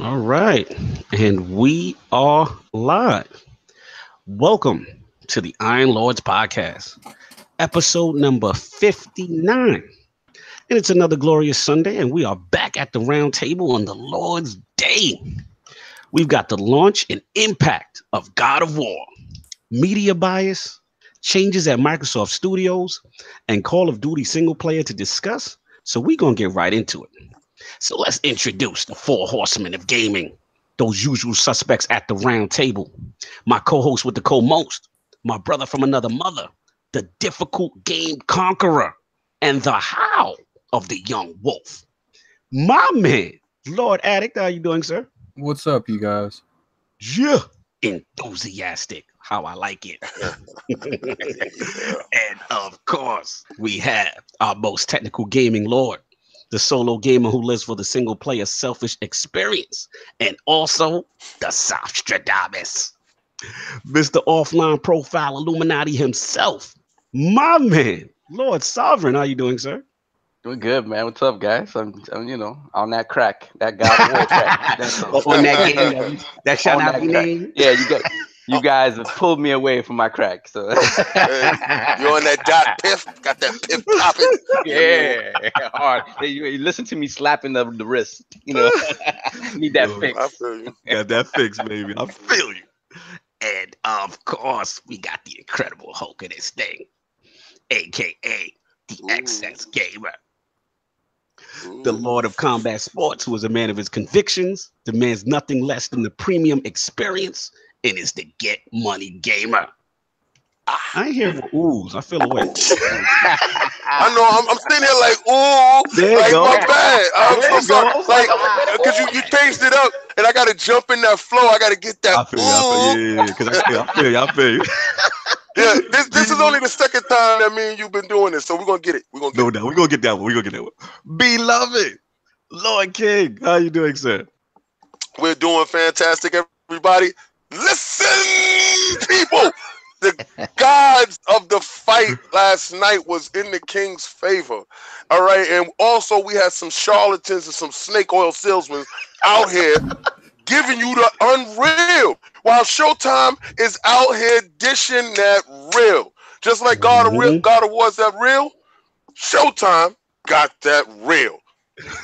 All right, and we are live. Welcome to the Iron Lords podcast, episode number 59. And it's another glorious Sunday, and we are back at the round table on the Lord's Day. We've got the launch and impact of God of War, media bias, changes at Microsoft Studios, and Call of Duty single player to discuss. So we're going to get right into it. So let's introduce the four horsemen of gaming, those usual suspects at the round table. My co-host with the co-most, my brother from another mother, the difficult game conqueror, and the howl of the young wolf. My man, Lord Addict, how you doing, sir? What's up, you guys? Yeah, enthusiastic. How I like it. And of course, we have our most technical gaming lord, the solo gamer who lives for the single player selfish experience, and also the Softstradamus, Mr. Offline Profile Illuminati himself, my man, Lord Sovereign. How you doing, sir? Doing good, man. What's up, guys? I'm on that crack, that God of War crack. On that game that shall not be named. Yeah, you guys have pulled me away from my crack. So you're on that dot piff, got that piff popping. Yeah, hard. You listen to me slapping the wrist. Need that fix. I feel you. Got that fix, baby. I feel you. And of course, we got the incredible Hulk of this thing, aka the XS Gamer. The Lord of Combat Sports, who is a man of his convictions, demands nothing less than the premium experience, and is the get money gamer. I ain't hearing oohs. I feel away. I know. I'm sitting here like, ooh, there like go. my bad. I'm so sorry. Like, because you changed it up, and I got to jump in that flow. I got to get that. I feel you. Yeah. Because I feel you. Yeah, this is only the second time that me and you've been doing this, so we're gonna get it. We're gonna get that one. Beloved Lord King, how you doing, sir? We're doing fantastic, everybody. Listen, people. The gods of the fight last night was in the king's favor. All right, and also we had some charlatans and some snake oil salesmen out here giving you the unreal, while Showtime is out here dishing that real. Just like God of War's that real, Showtime got that real.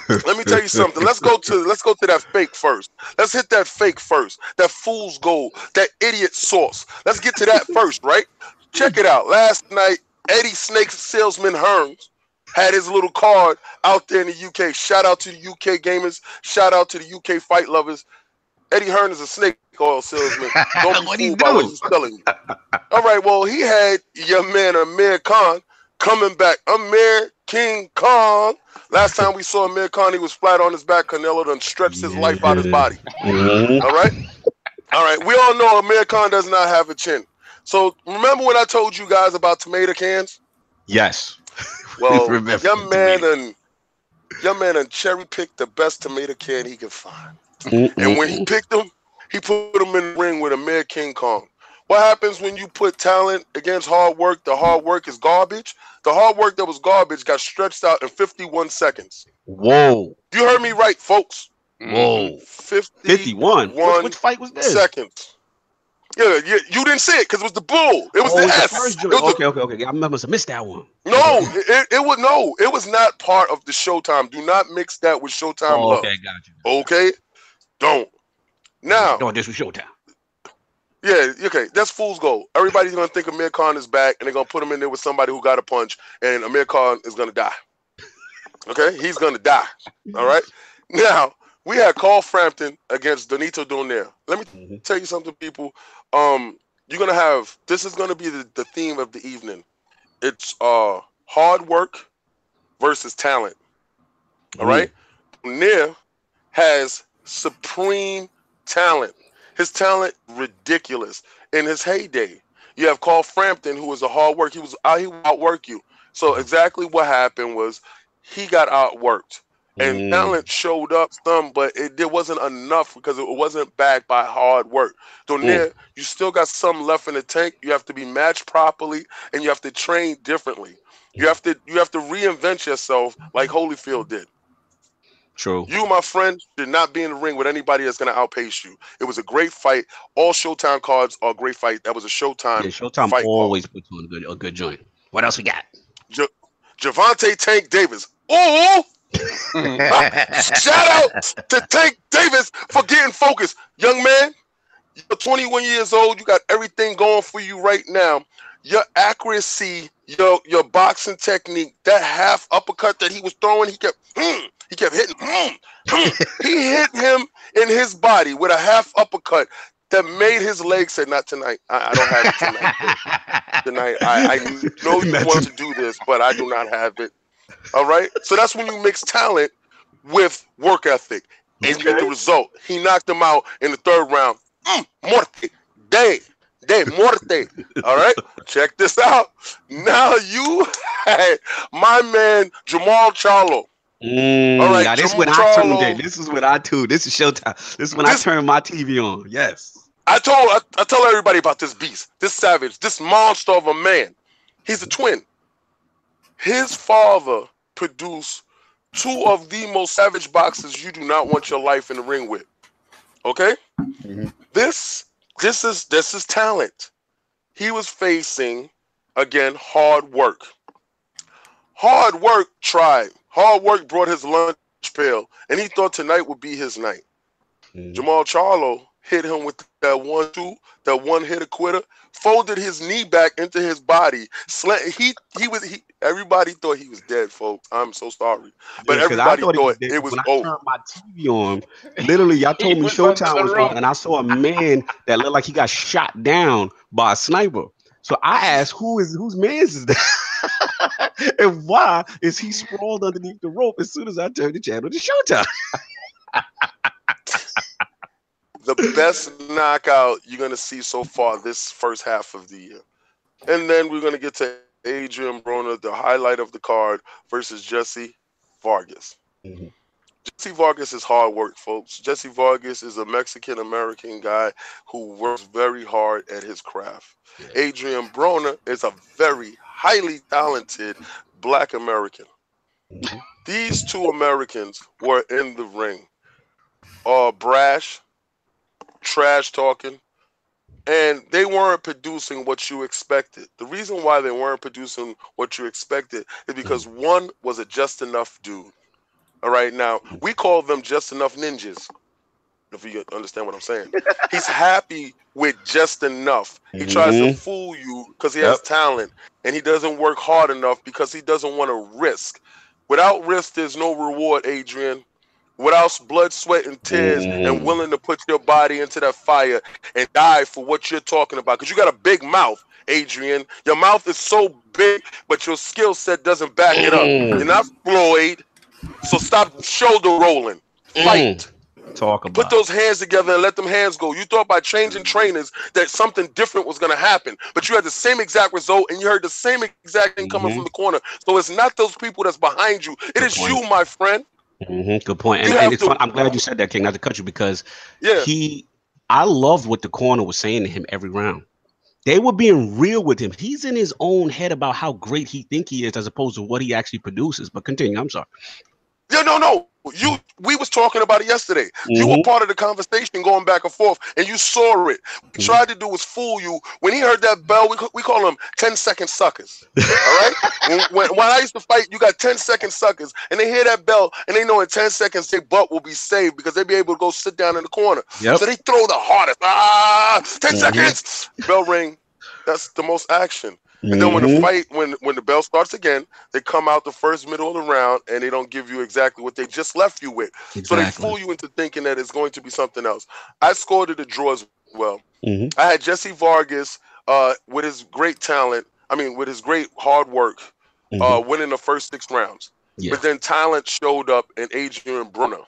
Let me tell you something. Let's go to that fake first. Let's hit that fake first. That fool's gold, that idiot sauce. Let's get to that first, right? Check it out. Last night, Eddie Snake Salesman Hearns had his little card out there in the UK. Shout out to the UK gamers. Shout out to the UK fight lovers. Eddie Hearn is a snake oil salesman. Don't be fooled by what he's telling you. All right, well, he had your man Amir Khan coming back. Amir King Kong. Last time we saw Amir Khan, he was flat on his back. Canelo done stretched his life out of his body. All right. We all know Amir Khan does not have a chin. So remember when I told you guys about tomato cans? Yes. Well, young man and cherry picked the best tomato can he could find. And when he picked them, he put them in the ring with Amir King Kong. What happens when you put talent against hard work? The hard work is garbage. The hard work that was garbage got stretched out in 51 seconds. Whoa. You heard me right, folks. Whoa. 51? Which fight was this? Seconds. Yeah, you didn't see it because it was the bull. It was the S. First okay. I must have missed that one. No, it was not part of the Showtime. Do not mix that with Showtime love. Okay, got you. Okay? Don't. Now. Don't this with Showtime. Yeah, okay. That's fool's gold. Everybody's gonna think Amir Khan is back, and they're gonna put him in there with somebody who got a punch, and Amir Khan is gonna die. Okay, he's gonna die. All right. Now we had Carl Frampton against Donito Donaire. Let me tell you something, people. You're gonna have this is gonna be the theme of the evening. It's hard work versus talent. All right. Donaire has supreme talent. His talent, ridiculous. In his heyday, you have Carl Frampton, who was a hard work. He would outwork you. So exactly what happened was he got outworked. And talent showed up some, but there wasn't enough because it wasn't backed by hard work. Donaire, you still got some left in the tank. You have to be matched properly, and you have to train differently. You have to reinvent yourself like Holyfield did. True. You, my friend, should not be in the ring with anybody that's going to outpace you. It was a great fight. All Showtime cards are a great fight. That was a Showtime Showtime fight always card. puts on a good joint. What else we got? Javante Tank Davis. Oh! Shout out to Tank Davis for getting focused. Young man, you're 21 years old. You got everything going for you right now. Your accuracy, your boxing technique, that half uppercut that he was throwing, he kept hitting. He hit him in his body with a half uppercut that made his leg say, "Not tonight. I don't have it tonight. Tonight, I know you want to do this, but I do not have it." All right. So that's when you mix talent with work ethic and you get the result. He knocked him out in the third round. Morte. De Morte. All right. Check this out. Now you had my man Jamal Charlo. All right. Now this is when I tuned in. This is when I tuned. This is Showtime. This is when I turned my TV on. Yes. I tell everybody about this beast, this savage, this monster of a man. He's a twin. His father produced two of the most savage boxers you do not want your life in the ring with. Okay? Mm-hmm. This is talent. He was facing, again, hard work. Hard work tried. Hard work brought his lunch pail, and he thought tonight would be his night. Mm-hmm. Jamal Charlo hit him with that 1-2, that one hitter quitter, folded his knee back into his body. Everybody thought he was dead, folks. I'm so sorry, but everybody thought it was over. When I turned my TV on, literally, y'all told me Showtime was on, and I saw a man that looked like he got shot down by a sniper. So I asked, whose man's is that? And why is he sprawled underneath the rope as soon as I turned the channel to Showtime? The best knockout you're going to see so far this first half of the year. And then we're going to get to Adrian Broner, the highlight of the card, versus Jesse Vargas. Mm-hmm. Jesse Vargas is hard work, folks. Jesse Vargas is a Mexican-American guy who works very hard at his craft. Yeah. Adrian Broner is a very highly talented Black American. Mm-hmm. These two Americans were in the ring. Brash, trash talking, and they weren't producing what you expected. The reason why they weren't producing what you expected is because one was a just enough dude. All right, now we call them just enough ninjas, if you understand what I'm saying. He's happy with just enough. He tries to fool you because he has talent, and he doesn't work hard enough because he doesn't want to risk. Without risk, there's no reward, Adrian. Without blood, sweat, and tears, and willing to put your body into that fire and die for what you're talking about. Because you got a big mouth, Adrian. Your mouth is so big, but your skill set doesn't back it up. You're not Floyd, so stop shoulder rolling. Fight. Talk about. Put those hands together and let them hands go. You thought by changing trainers that something different was going to happen, but you had the same exact result, and you heard the same exact thing coming from the corner. So it's not those people that's behind you. It is you, my friend. Good point. And it's fun. I'm glad you said that, King, not to cut you, because I loved what the corner was saying to him every round. They were being real with him. He's in his own head about how great he think he is as opposed to what he actually produces. But continue. I'm sorry. Yeah, no. We was talking about it yesterday. You were part of the conversation going back and forth, and you saw it. What he tried to do was fool you. When he heard that bell, we call them 10-second suckers. All right? when I used to fight, you got 10-second suckers, and they hear that bell, and they know in 10 seconds their butt will be saved because they'll be able to go sit down in the corner. Yep. So they throw the hardest. 10 seconds. Bell ring. That's the most action. And then when the fight, when the bell starts again, they come out the first middle of the round and they don't give you exactly what they just left you with. Exactly. So they fool you into thinking that it's going to be something else. I scored it a draw as well. I had Jesse Vargas with his great talent, with his great hard work, winning the first 6 rounds. Yeah. But then talent showed up in Adrian Broner.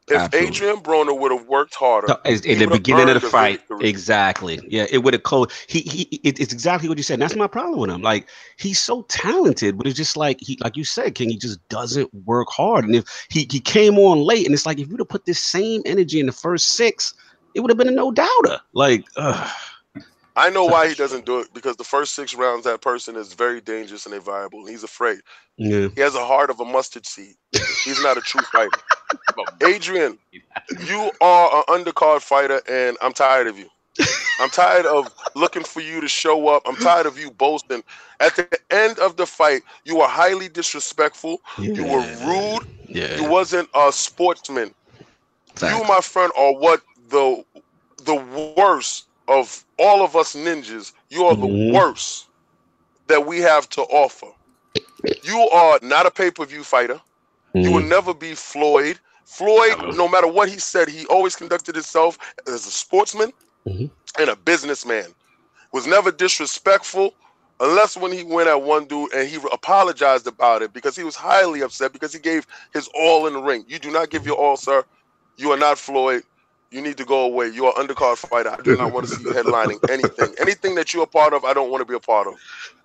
If Adrian Broner would have worked harder in the beginning of the fight, exactly. Yeah, it would have closed. It's exactly what you said. And that's my problem with him. Like, he's so talented, but it's just like like you said, King, he just doesn't work hard. And if he came on late, and it's like if you'd have put this same energy in the first 6, it would have been a no doubter. Like, I know why he doesn't do it, because the first 6 rounds, that person is very dangerous and they're viable. He's afraid. Yeah. He has a heart of a mustard seed. He's not a true fighter. Adrian, you are an undercard fighter, and I'm tired of you. I'm tired of looking for you to show up. I'm tired of you boasting. At the end of the fight, you were highly disrespectful. Yeah. You were rude. Yeah. You wasn't a sportsman. Facts. You, my friend, are what the worst of all of us ninjas. You are the worst that we have to offer. You are not a pay-per-view fighter. You will never be Floyd. Floyd, no matter what he said, he always conducted himself as a sportsman and a businessman. Was never disrespectful, unless when he went at one dude and he apologized about it because he was highly upset because he gave his all in the ring. You do not give your all, sir. You are not Floyd. You need to go away. You are an undercard fighter. I do not want to see you headlining anything. Anything that you're a part of, I don't want to be a part of.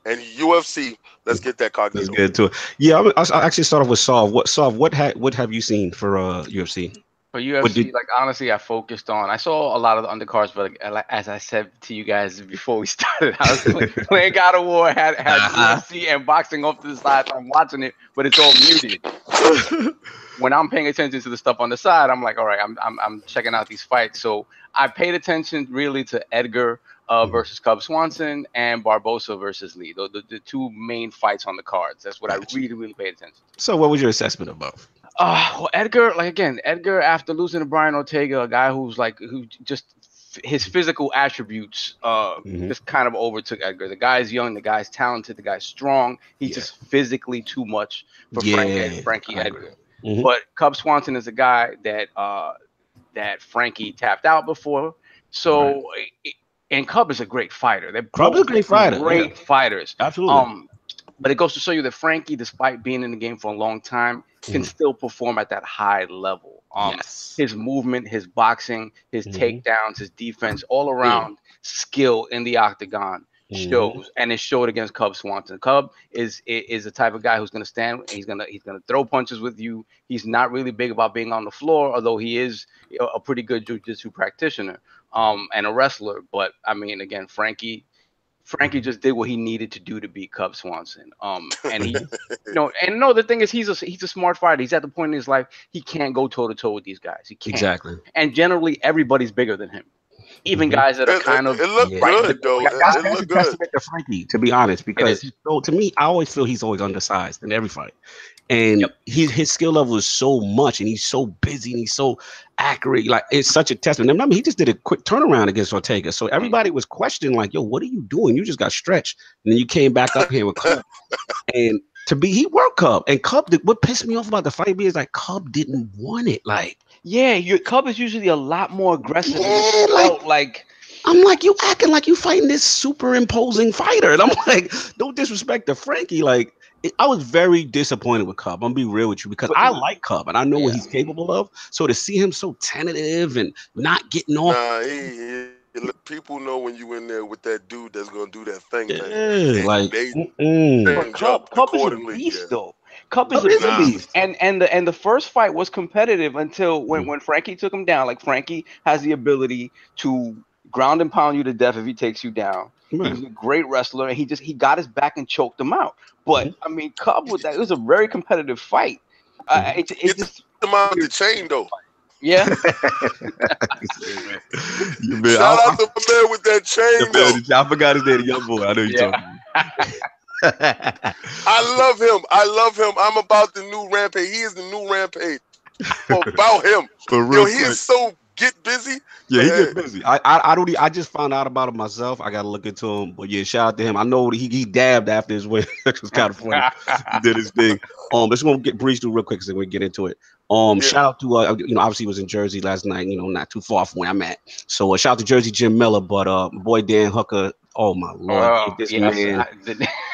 And UFC, let's get that Cognito. Let's get into it. Yeah, I'll actually start off with Sav. What have you seen for UFC? For UFC, like honestly, I focused on. I saw a lot of the undercards, but as I said to you guys before we started, I was playing God of War, had UFC and boxing off to the side. So I'm watching it, but it's all muted. When I'm paying attention to the stuff on the side, I'm like, all right, I'm checking out these fights. So I paid attention really to Edgar versus Cub Swanson and Barbosa versus Lee. The two main fights on the cards. That's what I really paid attention to. So what was your assessment of both? Well, Edgar, Edgar after losing to Brian Ortega, a guy who just his physical attributes just kind of overtook Edgar. The guy's young, the guy's talented, the guy's strong. He's just physically too much for Frankie Edgar. But Cub Swanson is a guy that Frankie tapped out before. So and Cub is a great fighter. Cub is a great fighter. Great fighters. Absolutely. But it goes to show you that Frankie, despite being in the game for a long time, can still perform at that high level. His movement, his boxing, his takedowns, his defense, all around skill in the octagon shows, and it showed against Cub Swanson. Cub is the type of guy who's going to stand. He's gonna throw punches with you. He's not really big about being on the floor, although he is a pretty good jiu-jitsu practitioner and a wrestler. But I mean, again, Frankie just did what he needed to do to beat Cub Swanson. And he, the thing is, he's a smart fighter. He's at the point in his life he can't go toe to toe with these guys. He can't. Exactly. And generally, everybody's bigger than him. Even guys that are kind of. It looked good though. That's a testament to Frankie, to be honest, because to me, I always feel he's always undersized in every fight. And his skill level is so much, and he's so busy, and he's so accurate. Like, it's such a testament. And I mean, he just did a quick turnaround against Ortega, so everybody was questioning, like, "Yo, what are you doing? You just got stretched, and then you came back up here with Cub." And he worked Cub, and Cub. What pissed me off about the fight is like Cub didn't want it. Like, your Cub is usually a lot more aggressive. I'm like, you acting like you fighting this superimposing fighter, and I'm like, no disrespect to Frankie, like. I was very disappointed with Cub. I'm gonna be real with you because I like Cub and I know what he's capable of. So to see him so tentative and not getting off, people know when you in there with that dude that's gonna do that thing. Cub is a beast, though. Cub is a beast, and the first fight was competitive until when Frankie took him down. Like, Frankie has the ability to ground and pound you to death if he takes you down. He's a great wrestler, and he got his back and choked him out. But I mean, Cub it was a very competitive fight. It just him out the chain though. Yeah. Shout out to the man with that chain though. I forgot his name, young boy. I know you're talking about. I love him. I'm about the new Rampage. He is the new Rampage. About him. For real, he is so get busy. Yeah, he get busy. I just found out about him myself. I gotta look into him. But yeah, shout out to him. I know he dabbed after his win. It was kind of funny. He did his thing. Let's go breeze through real quick so we get into it. Shout out to obviously he was in Jersey last night, not too far from where I'm at. So shout out to Jersey Jim Miller, but my boy Dan Hooker, oh my Lord, this man,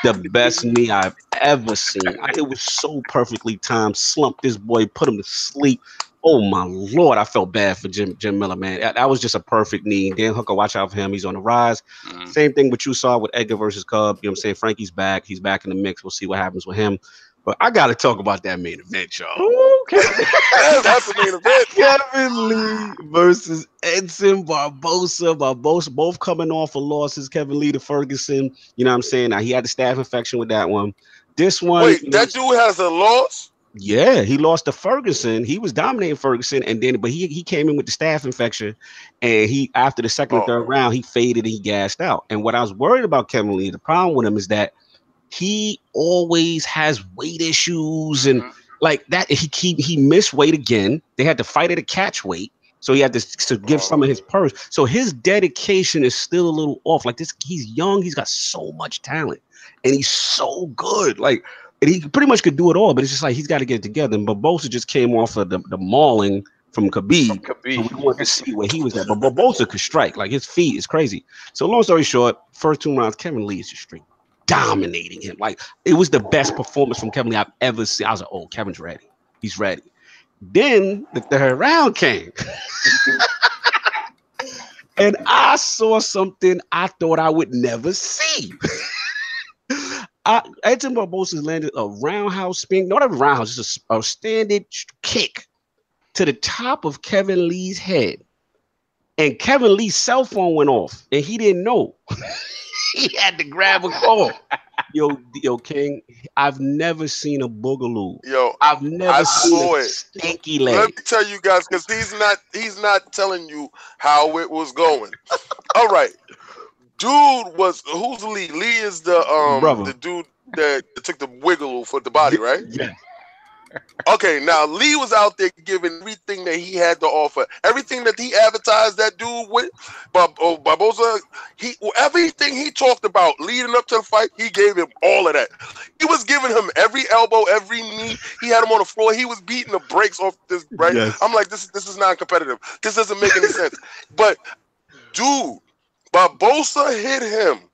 the best knee I've ever seen. It was so perfectly timed, slumped this boy, put him to sleep. Oh my Lord, I felt bad for Jim Miller, man. That was just a perfect knee. Dan Hooker, watch out for him. He's on the rise. Same thing what you saw with Edgar versus Cub. You know what I'm saying? Frankie's back. He's back in the mix. We'll see what happens with him. But I got to talk about that main event, y'all. That's the main event. Kevin Lee versus Edson Barbosa. Barbosa both coming off of losses. Kevin Lee to Ferguson. You know what I'm saying? Now, he had the staph infection with that one. This one. Wait, that dude has a loss? Yeah, he lost to Ferguson. He was dominating Ferguson, and then but he came in with the staph infection, and he after the second or third round he faded and he gassed out. And what I was worried about Kevin Lee, the problem with him is that he always has weight issues and like that. He missed weight again. They had to fight at a catch weight, so he had to give some of his purse. So his dedication is still a little off. Like this, he's young. He's got so much talent, and he's so good. Like. And he pretty much could do it all, but it's just like he's got to get it together. And Barbosa just came off of the mauling from Khabib. So we wanted to see where he was at. But Barbosa could strike. Like his feet is crazy. So long story short, first 2 rounds, Kevin Lee is just straight dominating him. Like it was the best performance from Kevin Lee I've ever seen. I was like, oh, Kevin's ready. He's ready. Then the third round came. And I saw something I thought I would never see. Edson Barbosa landed a roundhouse spin, not a roundhouse, just a standard kick to the top of Kevin Lee's head. And Kevin Lee's cell phone went off, and he didn't know. He had to grab a call. Yo, King, I've never seen a boogaloo. I've never seen a stinky leg. Let me tell you guys, because he's not telling you how it was going. All right. Dude was who's Lee? Lee is the dude that took the wiggle for the body, right? Yeah. Okay, now Lee was out there giving everything that he had to offer, everything that he advertised that dude with. Barbosa, everything he talked about leading up to the fight, he gave him all of that. He was giving him every elbow, every knee. He had him on the floor. He was beating the brakes off this. Right? Yes. I'm like, this is non-competitive. This doesn't make any sense. But dude. Barbosa hit him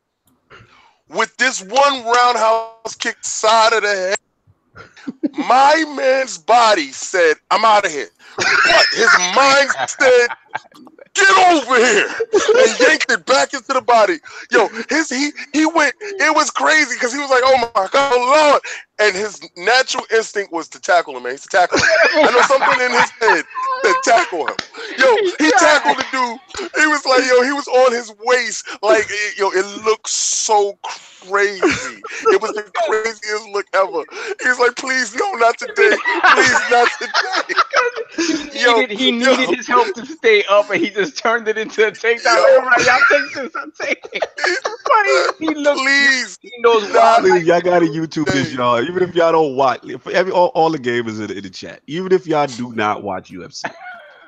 with this one roundhouse kick side of the head. My man's body said, I'm out of here. But his mind said, get over here, and yanked it back into the body. Yo, he went, it was crazy because he was like, oh my God, Lord. And his natural instinct was to tackle him, man. He's to tackle him. I know something in his head that tackle him. Yo, he tackled the dude. He was like, yo, he was on his waist. Like, yo, it looked so crazy. It was the craziest look ever. He was like, please, no, not today. Please, not today. He needed his help to stay up, and he just turned it into a takedown. All right, y'all take this. I'm taking it. But he looked, please. He knows why. Y'all got to YouTube this, y'all. Even if y'all don't watch, all the gamers in the chat, even if y'all do not watch UFC,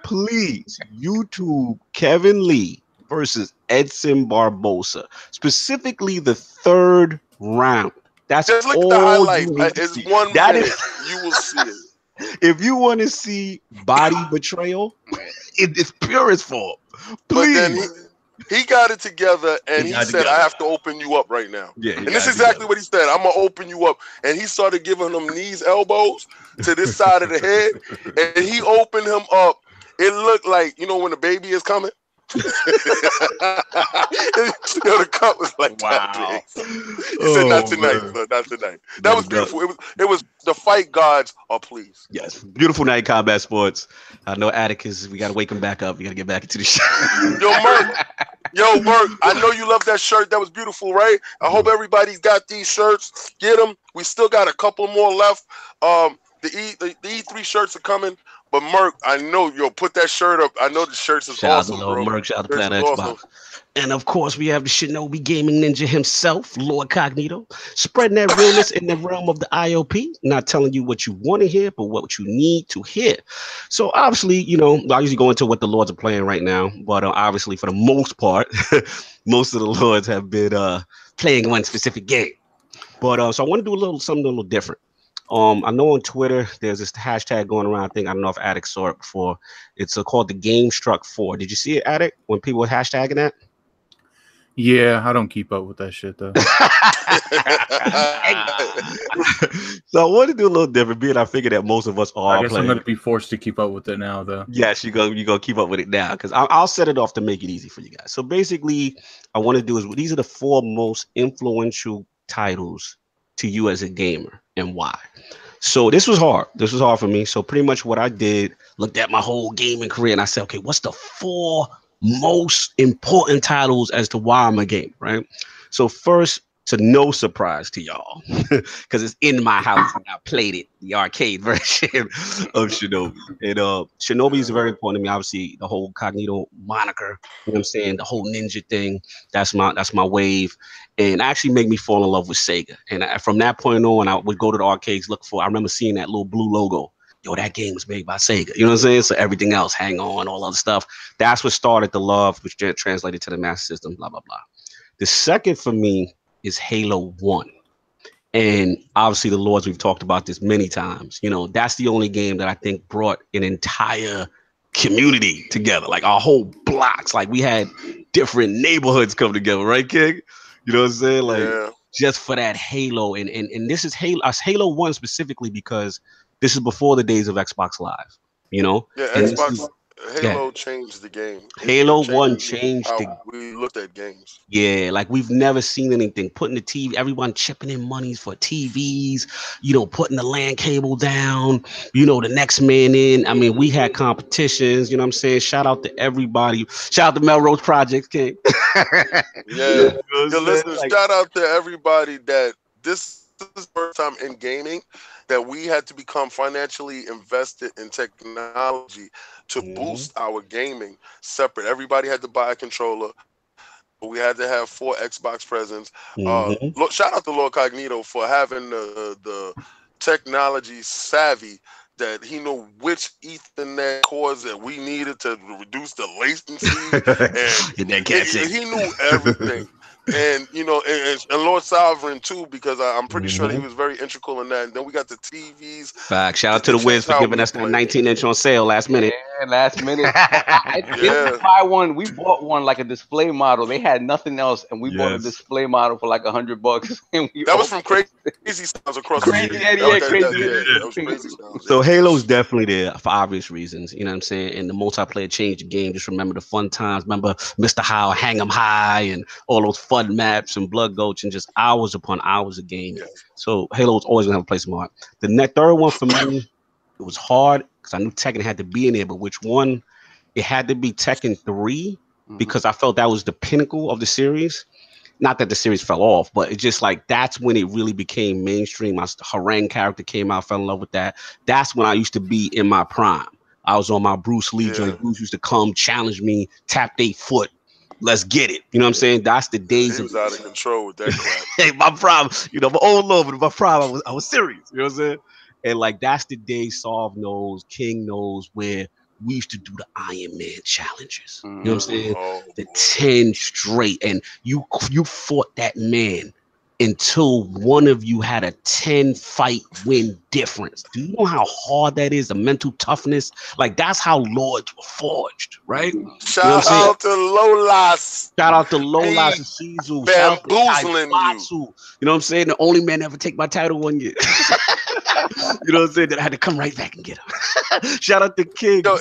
please YouTube Kevin Lee versus Edson Barbosa, specifically the third round. That's just look all at the highlight. It's 1 minute. You will see it. If you want to see body betrayal in its purest form, please. But then he got it together, and he said, I have to open you up right now. Yeah, and this is exactly what he said. I'm going to open you up. And he started giving him knees, elbows to this side of the head, and he opened him up. It looked like, you know, when a baby is coming? The cup was like that big. He said, not tonight, son, not tonight. That was beautiful. It was the fight gods are pleased. Yes, beautiful night, Combat Sports. I know Atticus, we got to wake him back up. We got to get back into the show. Yo, Merc, I know you love that shirt. That was beautiful, right? I hope everybody's got these shirts. Get them. We still got a couple more left. The E3 shirts are coming. But Merc, I know you'll put that shirt up. I know the shirts is awesome, bro. Merc, shout out to Planet Xbox. Awesome. And of course, we have the Shinobi Gaming Ninja himself, Lord Cognito, spreading that realness in the realm of the ILP. Not telling you what you want to hear, but what you need to hear. So obviously, you know, I usually go into what the Lords are playing right now, but obviously, for the most part, most of the Lords have been playing one specific game. But so I want to do something a little different. I know on Twitter there's this hashtag going around. I know if Addict saw it before. It's called the Game Struck 4. Did you see it, Addict, when people were hashtagging that? Yeah, I don't keep up with that shit though. So I want to do a little different. Being I figured that most of us are. I guess I'm going to be forced to keep up with it now, though. Yes, you go keep up with it now because I'll set it off to make it easy for you guys. So basically, I want to do is these are the 4 most influential titles to you as a gamer and why. So this was hard. This was hard for me. So pretty much what I did, looked at my whole gaming career and I said, okay, what's the 4 most important titles as to why I'm a gamer, right? So first, to no surprise to y'all, because it's in my house and I played it, the arcade version of Shinobi. And Shinobi is very important to me. Obviously, the whole Cognito moniker, you know what I'm saying, the whole ninja thing, that's my wave, and actually made me fall in love with Sega. And from that point on, I would go to the arcades, I remember seeing that little blue logo. Yo, that game was made by Sega. You know what I'm saying? So everything else, Hang On, all other stuff. That's what started the love, which translated to the Master System, blah, blah, blah. The second for me is Halo 1. And obviously the Lords, we've talked about this many times. You know, that's the only game that I think brought an entire community together, like our whole blocks. Like we had different neighborhoods come together, right, King? You know what I'm saying? Like just for that Halo. And this is Halo 1 specifically because this is before the days of Xbox Live, you know? Yeah, and Xbox Halo changed the game. Halo 1 changed how we looked at games. Yeah, like we've never seen anything. Putting the TV, everyone chipping in monies for TVs, you know, putting the LAN cable down, you know, the next man in. I mean, we had competitions, you know what I'm saying? Shout out to everybody. Shout out to Melrose Projects, King. Yeah. Listen, like, shout out to everybody that this is the first time in gaming that we had to become financially invested in technology to boost our gaming separate. Everybody had to buy a controller. We had to have 4 Xbox presents. Shout out to Lord Cognito for having the technology savvy that he knew which Ethernet cords that we needed to reduce the latency. And he knew everything. And you know, and Lord Sovereign too, because I'm pretty sure that he was very integral in that. And then we got the TVs. Fact. Shout out to the Wiz for giving us that 19-inch on sale last minute. Yeah, last minute. I didn't buy one. We bought one like a display model. They had nothing else, and we bought a display model for like $100. And that was from Crazy Sounds across the street. Crazy Sounds. So Halo's definitely there for obvious reasons. You know what I'm saying? And the multiplayer changed the game. Just remember the fun times. Remember Mr. Howe, Hang 'em High, and all those fun maps and Blood Gulch, and just hours upon hours of gaming. So Halo's always gonna have a place in my heart. The third one for me, it was hard because I knew Tekken had to be in there, but which one? It had to be Tekken 3 because I felt that was the pinnacle of the series. Not that the series fell off, but it's just like that's when it really became mainstream. My Harang character came out, fell in love with that. That's when I used to be in my prime. I was on my Bruce Lee joint. Bruce used to come, challenge me, tap their foot. Let's get it. You know what I'm saying? That's the days he was out of control with that crap. Hey, my problem, you know, my old love, but my problem, I was serious. You know what I'm saying? And like that's the day Solve knows, King knows, where we used to do the Iron Man challenges. You know what I'm saying? The 10 straight. And you fought that man until one of you had a 10 fight win difference. Do you know how hard that is? The mental toughness. Like that's how Lords were forged, right? Shout out to Lolas. Shout out to Lolas and Shizu. Bamboozling you. You know what I'm saying? The only man ever take my title 1 year. You know what I'm saying? That I had to come right back and get him. Shout out to King. Yo,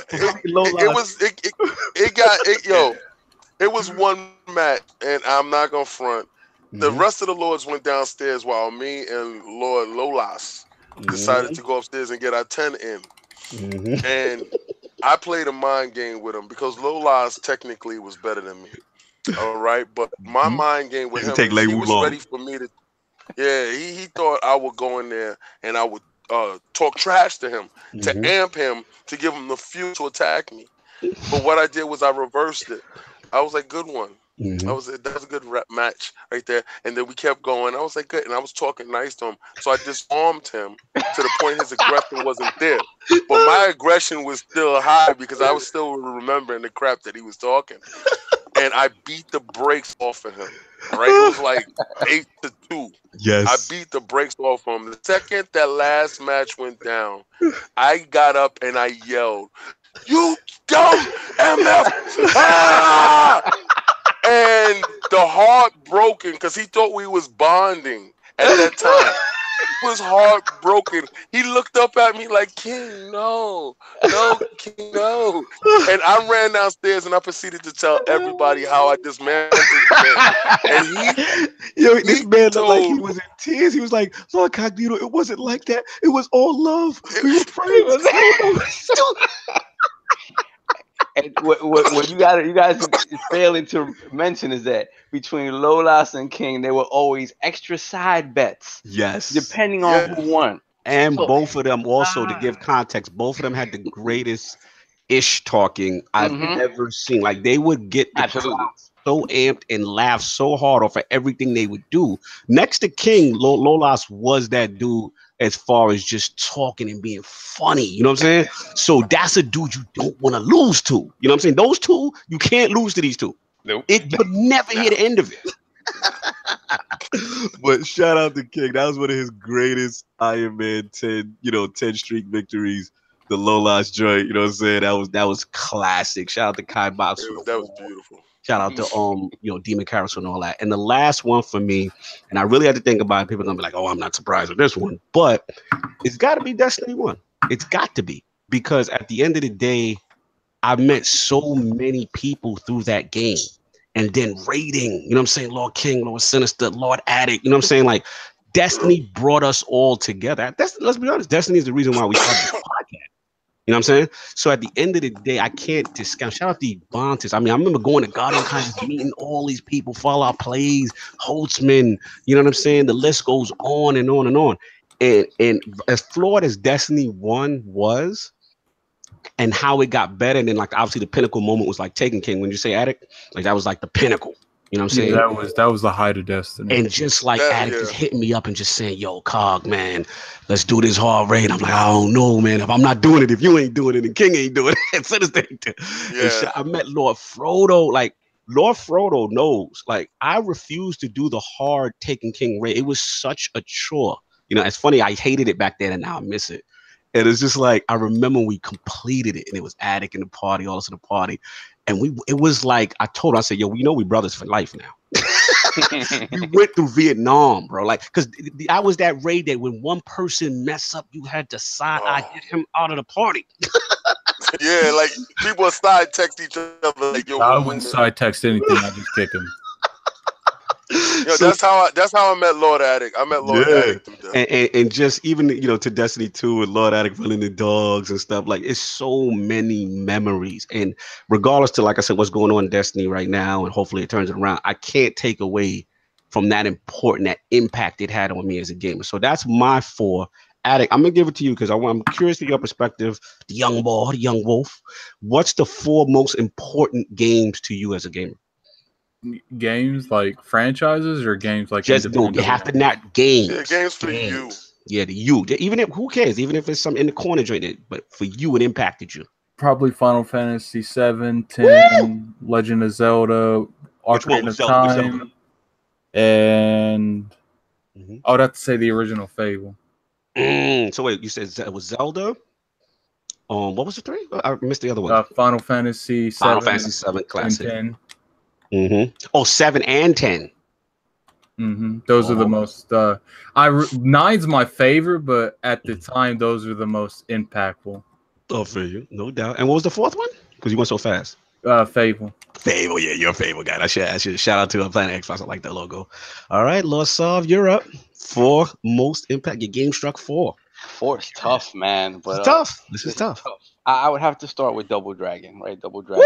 it was one match, and I'm not gonna front. The rest of the Lords went downstairs while me and Lord Lolas decided to go upstairs and get our 10 in. And I played a mind game with him because Lolas technically was better than me. All right, but my mind game with him, he was ready for me to. Yeah, he thought I would go in there and I would talk trash to him to amp him to give him the fuel to attack me. But what I did was I reversed it. I was like, good one. That was a good rep match right there. And then we kept going. I was like, good. And I was talking nice to him. So I disarmed him to the point his aggression wasn't there. But my aggression was still high because I was still remembering the crap that he was talking. And I beat the brakes off of him. Right? It was like 8-2. Yes. I beat the brakes off him. The second that last match went down, I got up and I yelled, "You dumb MF!" And the heart broken because he thought we was bonding at that time. He was heartbroken. He looked up at me like, "King, no, King, no." And I ran downstairs and I proceeded to tell everybody how I dismantled him. And this man looked like he was in tears. He was like, "Lord Cognito, it wasn't like that. It was all love. We were friends." what you guys failing to mention is that between Lolas and King, there were always extra side bets. Yes. Depending on who won. And So, both of them also, to give context, both of them had the greatest ish talking I've ever seen. Like, they would get the crowd so amped and laugh so hard off of everything they would do. Next to King, Lolas was that dude as far as just talking and being funny. You know what I'm saying? So that's a dude you don't want to lose to. You know what I'm saying? Those two, you can't lose to these two. Nope. You'll never hear the end of it. But shout out to King. That was one of his greatest Iron Man 10 streak victories. The Lolas joint, you know what I'm saying? That was classic. Shout out to Kai Box. That was beautiful. Shout out to Demon Carousel and all that. And the last one for me, and I really had to think about it. People are gonna be like, oh, I'm not surprised with this one, but it's got to be Destiny 1. It's got to be, because at the end of the day, I met so many people through that game. And then raiding, you know what I'm saying? Lord King, Lord Sinister, Lord Addict, you know what I'm saying? Like, Destiny brought us all together. Let's be honest, Destiny is the reason why we started this podcast. You know what I'm saying? So at the end of the day, I can't discount. Shout out to Bontis. I mean, I remember going to Guardian Kinds, meeting all these people, Fall Out Plays, Holtzman, you know what I'm saying? The list goes on and on and on. And as flawed as Destiny 1 was, and how it got better, and then like obviously the pinnacle moment was like Taken King. When you say Addict, like that was like the pinnacle. You know what I'm saying? Yeah, that was the height of Destiny. And just like Addict just hitting me up and just saying, "Yo, Cog, man, let's do this hard raid." I'm like, I don't know, man. If I'm not doing it, if you ain't doing it, and King ain't doing it, so I met Lord Frodo. Like, Lord Frodo knows. Like, I refused to do the hard Taken King raid. It was such a chore. You know, it's funny. I hated it back then, and now I miss it. And it's just like, I remember we completed it, and it was Addict in the party, all this in the party. And it was like, I said, yo, we know we brothers for life now. We went through Vietnam, bro. Like, because I was that raid that when one person mess up, you had to side get him out of the party. Yeah, like people side text each other. Like, yo, I wouldn't side text anything. I just kick him. Yo, that's how I met Lord Addict. I met Lord Addict through that. And just even to Destiny 2 and Lord Addict running the dogs and stuff, like, it's so many memories. And regardless to, like I said, what's going on in Destiny right now, and hopefully it turns it around, I can't take away from that impact it had on me as a gamer. So that's my 4. Addict, I'm gonna give it to you because I'm curious to your perspective, the young boy, the young wolf. What's the 4 most important games to you as a gamer? Games like franchises or games like just you have to not games. Yeah, games for you. Yeah, the you. Even if who cares? Even if it's some in the corner joint, but for you, it impacted you. Probably Final Fantasy 7, 10, Woo! Legend of Zelda, Ocarina of Time, and I would have to say the original Fable. So wait, you said it was Zelda? What was the 3? I missed the other one. Final Fantasy 7. Final Fantasy 7 classic. And 10. Oh, 7 and 10. Those are the most. 9's my favorite, but at the time, those are the most impactful. Oh, for you, no doubt. And what was the 4th one? Because you went so fast. Fable. Fable, yeah, you're a Fable guy. I should shout out to Planet Xbox. I like that logo. All right, LordsAtWar, you're up. 4 most impact. Your game struck 4. 4 is tough, man. But it's tough. This is tough. I would have to start with Double Dragon, right? Double Dragon.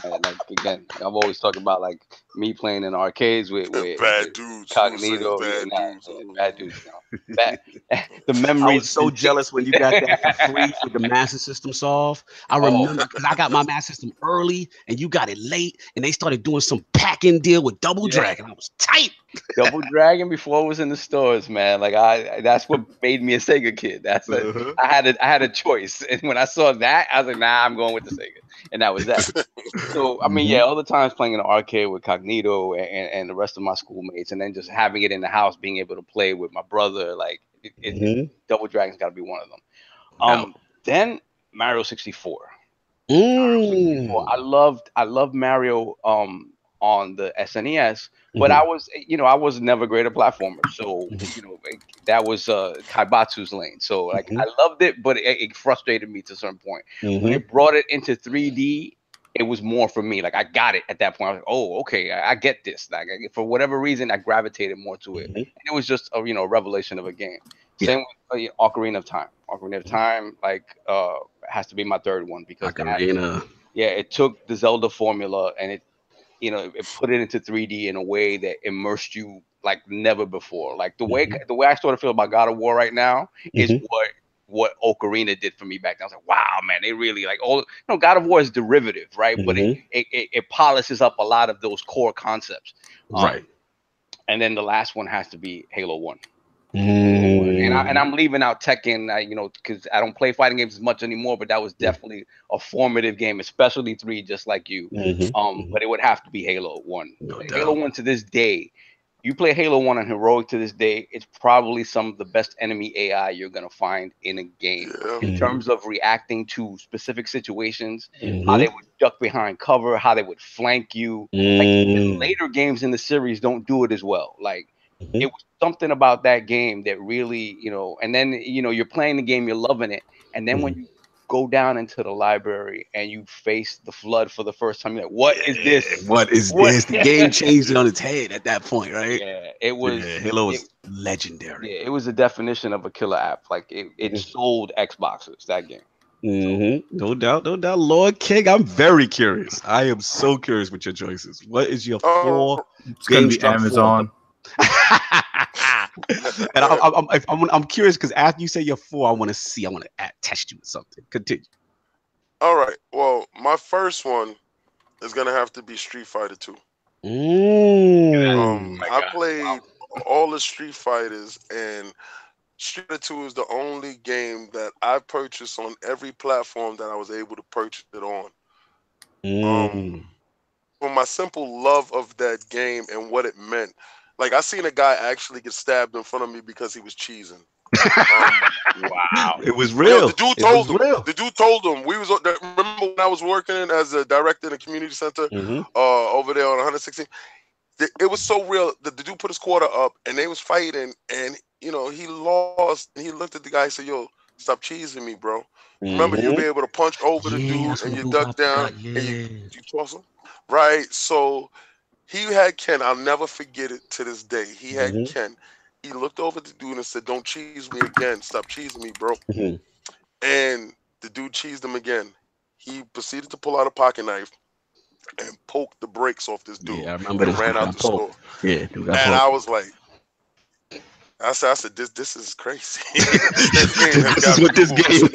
Yeah, like, again, I've always talked about like me playing in arcades with bad dudes, Cognito, bad dudes. The memories. I was so jealous when you got that for free with the Master System solve. I remember because I got my Master System early and you got it late, and they started doing some packing deal with Double Dragon. I was tight. Double Dragon before it was in the stores, man. Like that's what made me a Sega kid. That's I had a choice, and when I saw that, I was like, nah, I'm going with the Sega, and that was that. So I mean, all the times playing in the arcade with Cognito and the rest of my schoolmates, and then just having it in the house, being able to play with my brother, like Double Dragon's got to be one of them. Then Mario 64. I loved Mario on the SNES, but I was never great at platformers, so that was Kaibatsu's lane. So like I loved it, but it frustrated me to a certain point. When it brought it into 3D, it was more for me. Like I got it at that point. I was like, oh, okay, I get this. Like for whatever reason, I gravitated more to it, and it was just a revelation of a game. Same with Ocarina of Time. Ocarina of Time, like has to be my 3rd one because Yeah, it took the Zelda formula and it put it into 3D in a way that immersed you like never before. Like the way I sort of feel about God of War right now is what Ocarina did for me back then. I was like, wow, man, they really like God of War is derivative, right? But it polishes up a lot of those core concepts. Right. And then the last one has to be Halo 1. And I'm leaving out Tekken, because I don't play fighting games as much anymore. But that was definitely a formative game, especially 3, just like you. But it would have to be Halo 1. Halo 1 to this day, you play Halo 1 on Heroic to this day, it's probably some of the best enemy AI you're gonna find in a game in terms of reacting to specific situations, how they would duck behind cover, how they would flank you. Like the later games in the series don't do it as well. Like it was something about that game that really, and then you're playing the game, you're loving it, and then when you go down into the library and you face the Flood for the first time, you're like, what is this? What is this? The game changed on its head at that point, right? Yeah, it was. Halo was legendary. Yeah, it was the definition of a killer app. Like it sold Xboxes, that game. No doubt, no doubt. Lord King, I'm very curious. I am so curious with your choices. What is your 4 It's gonna be Amazon. And I'm curious because after you say your 4, I want to test you with something. Continue. All right. Well, my first one is gonna have to be Street Fighter 2. I played all the Street Fighters, and Street Fighter 2 is the only game that I purchased on every platform that I was able to purchase it on. For my simple love of that game and what it meant. Like, I seen a guy actually get stabbed in front of me because he was cheesing. Wow. It was real. Yo, the dude told him. The dude told him. Remember when I was working as a director in a community center over there on 116? It was so real. The dude put his quarter up, and they was fighting, and he lost. And he looked at the guy and said, "Yo, stop cheesing me, bro. Remember, you'll be able to punch over the dude, and you duck down, and you toss him, right?" So he had Ken. I'll never forget it to this day. He had Ken. He looked over at the dude and said, "Don't cheese me again. Stop cheesing me, bro." And the dude cheesed him again. He proceeded to pull out a pocket knife and poked the brakes off this dude. Yeah, I remember and ran out the store. Yeah, and I was like, I said, this is crazy. This is what this game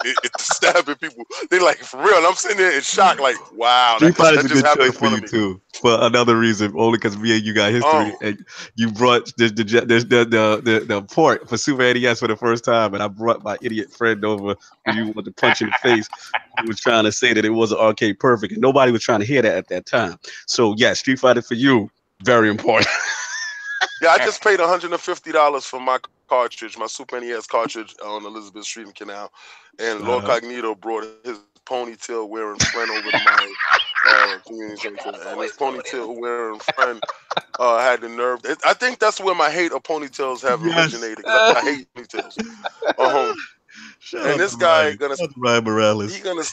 it's stabbing people. They like, for real. And I'm sitting there in shock, like, wow. Street Fighter's a good choice for you too. For another reason, only because me and you got history, and you brought the port for Super NES for the first time, and I brought my idiot friend over who you wanted to punch in the face, who was trying to say that it wasn't arcade perfect, and nobody was trying to hear that at that time. So yeah, Street Fighter for you, very important. Yeah, I just paid $150 for my cartridge, my Super NES cartridge on Elizabeth Street and Canal, and Lord Cognito brought his ponytail wearing friend over to my community center, and his ponytail wearing friend had the nerve. I think that's where my hate of ponytails have originated. I hate ponytails. And this guy he's gonna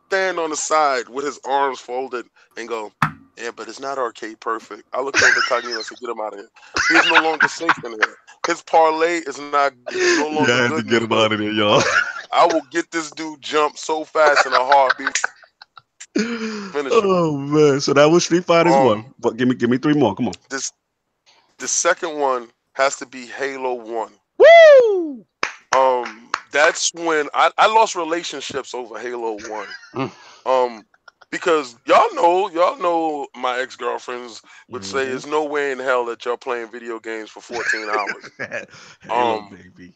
stand on the side with his arms folded and go, "Yeah, but it's not arcade perfect." I looked over at Cognito and said, "Get him out of here. He's no longer safe in here. His parlay is not no longer good." I had to get him out of there, y'all. I will get this dude jump so fast in a heartbeat. Finish him. Man, so that was Street Fighter's 1. But give me 3 more. Come on. The second one has to be Halo 1. Woo! That's when I lost relationships over Halo 1. Because y'all know my ex-girlfriends would say there's no way in hell that y'all playing video games for 14 hours. Halo, baby.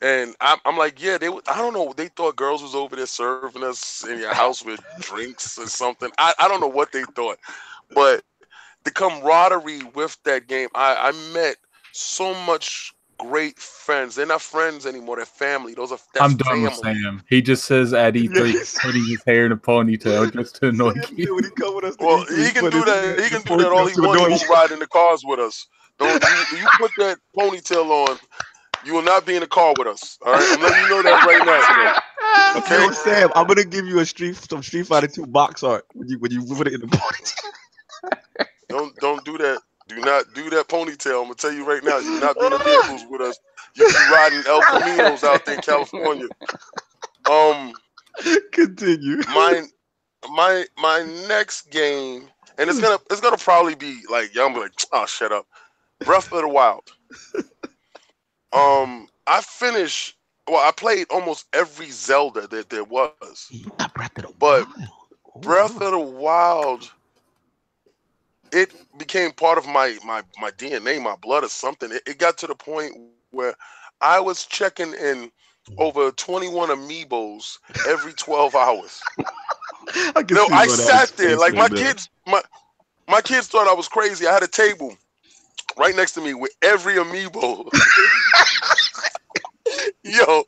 And I'm like, yeah, I don't know. They thought girls was over there serving us in your house with drinks or something. I don't know what they thought. But the camaraderie with that game, I met so much great friends. They're not friends anymore. They're family. I'm done with Sam. He just says at E3 putting his hair in a ponytail just to annoy you. Well, he can do that. He can do that all he wants. He won't ride in the cars with us. Don't you put that ponytail on, you will not be in the car with us. All right, I'm letting you know that right now. Okay, Sam, I'm gonna give you some Street Fighter 2 box art when you put it in the ponytail. Don't do that. Do not do that ponytail. I'm gonna tell you right now. You're not being in vehicles with us. You be riding El Caminos out there in California. Continue. My next game, and it's gonna probably be like y'all be like, oh, shut up. Breath of the Wild. I finished. Well, I played almost every Zelda that there was. You got Breath of the But Wild. Oh, Breath wow. of the Wild, it became part of my DNA, my blood or something. It got to the point where I was checking in over 21 amiibos every 12 hours. I sat there like my kids thought I was crazy. I had a table right next to me with every amiibo. Yo,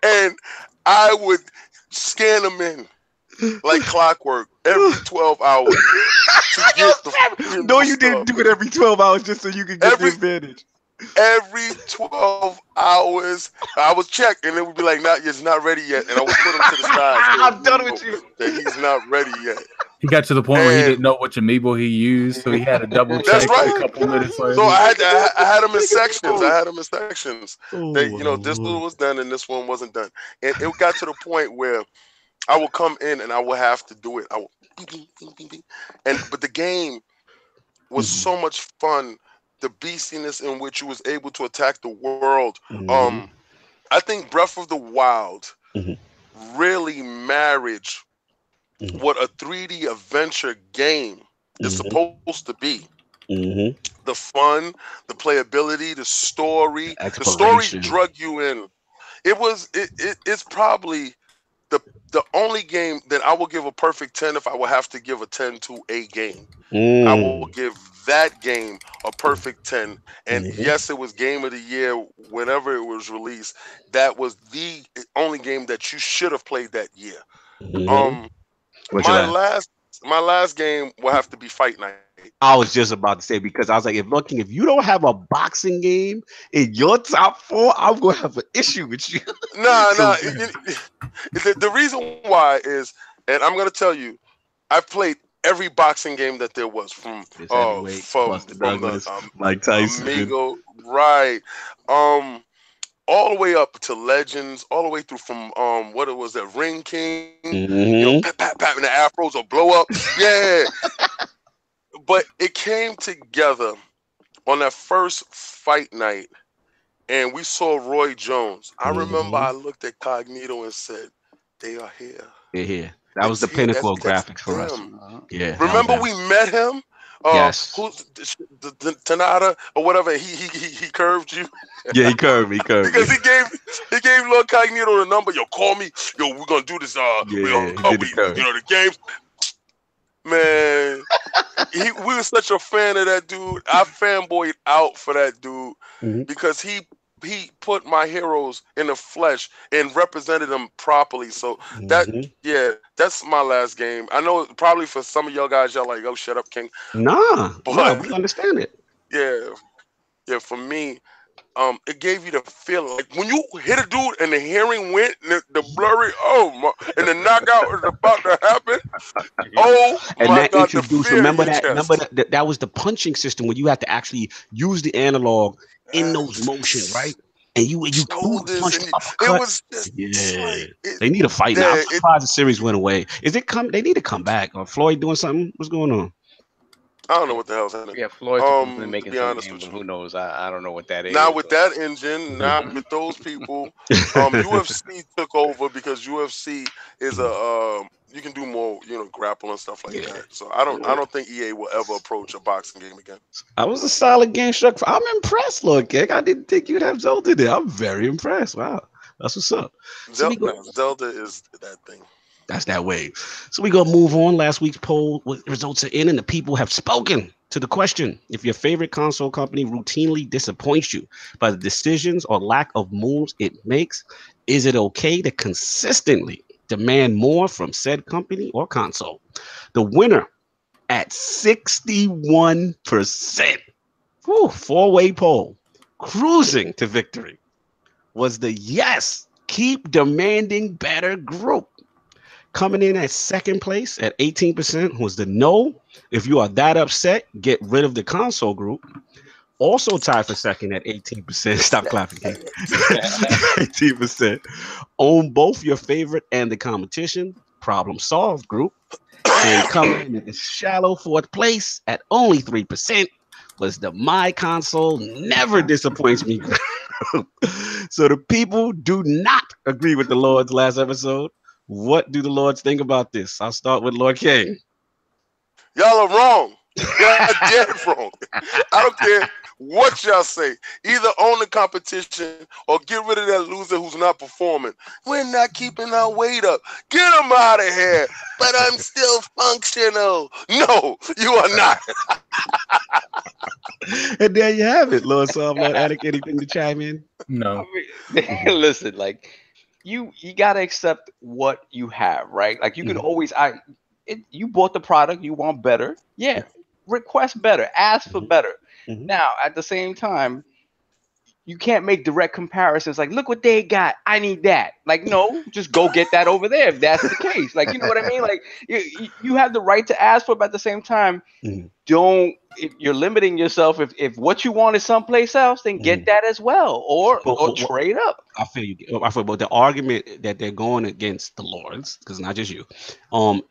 and I would scan them in like clockwork every 12 hours to get the No, you didn't do it every 12 hours just so you could get the advantage. Every 12 hours, I was checked, and it would be like, "Not, it's not ready yet," and I would put him to the side. I'm done with you. That he's not ready yet. He got to the point where he didn't know which amiibo he used, so he had to double check. That's right. A couple minutes later. So I had them in sections. That this one was done and this one wasn't done, and it got to the point where I would come in and I would have to do it. I would, but the game was so much fun. The beastiness in which you was able to attack the world. I think Breath of the Wild really married what a 3D adventure game is supposed to be. The fun, the playability, the story. The story drug you in. It's probably the only game that I will give a perfect 10 if I would have to give a 10 to a game. I will give that game a perfect 10. And yes, it was Game of the Year whenever it was released. That was the only game that you should have played that year. My last game will have to be Fight Night. I was just about to say, because I was like, if you don't have a boxing game in your top 4, I'm gonna have an issue with you. No. The reason why is, and I'm gonna tell you, I've played every boxing game that there was from Mike Tyson, Amigo, right? All the way up to Legends, all the way through from what it was, that Ring King, pat, and the afros will blow up, yeah. But it came together on that first Fight Night, and we saw Roy Jones. I remember I looked at Cognito and said, "They are here. They're here." That was the pinnacle of graphics for us. Yeah. Remember we met him? Yes. Who's the Tanada or whatever? He curved you. Yeah, he curved me. Because he gave Lil Cognito the number. Yo, call me. Yo, we're gonna do this. The games. Man, we were such a fan of that dude. I fanboyed out for that dude because he put my heroes in the flesh and represented them properly. So that's my last game. I know probably for some of y'all guys, y'all like, "Oh, shut up, King." Nah, we understand it. Yeah. For me, it gave you the feeling like when you hit a dude and the hearing went, and the blurry, and the knockout is about to happen. And that introduced. Remember that was the punching system where you had to actually use the analog in those motions, right? And you punched uppercut. It was they need to fight now. I'm surprised the series went away. They need to come back. Or Floyd doing something? What's going on? I don't know what the hell's happening. Yeah, Floyd's been making some games, but who knows? I don't know what that is. Not with that engine, not with those people. UFC took over because UFC is you can do more, grapple and stuff like that. So I don't think EA will ever approach a boxing game again. I was a solid game struck. I'm impressed, Lord Gig. I didn't think you'd have Zelda there. I'm very impressed. Wow, that's what's up. Zelda is that thing. That's that way. So we're going to move on. Last week's poll results are in, and the people have spoken to the question. If your favorite console company routinely disappoints you by the decisions or lack of moves it makes, is it okay to consistently demand more from said company or console? The winner at 61%, four-way poll, cruising to victory, was the yes, keep demanding better group. Coming in at second place at 18% was the no. If you are that upset, get rid of the console group. Also tied for second at 18%. Stop clapping, King. 18%. Own both your favorite and the competition. Problem solved group. And coming in at the shallow fourth place at only 3% was the My Console Never Disappoints Me group. So the people do not agree with the Lords last episode. What do the Lords think about this? I'll start with Lord King. Y'all are wrong. Y'all dead wrong. I don't care what y'all say. Either own the competition or get rid of that loser who's not performing. We're not keeping our weight up. Get him out of here. But I'm still functional. No, you are not. And there you have it, Lord Lord Addict. Anything to chime in? No. I mean, listen, like you gotta accept what you have, right? Like you can always you bought the product, you want better. Yeah. Request better, ask for better. Now, at the same time, you can't make direct comparisons like, look what they got, I need that. Like, no, just go get that over there if that's the case. Like, you know what I mean? Like, you have the right to ask for it, but at the same time, don't, if you're limiting yourself, if what you want is someplace else, then get that as well, or trade up. I feel you. I feel, but the argument that they're going against the Lords, because not just you,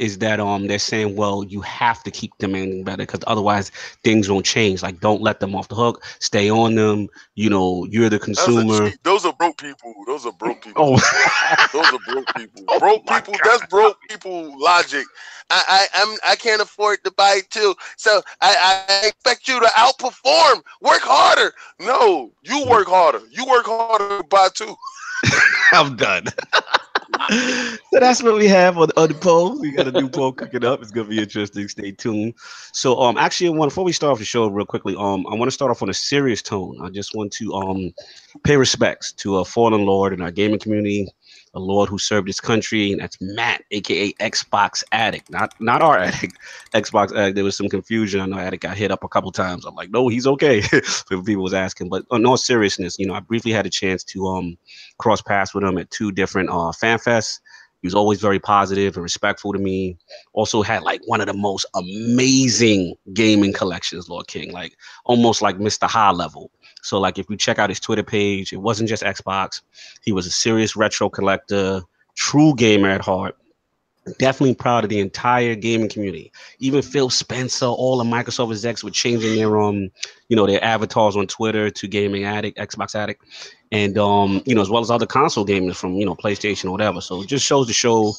is that they're saying, well, you have to keep demanding better because otherwise things won't change. Like, don't let them off the hook. Stay on them. You know, you're the consumer. Those are broke people. Those are broke people. Oh. Those are broke people. Broke people. That's broke people logic. I can't afford to buy it too, so I expect you to outperform. Work harder. No, you work harder. You work harder to buy too. I'm done. So that's what we have on the poll. We got a new poll cooking up. It's gonna be interesting. Stay tuned. So actually, before we start off the show real quickly, I want to start off on a serious tone. I just want to pay respects to a fallen Lord in our gaming community, a Lord who served his country, and that's Matt, aka Xbox Addict, not our Addict, Xbox Addict. There was some confusion. I know Addict got hit up a couple times. I'm like, no, he's okay. People was asking, but in all seriousness, you know, I briefly had a chance to cross paths with him at 2 different fan fests. He was always very positive and respectful to me. Also had like one of the most amazing gaming collections, Lord King, like almost like Mr. High level. So like if you check out his Twitter page, it wasn't just Xbox. He was a serious retro collector, true gamer at heart. Definitely proud of the entire gaming community. Even Phil Spencer, all the Microsoft execs were changing their their avatars on Twitter to Gaming Addict, Xbox Addict, and as well as other console gamers from PlayStation or whatever. So it just shows the show.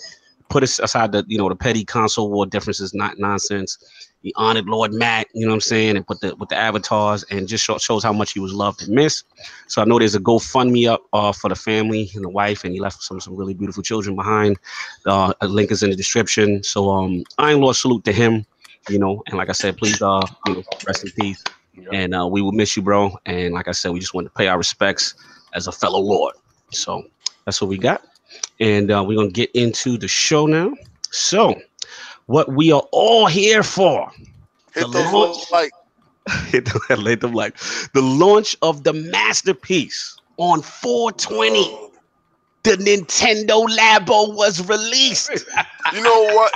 Put us aside the petty console war differences, not nonsense. He honored Lord Matt, you know what I'm saying, and with the avatars, and just shows how much he was loved and missed. So I know there's a GoFundMe up for the family and the wife, and he left some really beautiful children behind. A link is in the description. So IronLordSalute to him, and like I said, please rest in peace. Yep. And we will miss you, bro. And like I said, we just want to pay our respects as a fellow Lord. So that's what we got. And we're going to get into the show now. So what we are all here for. Hit those like. Hit them like. The launch of the masterpiece on 4/20. The Nintendo Labo was released. You know what?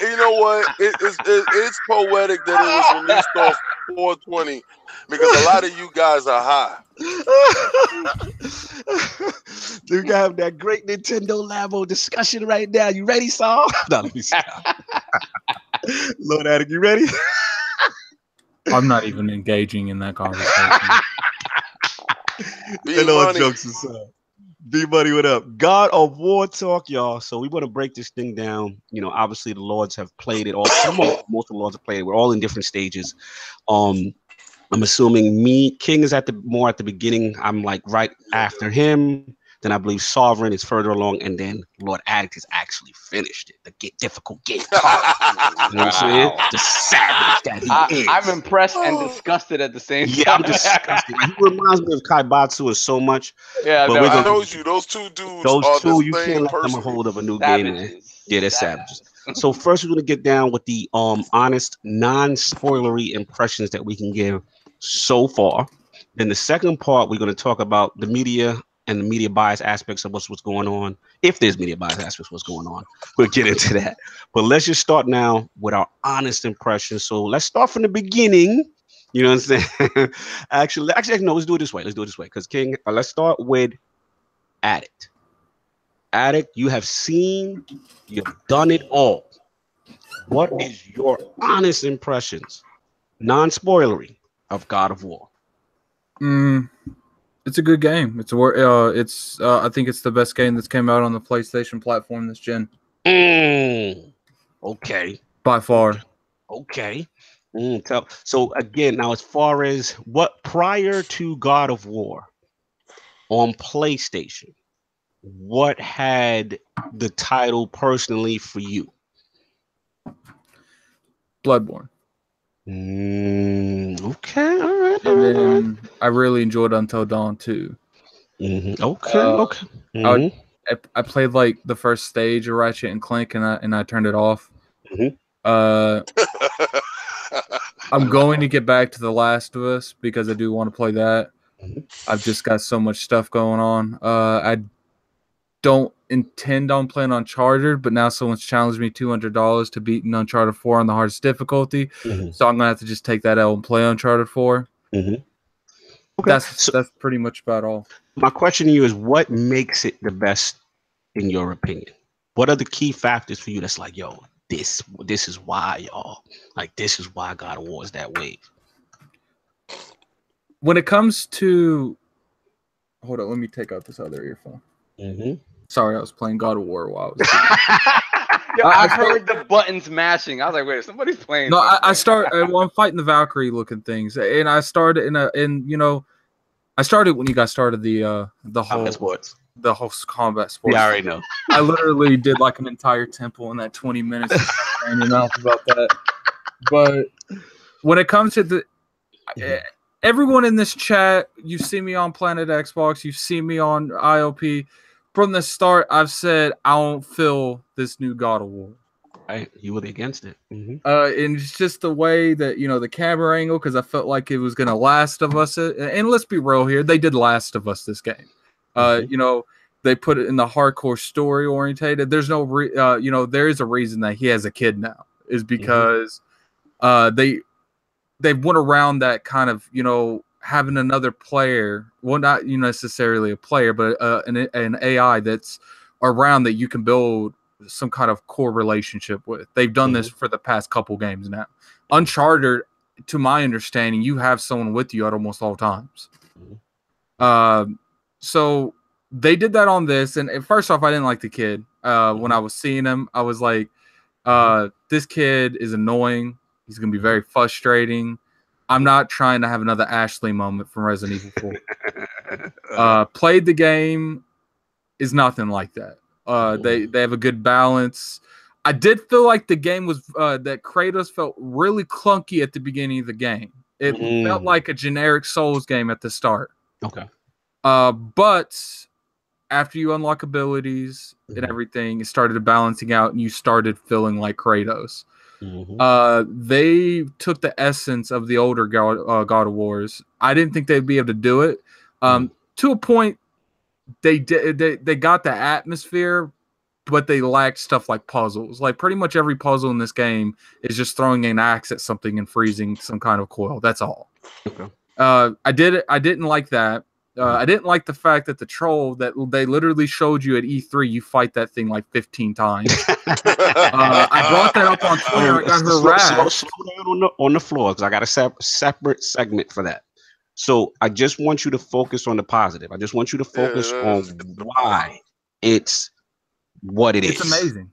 It's poetic that it was released on 4/20 because a lot of you guys are high. We gotta have that great Nintendo Labo discussion right now. You ready, Saul? No, let me stop. Lord Addict, you ready? I'm not even engaging in that conversation. And all jokes aside. B-Buddy, what up? God of War talk, y'all. So we want to break this thing down. Obviously the Lords have played it all. Most of the Lords have played it. We're all in different stages. I'm assuming King is at the beginning. I'm like right after him. Then I believe Sovereign is further along, and then Lord Addict has actually finished it. The difficult game. You know what I'm saying? The savage that he is. I'm impressed and disgusted at the same time. Yeah, I'm disgusted. He reminds me of Kaibatsu in so much. Yeah, but I told you, those two dudes are the you same can't let person. them hold of a new game, man. Yeah, they're savages. So first, we're going to get down with the honest, non-spoilery impressions that we can give so far. Then the second part, we're going to talk about the media and the media bias aspects of what's going on. If there's media bias aspects of what's going on, we'll get into that. But let's just start now with our honest impressions. So let's start from the beginning. You know what I'm saying? actually, no. Let's do it this way. Because King, let's start with Addict. Addict, you have seen, you've done it all. What is your honest impressions, non-spoilery, of God of War? It's a good game. I think it's the best game that's came out on the PlayStation platform this gen. Okay. By far. Okay. So again, now as far as what prior to God of War on PlayStation, what had the title personally for you? Bloodborne. Okay, all right. And then I really enjoyed Until Dawn too. Okay. I played like the first stage of Ratchet and Clank, and I turned it off. I'm going to get back to The Last of Us because I do want to play that. I've just got so much stuff going on. I don't intend on playing Uncharted, but now someone's challenged me $200 to beat an Uncharted 4 on the hardest difficulty. So I'm gonna have to just take that L and play Uncharted 4. Okay. That's pretty much about all. My question to you is, what makes it the best in your opinion? What are the key factors for you that's like, yo, this is why, y'all, like, this is why God of War is that way? When it comes to, hold on, let me take out this other earphone. Sorry, I was playing God of War while I was. Yo, I heard the buttons mashing. I was like, wait, somebody's playing. No, I'm fighting the Valkyrie looking things, and I started I started when you guys started the whole combat sports. Yeah, I already know. I literally did like an entire temple in that 20 minutes and your mouth about that. But when it comes to everyone in this chat, you see me on Planet Xbox, you see me on ILP. From the start, I've said I don't feel this new God of War. Right, you were against it. And it's just the way that, the camera angle, because I felt like it was going to Last of Us it. And let's be real here, they did Last of Us this game. They put it in the hardcore story orientated. There's no, there is a reason that he has a kid now, is because they went around that kind of, having another player, well, not necessarily a player, but an AI that's around that you can build some kind of core relationship with. They've done this for the past couple games now. Uncharted, to my understanding, you have someone with you at almost all times. So they did that on this, and first off, I didn't like the kid. When I was seeing him, I was like, this kid is annoying. He's going to be very frustrating. I'm not trying to have another Ashley moment from Resident Evil 4. Played the game, is nothing like that. They have a good balance. I did feel like the game was that Kratos felt really clunky at the beginning of the game. It felt like a generic Souls game at the start. Okay. But after you unlock abilities and everything, it started balancing out, and you started feeling like Kratos. They took the essence of the older God of Wars. I didn't think they'd be able to do it. To a point, they got the atmosphere, but they lacked stuff like puzzles. Like pretty much every puzzle in this game is just throwing an axe at something and freezing some kind of coil. That's all. Okay. I didn't like that. I didn't like the fact that the troll that they literally showed you at E3, you fight that thing like 15 times. I brought that up on Twitter. I got harassed. Slow down on the floor, because I got a separate segment for that. So I just want you to focus on the positive. I just want you to focus on why it's what it is. It's amazing.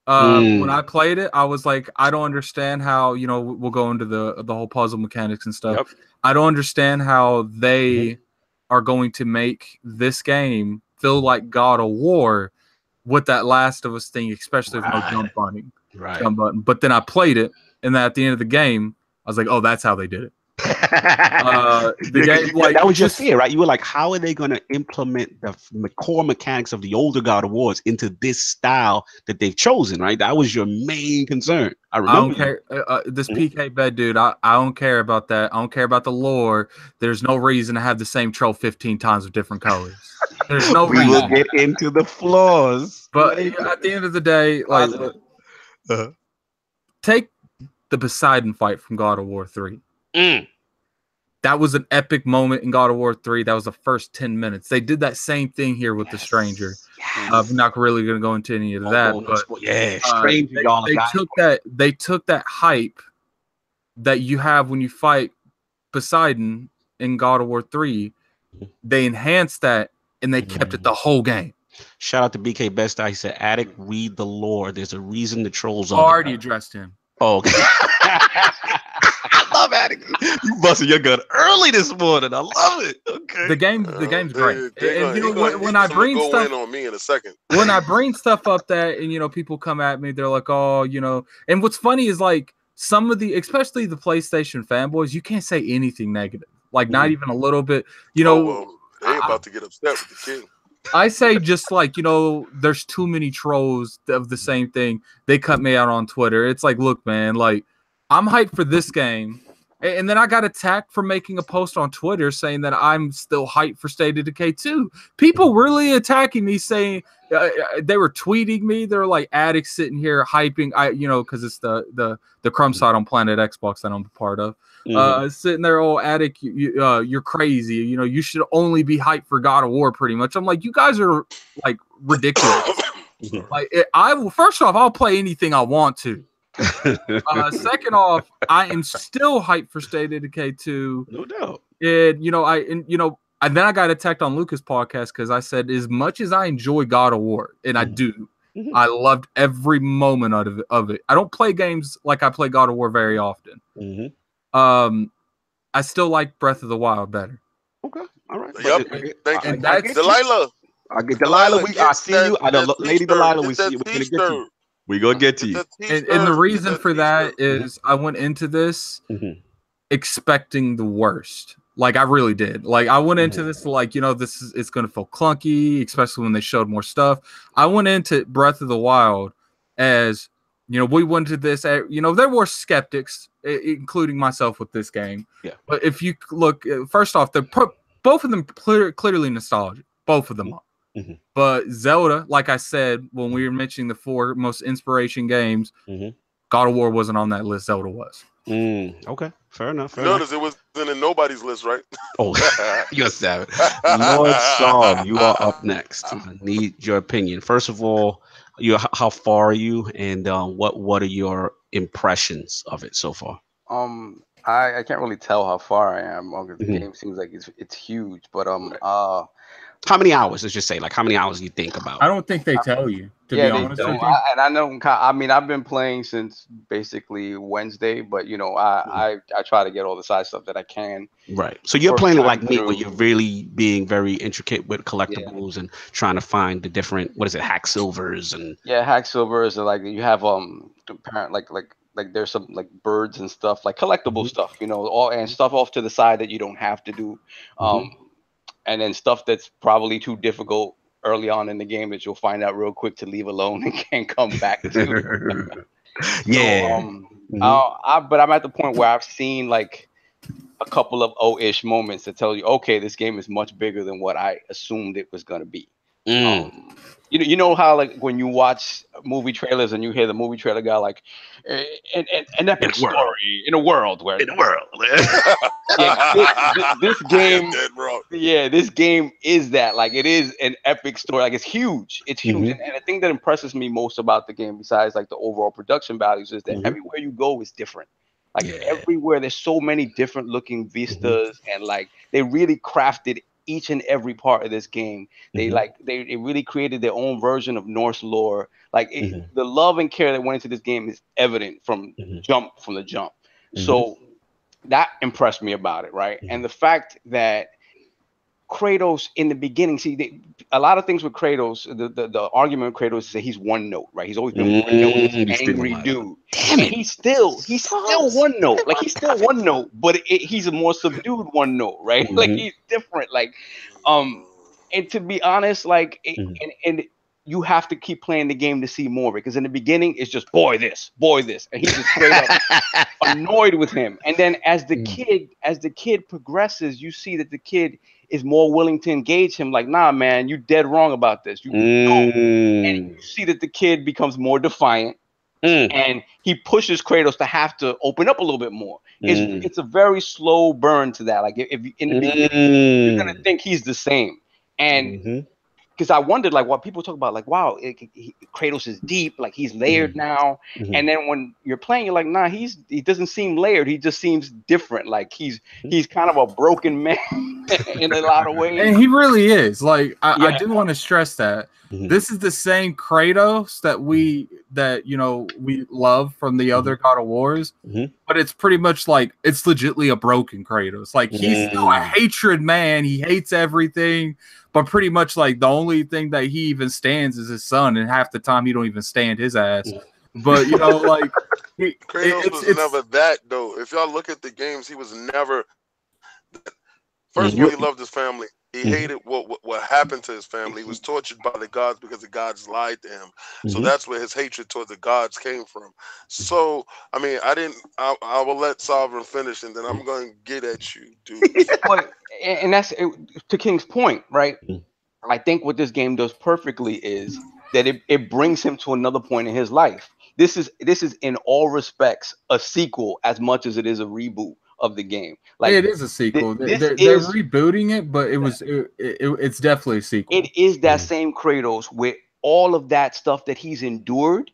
When I played it, I was like, I don't understand how, we'll go into the whole puzzle mechanics and stuff. Yep. I don't understand how they are going to make this game feel like God of War with that Last of Us thing, especially with no jump button. But then I played it, and then at the end of the game, I was like, oh, that's how they did it. The game, like, that was your fear, right? You were like, how are they going to implement the core mechanics of the older God of Wars into this style that they've chosen, right? That was your main concern. I remember. I don't care. This PK bed, dude, I don't care about that. I don't care about the lore. There's no reason to have the same troll 15 times with different colors. There's no reason. We will get into the flaws. But at the end of the day, like, take the Poseidon fight from God of War 3. that was an epic moment in God of War 3. That was the first 10 minutes. They did that same thing here with The Stranger. I'm not really going to go into any of that, but Stranger, y'all. They took that hype that you have when you fight Poseidon in God of War 3. They enhanced that and they kept it the whole game. Shout out to BK Best. He said, "Addict, read the lore. There's a reason the trolls are." Already addressed him. Oh, okay. I love Addict. You busted your gun early this morning. I love it. Okay. The game's great. When I bring stuff on me in a second. When I bring stuff up that, and people come at me, they're like, "Oh, And what's funny is like some of especially the PlayStation fanboys, you can't say anything negative. Like not even a little bit. They about to get upset with the king. I say just like, there's too many trolls of the same thing. They cut me out on Twitter. It's like, look, man, like I'm hyped for this game. And then I got attacked for making a post on Twitter saying that I'm still hyped for State of Decay 2. People really attacking me saying they were tweeting me. They're like addicts sitting here hyping, because it's the crumb side on Planet Xbox that I'm a part of. Sitting there, Addict, you're crazy. You should only be hyped for God of War pretty much. I'm like, you guys are like ridiculous. Like first off, I'll play anything I want to. Second off, I am still hyped for State of Decay 2. No doubt. And then I got attacked on Lucas' podcast because I said, as much as I enjoy God of War, and I do, I loved every moment of it. I don't play games like I play God of War very often. I still like Breath of the Wild better. Okay, all right. Yep. Thank you. Delilah. I get Delilah. I see you. I know, Lady Delilah. We see you. We're gonna get you. We're gonna get to you. And the reason for that is I went into this expecting the worst. Like I really did. Like I went into this like, it's gonna feel clunky, especially when they showed more stuff. I went into Breath of the Wild as we went to this. There were skeptics, including myself, with this game. Yeah. But if you look, first off, both of them clearly nostalgic. Both of them are. But Zelda, like I said, when we were mentioning the 4 most inspiration games, God of War wasn't on that list. Zelda was. Okay, fair enough. Notice it wasn't in nobody's list, right? Oh, you're savage. Lord Saul, you are up next. I need your opinion. First of all, how far are you, and what are your impressions of it so far? I can't really tell how far I am because the game seems like it's huge, but how many hours? Let's just say, like, how many hours do you think about? I don't think they tell you, to be honest with you. I know. I mean, I've been playing since basically Wednesday, but I try to get all the side stuff that I can. Right. So you're playing it like me, where you're really being very intricate with collectibles and trying to find the different, hack silvers and hack silvers, and like you have like there's some like birds and stuff, like collectible stuff, all and stuff off to the side that you don't have to do. And then stuff that's probably too difficult early on in the game that you'll find out real quick to leave alone and can't come back to. But I'm at the point where I've seen like a couple of ish moments that tell you, okay, this game is much bigger than what I assumed it was going to be. You know how like when you watch movie trailers and you hear the movie trailer guy like an epic story in a world where this game this game is that, like, it is an epic story, like it's huge. And the thing that impresses me most about the game, besides like the overall production values, is that everywhere you go is different. Like everywhere there's so many different looking vistas, and like they really crafted each and every part of this game. They they really created their own version of Norse lore. Like the love and care that went into this game is evident from the jump. So that impressed me about it, right? And the fact that Kratos in the beginning, a lot of things with Kratos, the argument with Kratos is that he's one note, right? He's always been one note, angry dude. Damn it. He's still one note. Like he's still one note, but he's a more subdued one note, right? Like he's different. Like, and to be honest, like, and you have to keep playing the game to see more, because in the beginning it's just boy this, and he's just straight up annoyed with him. And then as the kid progresses, you see that the kid is more willing to engage him. Like, nah, man, you dead wrong about this. And you see that the kid becomes more defiant, and he pushes Kratos to have to open up a little bit more. It's a very slow burn to that. Like if you, in the beginning, you're gonna think he's the same, and because I wondered, like, what people talk about, like, wow, Kratos is deep, like he's layered now. And then when you're playing, you're like, nah, he doesn't seem layered. He just seems different. Like he's kind of a broken man in a lot of ways. And he really is. Like I do want to stress that this is the same Kratos that we love from the other God of Wars, but it's pretty much like it's legitly a broken Kratos. Like he's still a hatred man. He hates everything. But pretty much like the only thing that he even stands is his son, and half the time he don't even stand his ass. But like Kratos was never that though. If y'all look at the games, he was never. First of all, he loved his family. He hated what happened to his family. He was tortured by the gods because the gods lied to him. So that's where his hatred toward the gods came from. So I mean, I will let Sovereign finish, and then I'm going to get at you, dude. And that's to King's point, right? I think what this game does perfectly is that it brings him to another point in his life. This is in all respects a sequel as much as it is a reboot of the game. Like it is a sequel. They're rebooting it, but it's definitely a sequel. It is that same Kratos with all of that stuff that he's endured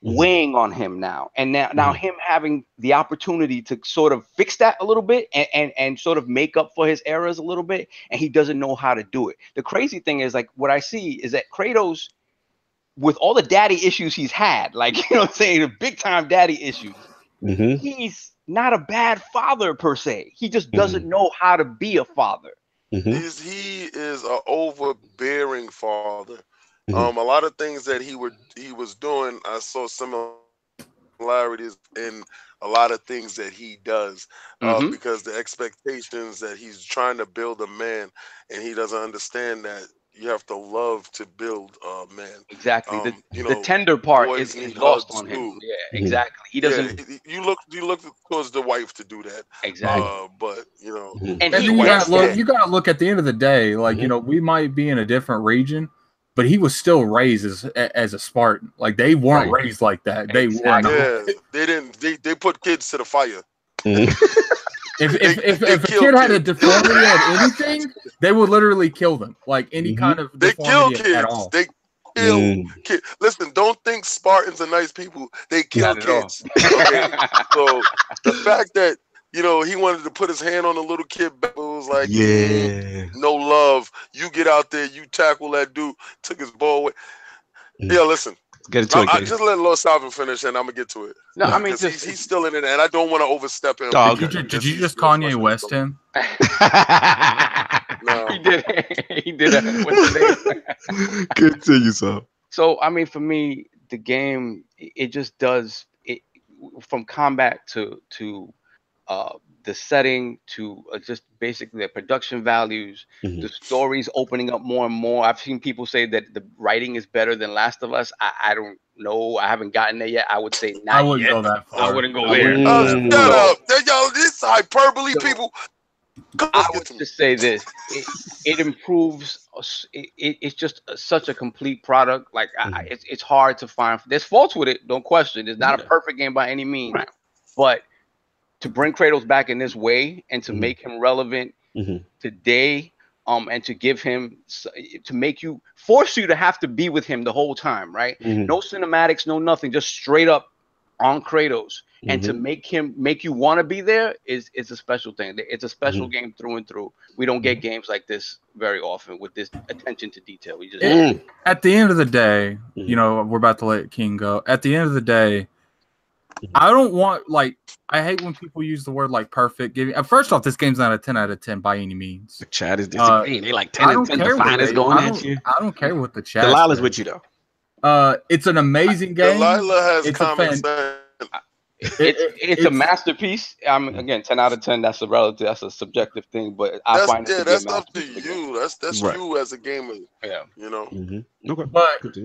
weighing on him now, and now him having the opportunity to sort of fix that a little bit and sort of make up for his errors a little bit, and he doesn't know how to do it. The crazy thing is, like, what I see is that Kratos, with all the daddy issues he's had, like, you know what I'm saying, the big time daddy issues, he's not a bad father per se. He just doesn't know how to be a father. He is an overbearing father. A lot of things that he was doing, I saw similarities in a lot of things that he does, because the expectations that he's trying to build a man, and he doesn't understand that you have to love to build a man. Exactly. The tender part is lost on him. Yeah, exactly. He doesn't. You look towards the wife to do that. Exactly. But you know, and then you gotta look at the end of the day. Like we might be in a different region, but he was still raised as a Spartan. Like they weren't raised like that. They were not. Yeah, they didn't. They put kids to the fire. If a kid had a deformity or anything, they would literally kill them. Like any kind of deformity at all. They kill kids. Listen, don't think Spartans are nice people. They kill kids. Okay? So the fact that he wanted to put his hand on a little kid, it was like, no love. You get out there, you tackle that dude, took his ball away. Yeah, listen. Get to it. I just let Lord Salvin finish, and I'm gonna get to it. No, I mean, he's still in it, and I don't want to overstep him. Did you just Kanye West him? No, he did. He did. What's the name? Continue, So I mean, for me, the game it just does it from combat to the setting to just basically the production values, the stories opening up more and more. I've seen people say that the writing is better than Last of Us. I don't know. I haven't gotten there yet. I would say not. I wouldn't go that far. I wouldn't go there. Shut up. Yo, this hyperbole, people. I would just say this. It improves. It's just such a complete product. Like it's hard to find. There's faults with it. Don't question. It's not a perfect game by any means. Right. But to bring Kratos back in this way and to make him relevant today, and to give him, to force you to have to be with him the whole time, right? No cinematics, no nothing, just straight up on Kratos, and to make you want to be there is a special thing. It's a special game through and through. We don't get games like this very often with this attention to detail. We just at the end of the day, we're about to let King go. At the end of the day, I don't want, I hate when people use the word perfect. First off, this game's not a 10 out of 10 by any means. The chat is disagreeing. They like 10 and 10. The finest going at you. I don't care what the chat. Delilah's with you though. It's an amazing game. Delilah has common sense. It's a masterpiece. Again, 10 out of 10. That's a subjective thing, but I find it. That's up to you. That's right. You as a gamer. Yeah. Okay. But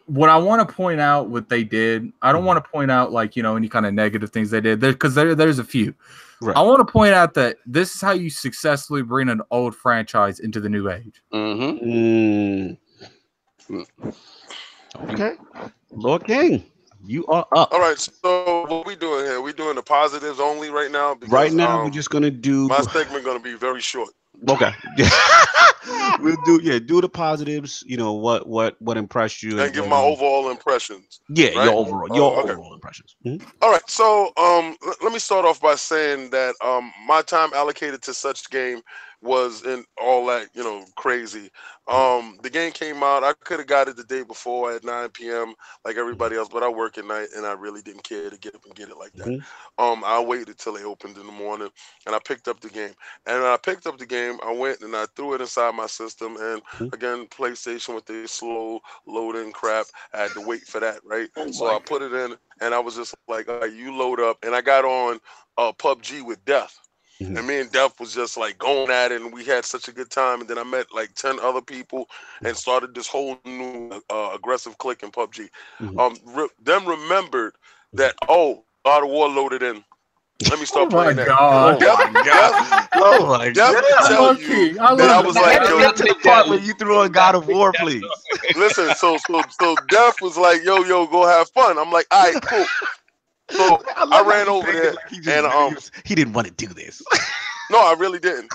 what I want to point out, what they did, I don't want to point out any kind of negative things they did there, because there's a few. Right. I want to point out that this is how you successfully bring an old franchise into the new age. Okay, Lord King. You are up. All right, so what we doing here? We doing the positives only right now because Right now, we're just gonna do my segment gonna be very short. Okay. We'll do the positives. You know what impressed you, And give my overall impressions. Yeah, right? your overall impressions. All right, so let me start off by saying that my time allocated to such game was in all that crazy. The game came out. I could have got it the day before at 9 p.m. like everybody else, but I work at night and I really didn't care to get up and get it like that. I waited till they opened in the morning and I picked up the game. And when I picked up the game, I went and I threw it inside my system. And again, PlayStation with the slow loading crap, I had to wait for that, right? So I put it in and I was just like, all right, you load up. And I got on PUBG with Death. And me and Death was just like going at it, and we had such a good time. And then I met like 10 other people and started this whole new aggressive clique in PUBG. Them remembered that, God of War loaded in. Let me start playing that. God. Oh my God! Tell you that I was like, yo, get to the part where you threw on God of War, please. Listen, so Death was like, yo, go have fun. I'm like, all right, cool. So I ran over there, and he didn't want to do this. No, I really didn't.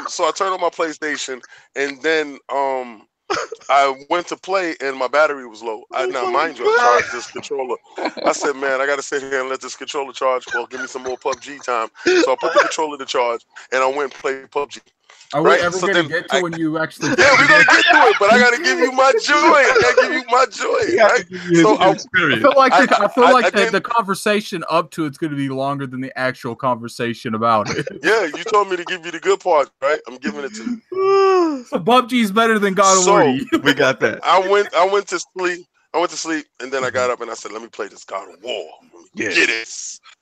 So I turned on my PlayStation, and then I went to play, and my battery was low. Now, mind you, I charged this controller. I said, man, I got to sit here and let this controller charge. Well, give me some more PUBG time. So I put the controller to charge, and I went and played PUBG. Are we ever going to get to when you actually... Yeah, we're going to get to it, but I got to give you my joy. I got to give you my joy, right? So I feel like the conversation up to it's going to be longer than the actual conversation about it. Yeah, you told me to give you the good part, right? I'm giving it to you. So PUBG is better than God of War. We got that. I went to sleep. And then I got up and I said, let me play this God of War. Get it.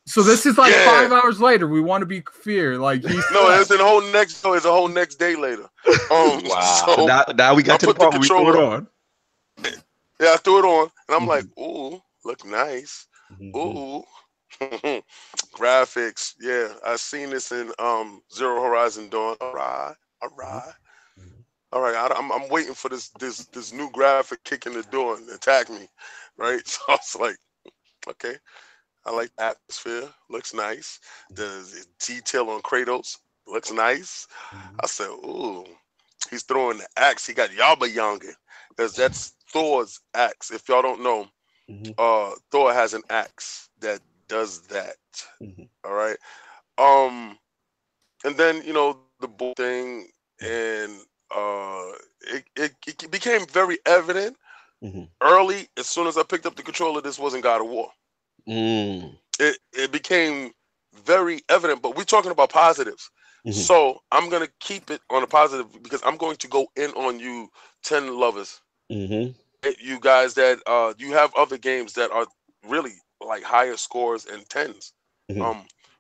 So this is like 5 hours later. We want to be fair. Like it's a whole next day later. Wow. So now we got to the part where we threw it on. Yeah, I threw it on, and I'm like, ooh, look nice. Ooh. Graphics. Yeah, I seen this in Zero Horizon Dawn. All right. I'm waiting for this new graphic kick in the door and attack me, right? So I was like, okay. I like the atmosphere. Looks nice. The detail on Kratos looks nice. I said, ooh, he's throwing the axe. He got Ybarra, because that's Thor's axe. If y'all don't know, Thor has an axe that does that. All right. And then the bull thing, and it became very evident early. As soon as I picked up the controller, this wasn't God of War. It became very evident, but we're talking about positives. So I'm gonna keep it on a positive because I'm going to go in on you 10 lovers. You guys that you have other games that are really like higher scores and 10s.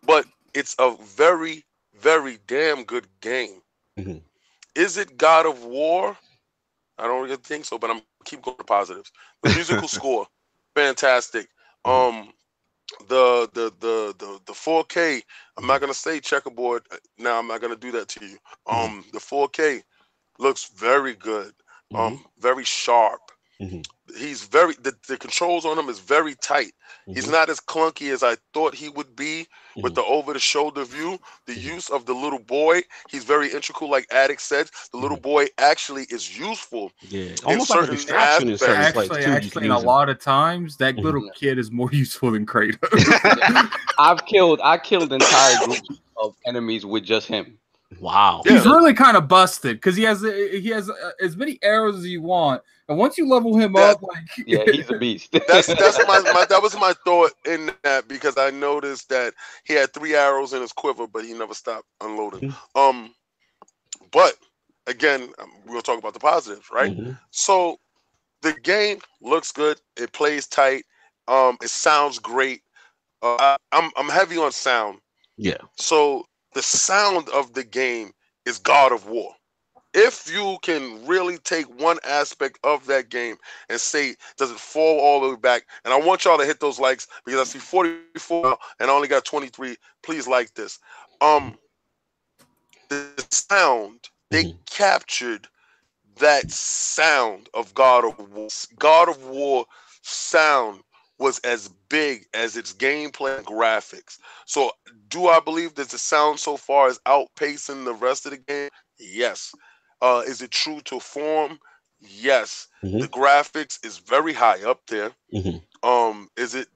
But it's a very, very damn good game. Is it God of War? I don't really think so, but I'm keep going to positives. The musical score, fantastic. The 4K, I'm not gonna say checkerboard now. I'm not gonna do that to you. The 4K looks very good. Very sharp. He's very the controls on him is very tight. He's not as clunky as I thought he would be with the over-the-shoulder view. The use of the little boy, he's very integral, like Addict said. The little boy actually is useful. Yeah, almost like a distraction in certain places too. Actually, a lot of times that little kid is more useful than Kratos. I killed entire groups of enemies with just him. Wow, he's really kind of busted because he has as many arrows as you want, and once you level him up, he's a beast. That was my thought in that, because I noticed that he had 3 arrows in his quiver, but he never stopped unloading. But again, we'll talk about the positives, right? So the game looks good. It plays tight. It sounds great. I'm heavy on sound. Yeah. So the sound of the game is God of War. If you can really take one aspect of that game and say, does it fall all the way back? And I want y'all to hit those likes because I see 44 and I only got 23. Please like this. The sound, they captured that sound of God of War. God of War sound was as big as its gameplay and graphics. So do I believe that the sound so far is outpacing the rest of the game? Yes. Is it true to form? Yes. The graphics is very high up there. Is it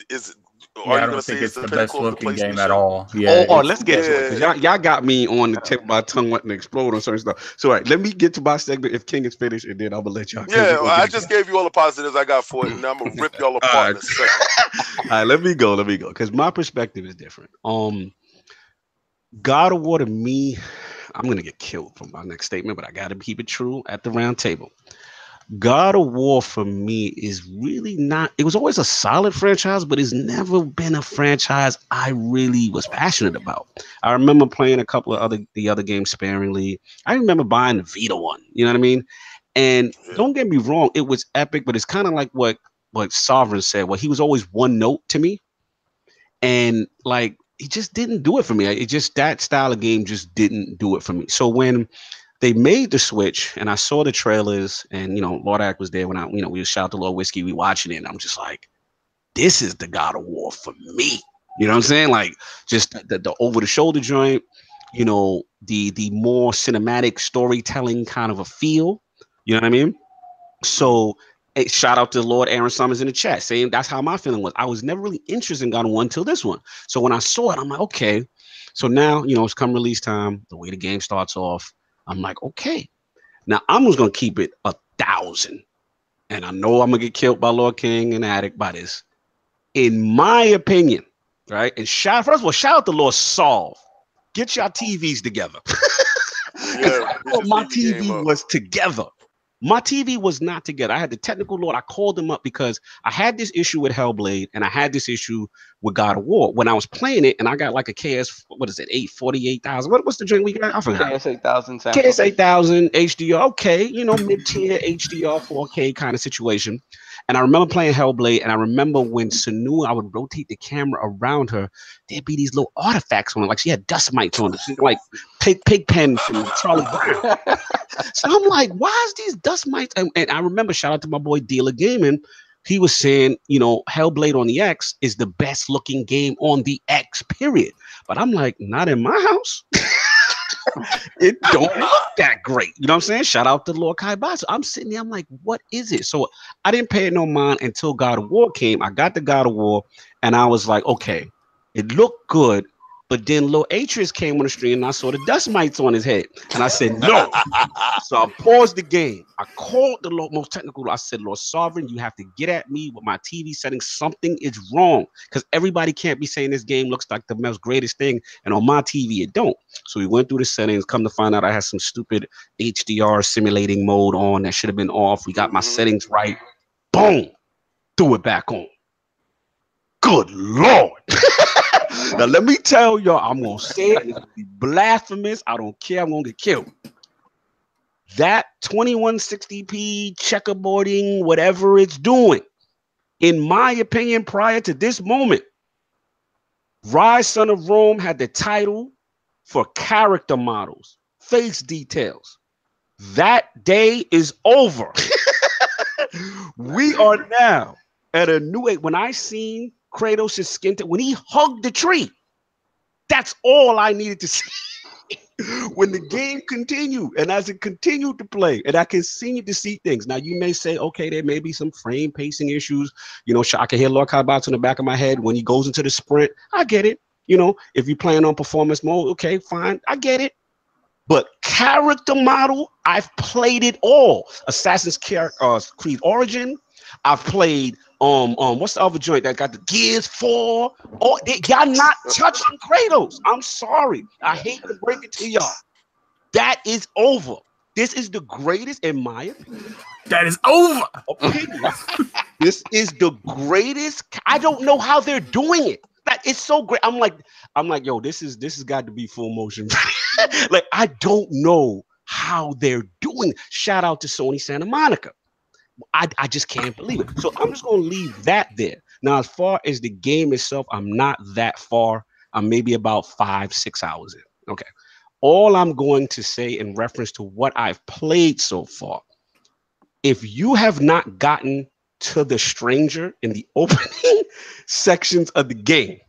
Yeah, I don't think it's the best looking game at all. Yeah. Let's get to it, because y'all got me on the tip of my tongue wanting to explode on certain stuff. So, all right, let me get to my segment if King is finished, and then I'm gonna let y'all. Yeah, I just gave you all the positives I got for it, and I'm gonna rip y'all apart in a second. All right, let me go, because my perspective is different. God of War to me, I'm gonna get killed from my next statement, but I gotta keep it true at the round table. God of War for me is really not, it was always a solid franchise, but it's never been a franchise I really was passionate about. I remember playing a couple of the other games sparingly. I remember buying the Vita one, you know what I mean? And don't get me wrong, it was epic, but it's kind of like what Sovereign said. Well, he was always one note to me. And like, he just didn't do it for me. It just, that style of game just didn't do it for me. So when they made the switch and I saw the trailers, and, you know, Lord Act was there when we was shout to Lord Whiskey, we watching it, and I'm just like, this is the God of War for me. You know what I'm saying? Like, just the over the shoulder joint, you know, the more cinematic storytelling kind of a feel. You know what I mean? So hey, shout out to Lord Aaron Summers in the chat saying that's how my feeling was. I was never really interested in God of War until this one. So when I saw it, I'm like, okay. So now, you know, it's come release time, the way the game starts off, I'm like, okay, now I'm just gonna keep it 1,000, and I know I'm gonna get killed by Lord King and Addict by this. In my opinion, right? And first of all, shout out to Lord Solve. Get your TVs together. Yeah, my TV was together. My TV was not together. I had the technical Lord. I called him up because I had this issue with Hellblade and I had this issue with God of War. When I was playing it, and I got like a KS, what is it, 48,000? What's the drink we got? I forgot. KS 8000. KS 8000 HDR. Okay, you know, mid-tier HDR 4K kind of situation. And I remember playing Hellblade, and I remember when Sanu, I would rotate the camera around her, there'd be these little artifacts on it, like she had dust mites on it, like pig pen from Charlie Brown. So I'm like, why is these dust mites? And I remember, shout out to my boy Dealer Gaming, he was saying, you know, Hellblade on the X is the best looking game on the X, period. But I'm like, not in my house. It don't look that great. You know what I'm saying? Shout out to Lord Kaiba. So I'm sitting there, I'm like, what is it? So I didn't pay it no mind until God of War came. I got the God of War, and I was like, okay, it looked good. But then Lil Atreus came on the stream, and I saw the dust mites on his head. And I said, no. So I paused the game. I called the most technical. I said, Lord Sovereign, you have to get at me with my TV settings. Something is wrong. Because everybody can't be saying this game looks like the most greatest thing. And on my TV, it don't. So we went through the settings. Come to find out I had some stupid HDR simulating mode on that should have been off. We got my settings right. Boom. Threw it back on. Good Lord. Now, let me tell y'all, I'm going to say it. It's going to be blasphemous. I don't care. I'm going to get killed. That 2160p checkerboarding, whatever it's doing, in my opinion, prior to this moment, Rise Son of Rome had the title for character models, face details. That day is over. We are now at a new age. When I seen Kratos' skin, when he hugged the tree, that's all I needed to see. When the game continued, and as it continued to play, and I continued to see things. Now, you may say, okay, there may be some frame pacing issues. You know, I can hear Lord Kaibatsu in the back of my head when he goes into the sprint. I get it. You know, if you're playing on performance mode, okay, fine. I get it. But character model, I've played it all. Assassin's Creed Origin. I've played what's the other joint that got the Gears 4? Oh, y'all not touching Kratos. I'm sorry. I hate to break it to y'all. That is over. This is the greatest, in my opinion. That is over. This is the greatest. I don't know how they're doing it. It's so great. I'm like, yo, this has got to be full motion. Like, I don't know how they're doing. Shout out to Sony Santa Monica. I just can't believe it. So I'm just going to leave that there. Now, as far as the game itself, I'm not that far. I'm maybe about 5-6 hours in. Okay. All I'm going to say in reference to what I've played so far, if you have not gotten to the stranger in the opening sections of the game.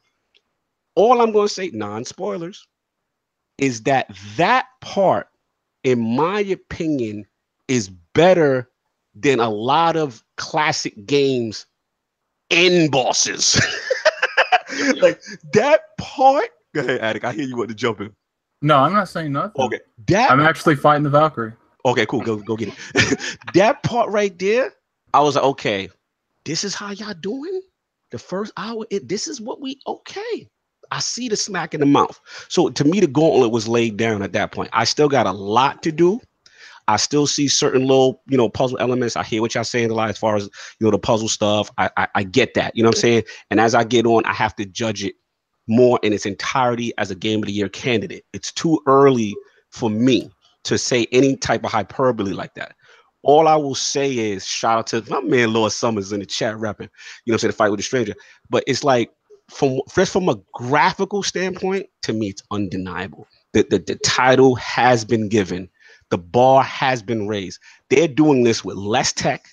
All I'm going to say, non-spoilers, is that part, in my opinion, is better than a lot of classic games end bosses. Like that part. Go ahead, Addict. I hear you want to jump in. No, I'm not saying nothing. Okay, I'm actually fighting the Valkyrie. Okay, cool. Go get it. That part right there, I was like, okay, this is how y'all doing the first hour. This is what we okay. I see the smack in the mouth. So to me, the gauntlet was laid down at that point. I still got a lot to do. I still see certain little, puzzle elements. I hear what y'all saying a lot as far as, the puzzle stuff. I get that, you know what I'm saying? And as I get on, I have to judge it more in its entirety as a Game of the Year candidate. It's too early for me to say any type of hyperbole like that. All I will say is shout out to my man Lord Summers in the chat rapping, the fight with the stranger. But it's like, from a graphical standpoint, to me, it's undeniable. The title has been given. The bar has been raised. They're doing this with less tech,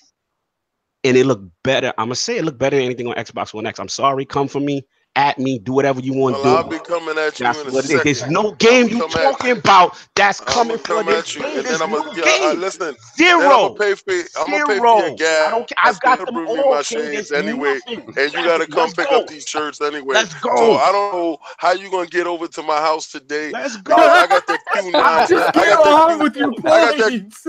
and it looked better. I'm going to say it looked better than anything on Xbox One X. I'm sorry. Come for me. At me, do whatever you want to do. I'll be coming at you that's in a what second. There's no game you talking about that's coming for this you, game. and There's then no game. listen. Zero. I'm gonna pay for your gas. I don't care. I've got them bring all. me my shades anyway, and you gotta come pick up these shirts anyway. Let's go. So I don't know how you gonna get over to my house today. Let's go. I got that Q9. Just get on with your points.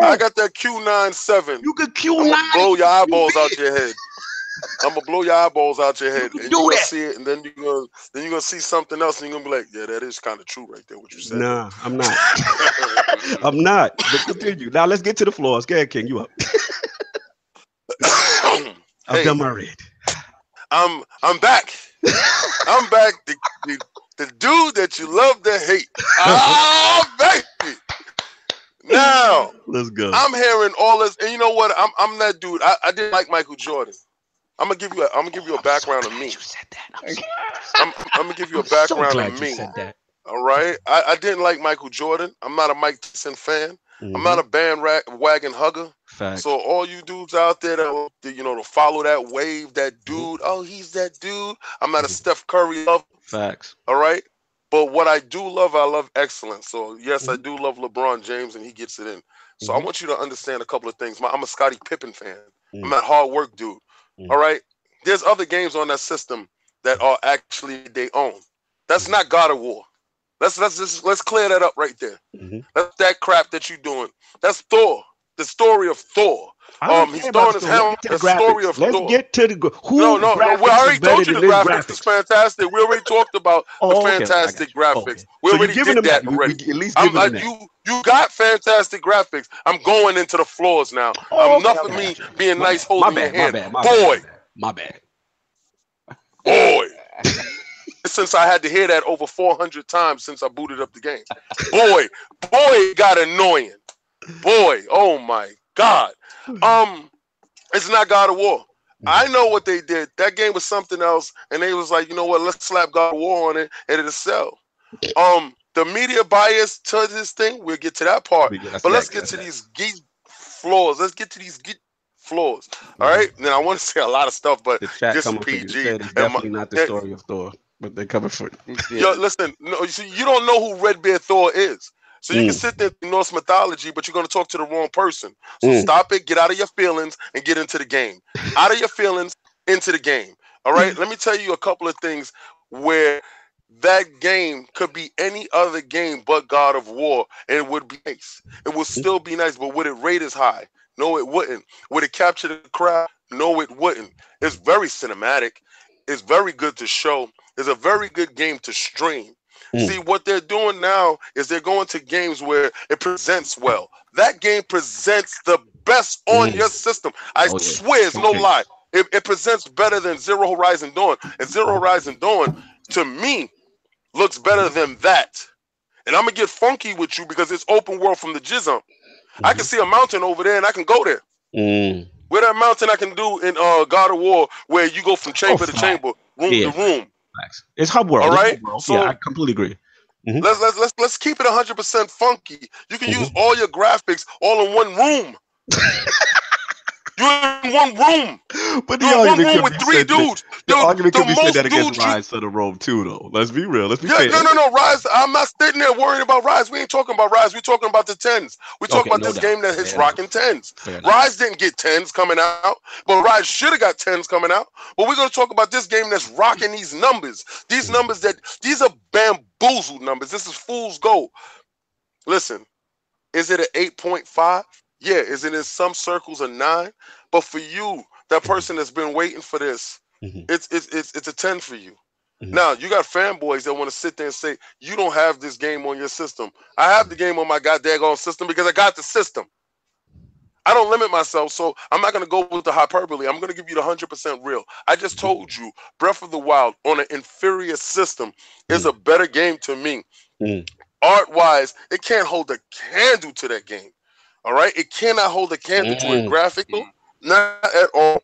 I got that Q97. You could Q9. I'm gonna blow your eyeballs out your head. I'm gonna blow your eyeballs out your head, and you're gonna see it, and then you're gonna see something else, and you're gonna be like, "Yeah, that is kind of true, right there." What you said? Nah, I'm not. I'm not. But continue. Now let's get to the floors. Go ahead, King. You up? I've done my read. I'm back. I'm back. The dude that you love to hate. Oh, baby. Now let's go. I'm hearing all this, and you know what? I'm that dude. I didn't like Michael Jordan. I'm gonna give you a background of me. You said that. I'm gonna give you a background of me. All right. I didn't like Michael Jordan. I'm not a Mike Tyson fan. I'm not a bandwagon hugger. Facts. So all you dudes out there that to follow that wave, that dude. Oh, he's that dude. I'm not a Steph Curry lover. Facts. All right. But what I do love, I love excellence. So yes, I do love LeBron James, and he gets it in. So I want you to understand a couple of things. I'm a Scottie Pippen fan. I'm that hard work dude. All right. There's other games on that system that are actually they own. That's not God of War. Let's clear that up right there. That's that crap that you're doing. That's Thor. The story of Thor. He's throwing his helmet. The story of Thor. Let's get to the No. We already told you the graphics is fantastic. We already talked about the fantastic graphics. We already did that already. You got fantastic graphics. I'm going into the floors now. Enough of me being nice, holding your hand. My bad. Boy. Since I had to hear that over 400 times since I booted up the game. Boy, it got annoying. Boy, oh my God. It's not God of War. I know what they did. That game was something else, and they was like, you know what, let's slap God of War on it, and it'll sell. The media bias to this thing, we'll get to that part. But let's get to these geek floors. Let's get to these geek floors. All right? Then I want to say a lot of stuff, but this is PG. It's definitely not the story of Thor, but they're coming for it. Yo, listen, no, you don't know who Redbeard Thor is. So you can sit there in Norse mythology, but you're going to talk to the wrong person. So stop it, get out of your feelings, and get into the game. Out of your feelings, into the game. All right? Let me tell you a couple of things where that game could be any other game but God of War, and it would be nice. It would still be nice, but would it rate as high? No, it wouldn't. Would it capture the crowd? No, it wouldn't. It's very cinematic. It's very good to show. It's a very good game to stream. See, what they're doing now is they're going to games where it presents well. That game presents the best on your system. I swear, it's no lie. It presents better than Zero Horizon Dawn. And Zero Horizon Dawn, to me, looks better than that. And I'm going to get funky with you because it's open world from the jizz. I can see a mountain over there, and I can go there. Where that mountain I can do in God of War, where you go from chamber to chamber, room to room. It's hub world. All right, so yeah, I completely agree. Let's keep it 100% funky. You can use all your graphics all in one room. You're in one room. But the You're in one argument room could with be three said that, dudes. the argument could be said most that against dudes you- Rise to the Rome too, though. Let's be real. Let's be Yeah, fair. no, Rise. I'm not sitting there worrying about Rise. We ain't talking about Rise. We're talking about the 10s. We're talking Okay, about no this doubt. game that hits Fair rocking 10s. Fair enough. Rise didn't get 10s coming out, but Rise should have got 10s coming out. But we're going to talk about this game that's rocking these numbers. These numbers these are bamboozled numbers. This is fool's gold. Listen, is it an 8.5? Yeah. Is it in some circles a 9? But for you, that person that's been waiting for this, it's a 10 for you. Now, you got fanboys that want to sit there and say, you don't have this game on your system. I have the game on my goddamn system because I got the system. I don't limit myself, so I'm not going to go with the hyperbole. I'm going to give you the 100% real. I just told you Breath of the Wild on an inferior system is a better game to me. Art-wise, it can't hold a candle to that game. All right? It cannot hold a candle to it. Graphical, not at all.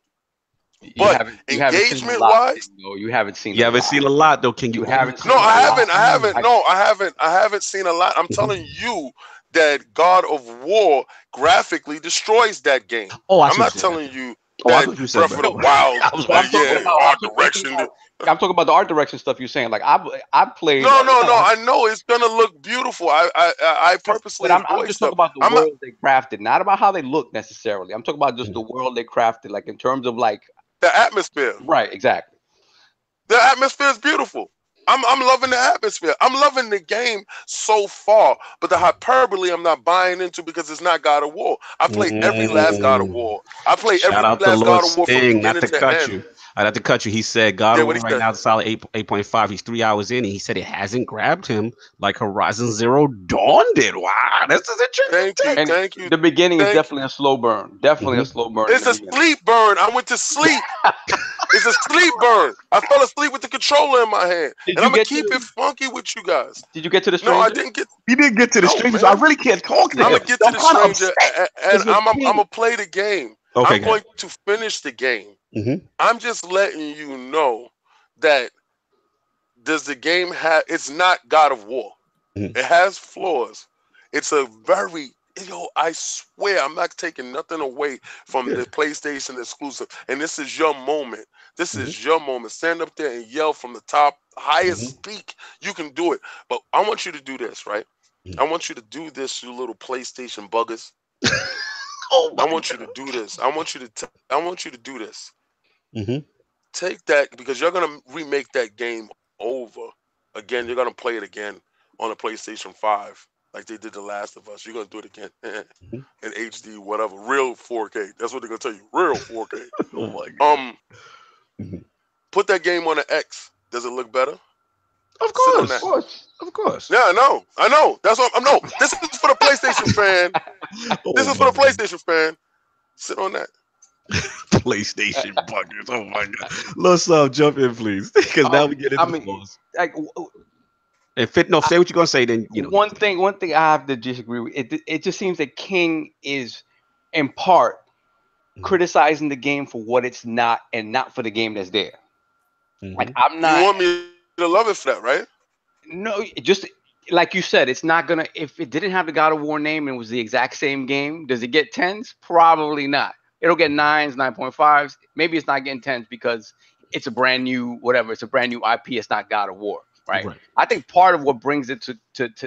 But engagement-wise, you haven't seen. You haven't seen a lot, though. Can you? You haven't. No, I haven't. No, I haven't seen a lot. I'm telling you that God of War graphically destroys that game. Oh, I'm not telling you that Breath of the Wild. Art direction. I'm talking about the art direction stuff you're saying. Like I played. No. I know it's gonna look beautiful. I purposely. But I'm just talking about the world they crafted, not about how they look necessarily. I'm talking about just the world they crafted, like in terms of like the atmosphere. Right. Exactly. The atmosphere is beautiful. I'm loving the atmosphere. I'm loving the game so far, but the hyperbole I'm not buying into because it's not God of War. I played every last God of War. I played every last God of War from beginning to end. I'd have to cut you. He said God of War right now is a solid 8.5. He's 3 hours in, and he said it hasn't grabbed him like Horizon Zero Dawn did. Wow, this is interesting. Thank you. The beginning is definitely a slow burn. Definitely a slow burn. It's a sleep burn. I went to sleep. It's a sleep burn. I fell asleep with the controller in my hand. And I'm going to keep it funky with you guys. Did you get to the stranger? No, I didn't get. He didn't get to the stranger, so I really can't talk to him. I'm going to get to the stranger, and I'm going to play the game. Okay, I'm going to finish the game. I'm just letting you know that does the game have, it's not God of War. It has flaws. It's a very, I swear I'm not taking nothing away from the PlayStation exclusive. And this is your moment. This is your moment. Stand up there and yell from the top, highest peak. You can do it. But I want you to do this, right? I want you to do this, you little PlayStation buggers. I want you to do this. I want you to do this. Take that, because you're gonna remake that game over again. You're gonna play it again on a PlayStation 5, like they did The Last of Us. You're gonna do it again in HD, whatever, real 4K. That's what they're gonna tell you, real 4K. Oh my God. Put that game on an X. Does it look better? Of course. Yeah, I know. That's what I'm. No, this is for the PlayStation fan. This is for the PlayStation fan. Sit on that. PlayStation buggers. Oh my God. Let's jump in, please, because now we get into the flaws. Say what you're gonna say. Then one thing I have to disagree with. It just seems that King is in part criticizing the game for what it's not, and not for the game that's there. Like I'm not. You want me to love it for that, right? No, just like you said, it's not gonna. If it didn't have the God of War name and was the exact same game, does it get 10s? Probably not. It'll get 9s, 9.5s. Maybe it's not getting 10s because it's a brand new whatever. It's a brand new IP. It's not God of War, right? I think part of what brings it to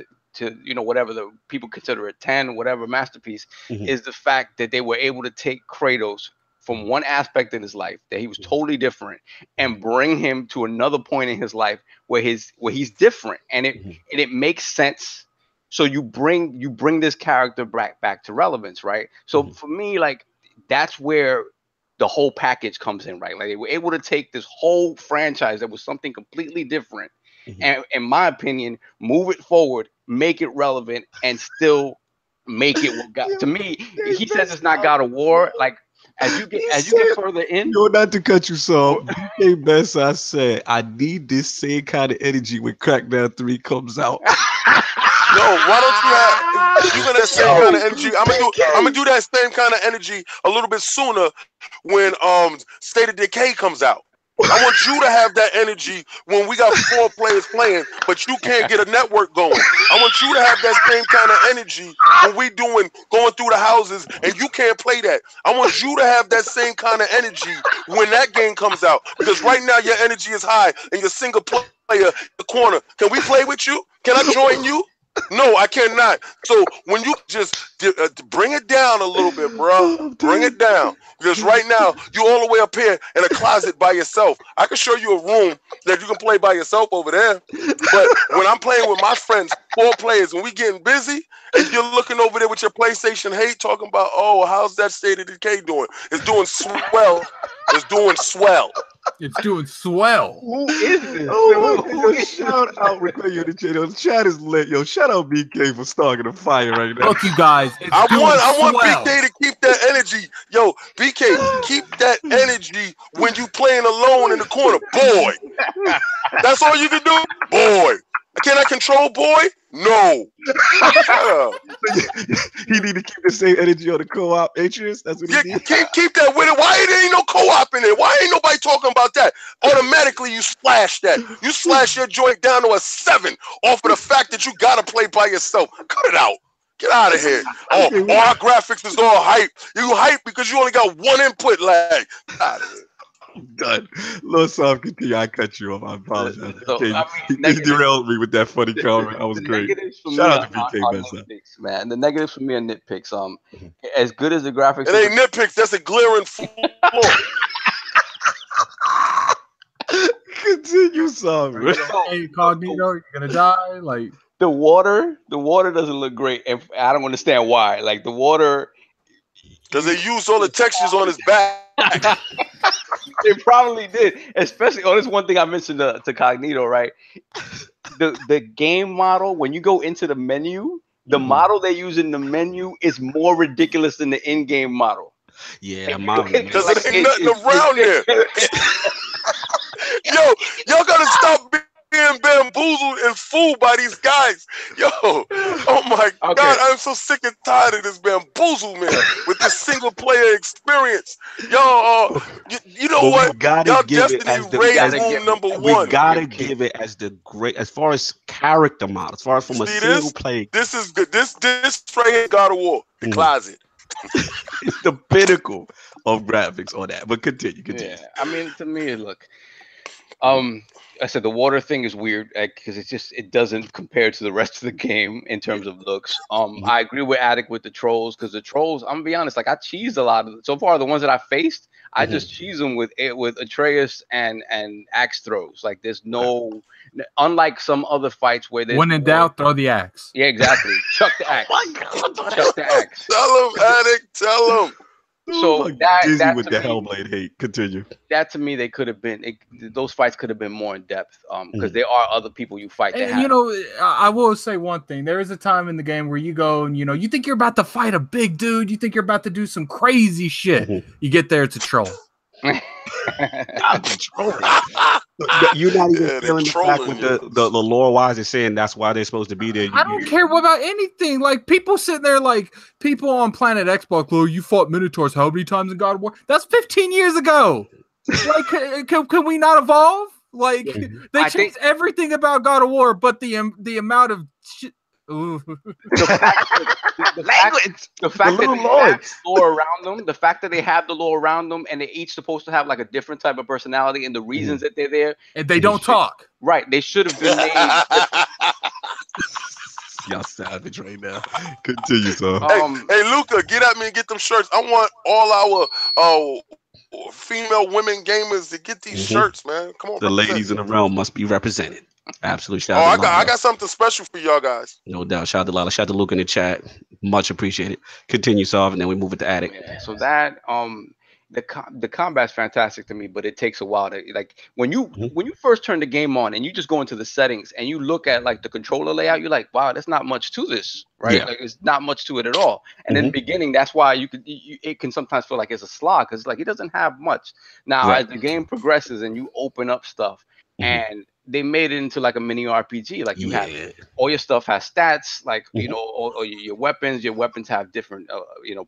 whatever the people consider a 10, whatever masterpiece, is the fact that they were able to take Kratos from one aspect in his life that he was totally different and bring him to another point in his life where he's different, and it makes sense. So you bring this character back to relevance, right? So for me, like, that's where the whole package comes in, right? Like, they were able to take this whole franchise that was something completely different, and in my opinion, move it forward, make it relevant, and still make it what God. To me, he says it's not God of War. Like, as you get further in, not to cut you so best. I said I need this same kind of energy when Crackdown 3 comes out. No, why don't you have? You're gonna that same kind of energy. I'm gonna do that same kind of energy a little bit sooner when State of Decay comes out. I want you to have that energy when we got 4 players playing, but you can't get a network going. I want you to have that same kind of energy when we going through the houses and you can't play that. I want you to have that same kind of energy when that game comes out, because right now your energy is high and you're single player in the corner. Can we play with you? Can I join you? No, I cannot. So when you just bring it down a little bit, bro, bring it down. Because right now, you all the way up here in a closet by yourself. I can show you a room that you can play by yourself over there. But when I'm playing with my friends, 4 players, when we getting busy, and you're looking over there with your PlayStation hate, talking about, oh, how's that State of Decay doing? It's doing swell. It's doing swell. It's doing swell. Who is this? Oh, shout out, Rico, the channel. The chat is lit. Yo, shout out BK for starting a fire right now. Look, you guys. I want BK to keep that energy. Yo, BK, keep that energy when you playing alone in the corner. Boy. That's all you can do? Boy. Can I control boy? No. He need to keep the same energy on the co-op interest. That's what he need. Keep that with it. Why there ain't no co-op in it? Why ain't nobody talking about that? Automatically you slash that. You slash your joint down to a 7 off of the fact that you gotta play by yourself. Cut it out. Get out of here. Oh, our graphics is all hype. You hype because you only got 1 input lag. Get out of here. Done. LordsAtWar, continue. I cut you off. I apologize. So, He derailed me with that funny comment. That was great. Shout out to BK, man. The negatives for me are nitpicks. As good as the graphics. It ain't nitpicks. That's a glaring floor. Continue, son. Hey, Cognito, you're gonna die. Like the water doesn't look great, and I don't understand why. Like the water, because they used all the textures on his back. They probably did, especially on this one thing I mentioned to Cognito, right? The game model, when you go into the menu, the model they use in the menu is more ridiculous than the in-game model. Yeah, model. Because there ain't nothing around there. Yo, y'all gotta stop being bamboozled and fooled by these guys. Yo, oh my God, I'm so sick and tired of this bamboozlement with this single player experience. Yo, you know what? Y'all Destiny raid room number 1. We gotta give it as the great, as far as character model, as far as from a single player. This is good. This right here, God of War, the closet. It's the pinnacle of graphics on that. But continue. Yeah, I mean, to me, look. I said the water thing is weird because it doesn't compare to the rest of the game in terms of looks. I agree with Addict with the trolls, because the trolls, I'm gonna be honest, like I cheesed a lot of so far. The ones that I faced, I just cheese them with Atreus and axe throws. Like there's no, unlike some other fights where there's when in doubt, throw the axe. Yeah, exactly. Chuck the axe. Chuck the axe. Tell him, Addict. Tell him. So that with the Hellblade hate. Continue. That to me, they could have been. Those fights could have been more in depth. Because there are other people you fight. And, you know, I will say one thing. There is a time in the game where you go and you think you're about to fight a big dude. You think you're about to do some crazy shit. You get there, it's a troll. You're not even feeling the fact with the lore wise is saying that's why they're supposed to be there. I don't care about anything. Like people sitting there, like people on Planet Xbox. Oh, you fought Minotaurs how many times in God of War? That's 15 years ago. Like, can we not evolve? Like they changed everything about God of War, but the amount of shit. The fact that they have the lore around them, and they're each supposed to have like a different type of personality, and the reasons that they're there, and they don't talk. Right, they should have been made. Y'all savage right now. Continue, so. Hey, Luca, get at me and get them shirts. I want all our female women gamers to get these shirts, man. Come on, the ladies in the realm must be represented. Absolutely. I got something special for y'all guys. No doubt. Shout out to Lala. Shout out to Luke in the chat. Much appreciated. Continue, Solve, and then we move it to Addict. Yeah, so that the combat's fantastic to me, but it takes a while to when you first turn the game on and you just go into the settings and you look at like the controller layout, you're like, wow, there's not much to this, right? Yeah. Like it's not much to it at all. And in the beginning, that's why it can sometimes feel like it's a slog, because like it doesn't have much. Now as the game progresses and you open up stuff and they made it into like a mini RPG. Like you have all your stuff has stats, like or your weapons. Your weapons have different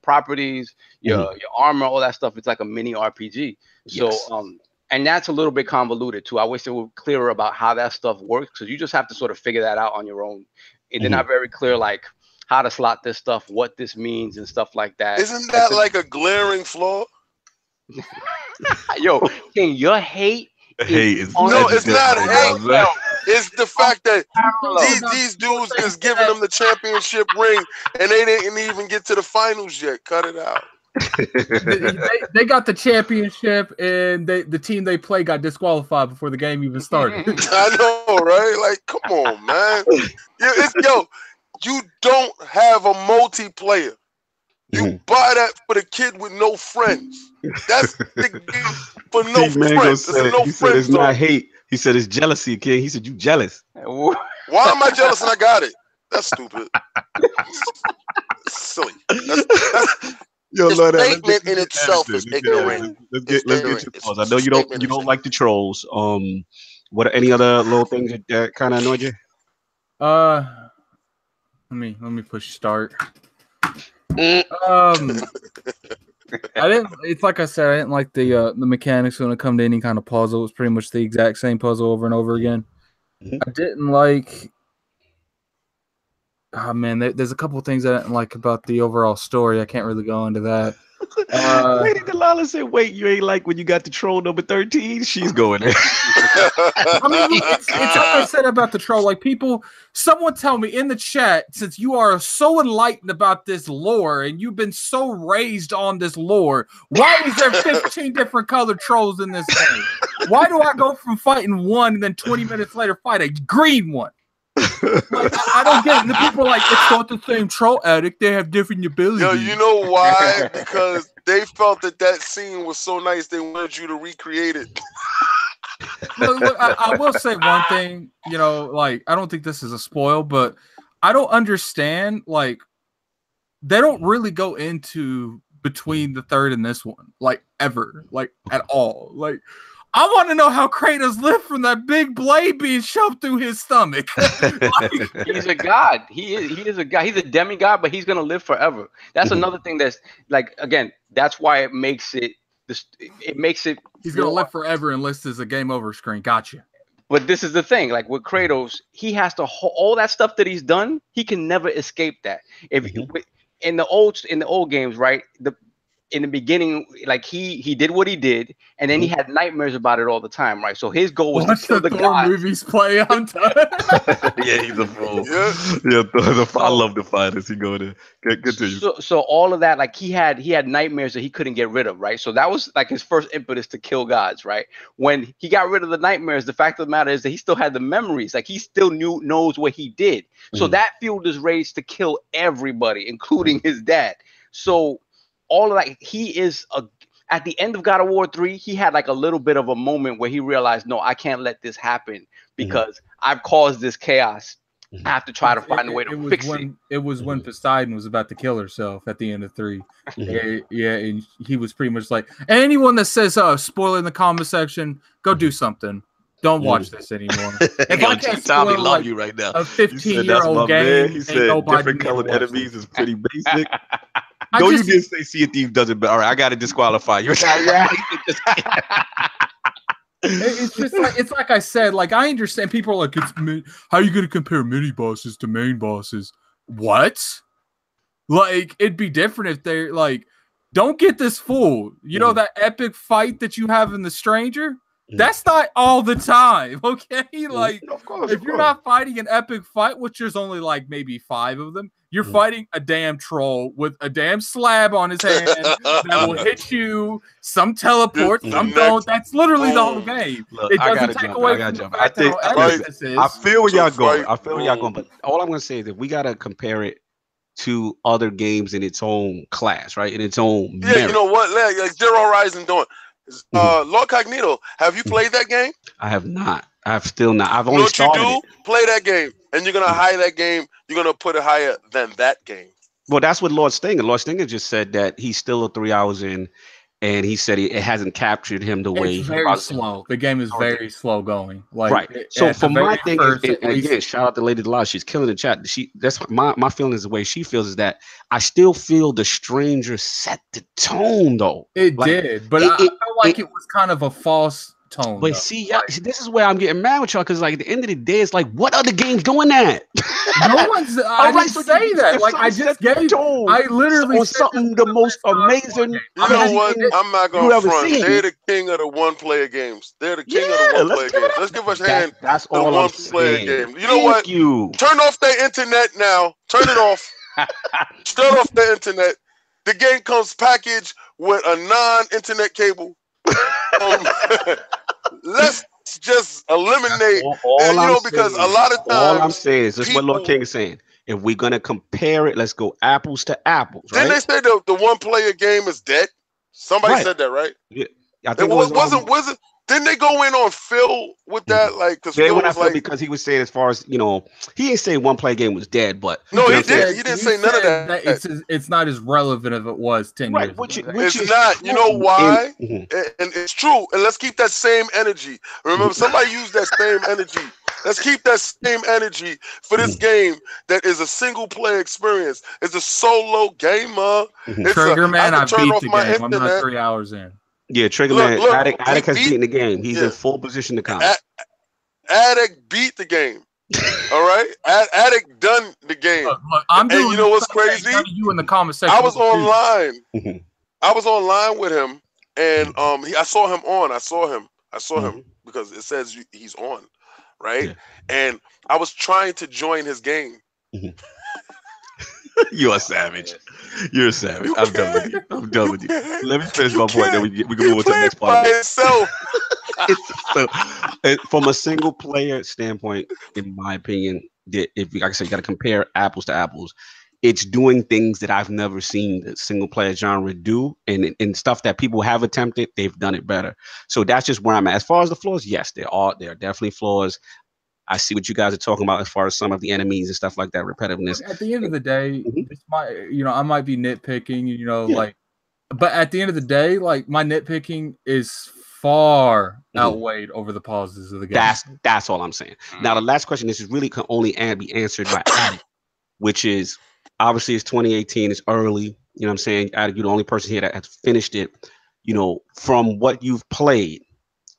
properties. Your armor, all that stuff. It's like a mini RPG. So And that's a little bit convoluted too. I wish they were clearer about how that stuff works, because you just have to sort of figure that out on your own. They're not very clear, like how to slot this stuff, what this means, and stuff like that. Isn't that like a glaring flaw? Yo, King, your hate is no, it's not hate. It's the fact that these dudes is giving them the championship ring and they didn't even get to the finals yet. Cut it out. they got the championship, and the team they play got disqualified before the game even started. I know, right? Like, come on, man. You don't have a multiplayer. You buy that for the kid with no friends. That's the game for no friends. He said it's not hate. He said it's jealousy, kid. He said you jealous. Why am I jealous and I got it? That's stupid. Silly. The statement in itself is ignorant. Let's get your thoughts. I know you don't like the trolls. What are any other little things that kind of annoyed you? Let me push start. I didn't. It's like I said, I didn't like the mechanics when it come to any kind of puzzle. It was pretty much the exact same puzzle over and over again. I didn't like. Oh man, there's a couple of things I didn't like about the overall story. I can't really go into that. Lady Delilah said, "Wait, you ain't like when you got the troll number 13?" She's going there. I mean, it's like I said about the troll. Like someone tell me in the chat, since you are so enlightened about this lore and you've been so raised on this lore, why is there 15 different colored trolls in this game? Why do I go from fighting one and then 20 minutes later fight a green one? Like, I don't get it. The people are like, it's not the same troll, Addict. They have different abilities. Yo, you know why? Because they felt that scene was so nice they wanted you to recreate it. Look, I will say one thing, like, I don't think this is a spoil, but I don't understand, like, they don't really go into between the third and this one, like, ever, like, at all. Like, I want to know how Kratos lived from that big blade being shoved through his stomach. Like, he's a god. He is a god. He's a demigod, but he's gonna live forever. That's another thing that's like, again, that's why it makes it. He's gonna live forever unless there's a game over screen. Gotcha. But this is the thing, like with Kratos, he has to all that stuff that he's done. He can never escape that. If in the old games, right? In the beginning, like he did what he did, and then he had nightmares about it all the time, right? So his goal was to kill the gods. Movies play on time. Yeah, he's a fool. Yeah, I love the fighters. He go there. Continue. So all of that, like he had nightmares that he couldn't get rid of, right? So that was like his first impetus to kill gods, right? When he got rid of the nightmares, the fact of the matter is that he still had the memories, like he still knows what he did. So that fueled his rage to kill everybody, including his dad. So all of that, he is at the end of God of War 3, he had like a little bit of a moment where he realized, no, I can't let this happen because I've caused this chaos. I have to try to find a way to fix it. It was when Poseidon was about to kill herself at the end of 3. Yeah, and he was pretty much like, anyone that says spoiler in the comment section, go do something. Don't watch this anymore. If I can't Tommy love you right now. A 15-year-old game, he said different colored enemies is pretty basic. No, you did say Sea of Thieves doesn't. All right, I got to disqualify you. It's just like, it's like I said. Like, I understand people are like, how are you going to compare mini bosses to main bosses? What? Like, it'd be different if they're like, don't get this fooled. You know that epic fight that you have in The Stranger? That's not all the time, okay? Like, if you're not fighting an epic fight, which there's only like maybe 5 of them, you're fighting a damn troll with a damn slab on his hand that will hit you, some teleport, some don't. That's literally the whole game. Look, it doesn't take away from the fact that how epic this is. I feel where y'all going. But all I'm going to say is that we got to compare it to other games in its own class, right? In its own merit. You know what? Like Zero Horizon doing. Lord Cognito, have you played that game? I have not. I've still not. I've only started it. Play that game, and you're gonna hire that game. You're gonna put it higher than that game. Well, that's what Lord Stinger. Lord Stinger just said that he's still 3 hours in, and he said it hasn't captured him the way. It's very slow. The game is very slow going. Like, right. So for my thing, and again, shout out to Lady Delilah. She's killing the chat. That's my feeling is the way she feels is that I still feel The Stranger set the tone though. It did, but I felt like it was kind of a false tone. But see, this is where I'm getting mad with y'all, because like at the end of the day, it's like, what other games doing that? No one's. I didn't say that. Like I just gave. I literally on something the most amazing. You know what? I'm not gonna front. They're the king of the one-player games. They're the king of the one-player games. Let's give us a hand. That's the all one-player game. You know what? Turn off the internet now. Turn it off. Shut off the internet. The game comes packaged with a non-internet cable. Let's just eliminate, because a lot of times, all I'm saying is this: what Lord King is saying. If we're gonna compare it, let's go apples to apples. Right? Didn't they say the one-player game is dead? Somebody said that, right? Yeah, I think wasn't. Didn't they go in on Phil with that? Like, because they went after because he was saying, as far as he didn't say one-player game was dead, but no, he did. He didn't say none of that. It's not as relevant as it was 10 years ago. It's not. You know why? And it's true. And let's keep that same energy. Remember, somebody used that same energy. Let's keep that same energy for this game that is a single-player experience. It's a solo gamer. Trigger Man, I beat the game. I'm not 3 hours in. Yeah, Trigger Man, Addict has beaten the game. He's in full position to come. Addict beat the game. All right? Addict done the game. Look, I'm doing. And you know what's crazy? You in the comment section. I was online. I was online with him, and I saw him on. I saw him because it says he's on, right? Yeah. And I was trying to join his game. You're a savage. You're a savage. I'm done with you. Let me finish my point, then we can move on to the next part. From a single player standpoint, in my opinion, if like I said, you got to compare apples to apples. It's doing things that I've never seen the single player genre do, and stuff that people have attempted, they've done it better. So that's just where I'm at. As far as the flaws, yes, there are definitely flaws. I see what you guys are talking about as far as some of the enemies and stuff like that, repetitiveness. At the end of the day, this might, I might be nitpicking, but at the end of the day, like my nitpicking is far outweighed over the pauses of the game. That's all I'm saying. Now, the last question, this is really can only be answered by Addict, which is obviously it's 2018, it's early. You know what I'm saying? Addict, you're the only person here that has finished it. From what you've played,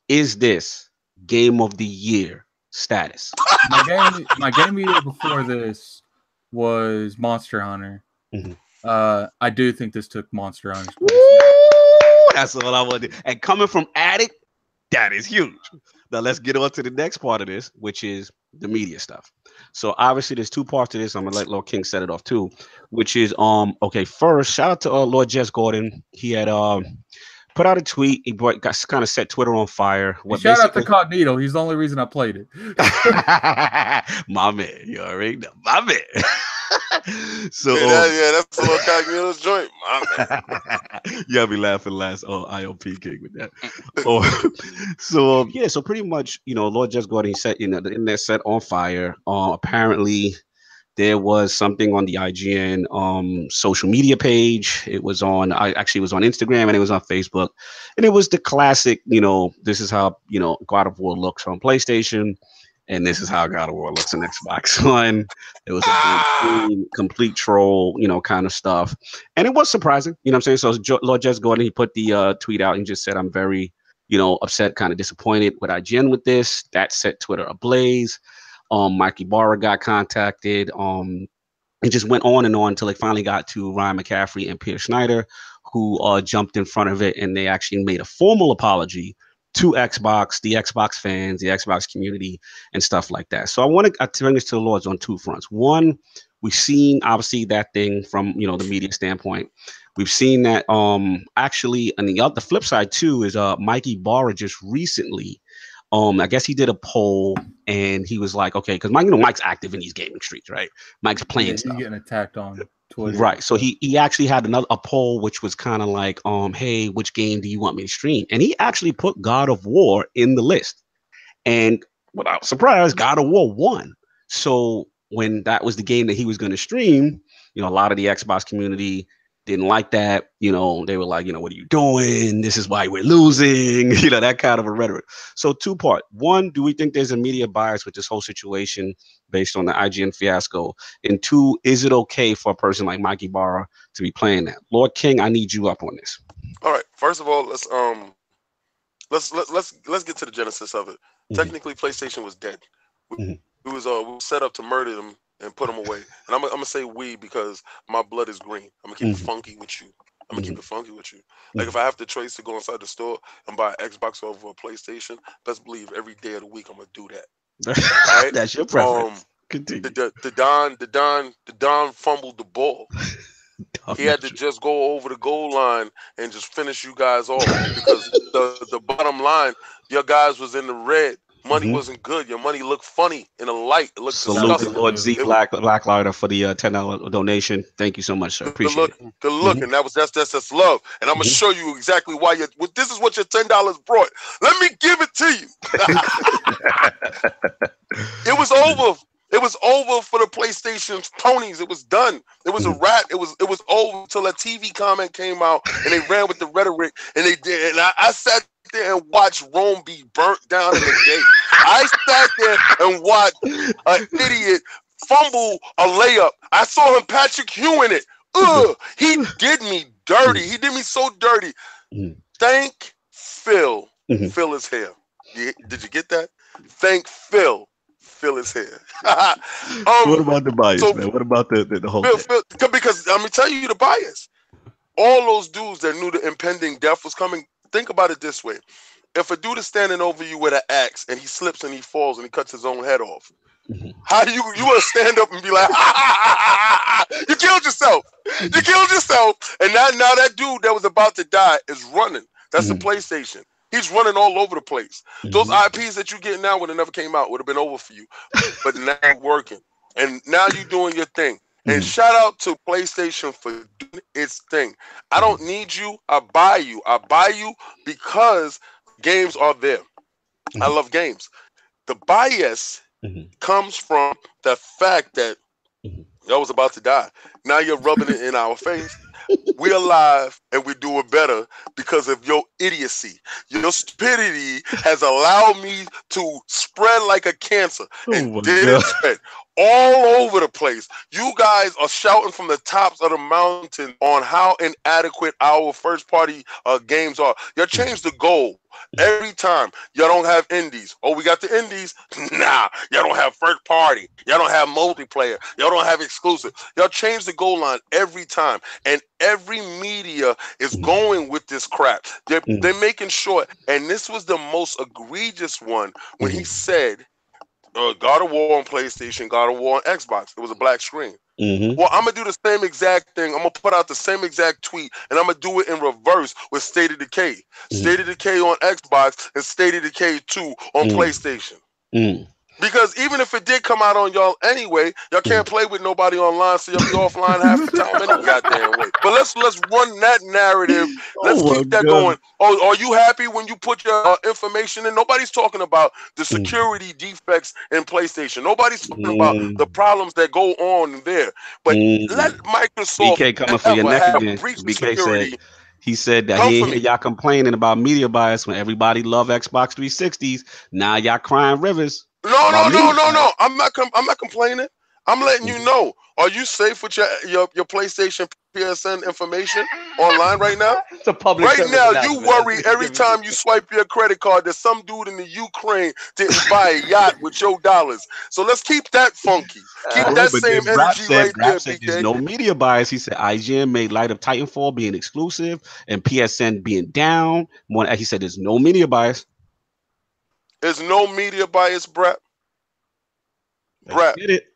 is this game of the year status? My game of the year before this was Monster Hunter. I do think this took Monster Hunter's place. That's all I want to do. And coming from Addict, that is huge. Now let's get on to the next part of this, which is the media stuff. So obviously there's two parts to this. I'm gonna let Lord King set it off too, which is okay. First, shout out to Lord Jess Gordon. He had put out a tweet. He got kind of set Twitter on fire. Shout out to Cognito. He's the only reason I played it. My man, you already know. My man. So that's a little Cognito's joint. My man. Yeah, I'll be laughing last ILP King with that. So pretty much, Lord Jess Gordon, he set the internet set on fire. Apparently there was something on the IGN social media page. It was on, it was on Instagram and it was on Facebook. And it was the classic, this is how, God of War looks on PlayStation. And this is how God of War looks on Xbox One. It was a complete troll, kind of stuff. And it was surprising, you know what I'm saying? So Lord Jess Gordon, he put the tweet out and just said, I'm very, upset, kind of disappointed with IGN with this. That set Twitter ablaze. Ybarra got contacted. It just went on and on until it finally got to Ryan McCaffrey and Peter Schneider, who jumped in front of it, and they actually made a formal apology to Xbox, the Xbox fans, the Xbox community, and stuff like that. So I want to bring this to the Lords on two fronts. One, we've seen obviously that thing from the media standpoint. We've seen that actually, and the flip side too is Ybarra just recently. I guess he did a poll and he was like, okay, because Mike's active in these gaming streets, right? Mike's playing stuff. He's getting attacked on Twitter. Right. So he actually had a poll which was kind of like, hey, which game do you want me to stream? And he actually put God of War in the list. And without surprise, God of War won. So when that was the game that he was going to stream, a lot of the Xbox community didn't like that. They were like, what are you doing? This is why we're losing, that kind of a rhetoric. So two part. One, do we think there's a media bias with this whole situation based on the IGN fiasco? And two, is it okay for a person like Ybarra to be playing that? Lord King, I need you up on this. All right. First of all, let's let's get to the genesis of it. Technically, PlayStation was dead. We was set up to murder them and put them away. And I'm gonna say we because my blood is green. I'm gonna keep it funky with you. I'm gonna keep it funky with you. Like if I have to trace to go inside the store and buy an Xbox over a PlayStation, best believe every day of the week I'm gonna do that. Right? That's your preference. Continue. The Don fumbled the ball. He had to just go over the goal line and just finish you guys off because the bottom line, your guys was in the red. Money wasn't good. Your money looked funny in the light. It looked Salute disgusting. Lord Z Blacklighter for the $10 donation. Thank you so much, sir. Appreciate it. Good look, and that's love. And I'm gonna show you exactly why this is what your $10 brought. Let me give it to you. It was over. It was over for the PlayStation's ponies. It was done. It was a wrap. It was over until a TV comment came out and they ran with the rhetoric and they did. And I sat there and watched Rome be burnt down in a day. I sat there and watched an idiot fumble a layup. I saw him Patrick Ewing it. He did me dirty. He did me so dirty. Thank Phil. Phil is here. Did you get that? Thank Phil. Phil is here. What about the bias, man? What about the whole Phil, because I'm gonna tell you the bias. All those dudes that knew the impending death was coming. Think about it this way: if a dude is standing over you with an axe and he slips and he falls and he cuts his own head off, how do you want to stand up and be like, you killed yourself? You killed yourself, and now that dude that was about to die is running. That's the PlayStation. He's running all over the place. Those IPs that you get now would have never came out, would have been over for you. But now you're working. And now you're doing your thing. And shout out to PlayStation for doing its thing. I don't need you. I buy you. I buy you because games are there. I love games. The bias comes from the fact that I was about to die. Now you're rubbing it in our face. We're alive and we're doing better because of your idiocy. Your stupidity has allowed me to spread like a cancer and did spread all over the place. You guys are shouting from the tops of the mountain on how inadequate our first party games are. You changed the goal. Every time y'all don't have indies. Oh, we got the indies. Nah, y'all don't have first party. Y'all don't have multiplayer. Y'all don't have exclusive. Y'all change the goal line every time, and every media is going with this crap. They're making sure. And this was the most egregious one when he said, "God of War on PlayStation, God of War on Xbox." It was a black screen. Well, I'm gonna do the same exact thing. I'm gonna put out the same exact tweet, and I'm gonna do it in reverse with State of Decay. State of Decay on Xbox and State of Decay 2 on PlayStation. Because even if it did come out on y'all anyway, y'all can't play with nobody online, so y'all be offline half the time any goddamn way. But let's run that narrative. Let's keep that going. Oh, are you happy when you put your information in? Nobody's talking about the security defects in PlayStation. Nobody's talking about the problems that go on there. But let Microsoft BK coming for your neck again. BK said he said that he ain't hear y'all complaining about media bias when everybody love Xbox 360s. Now y'all crying rivers. No. I'm not complaining. I'm letting you know. Are you safe with your PlayStation PSN information online right now? It's a public right now, you worry every time you swipe your credit card that some dude in the Ukraine didn't buy a yacht with your dollars. So let's keep that funky. Keep that same energy right there, BK. There's no media bias. He said IGN made light of Titanfall being exclusive and PSN being down. He said there's no media bias. There's no media bias, Brett. Get it.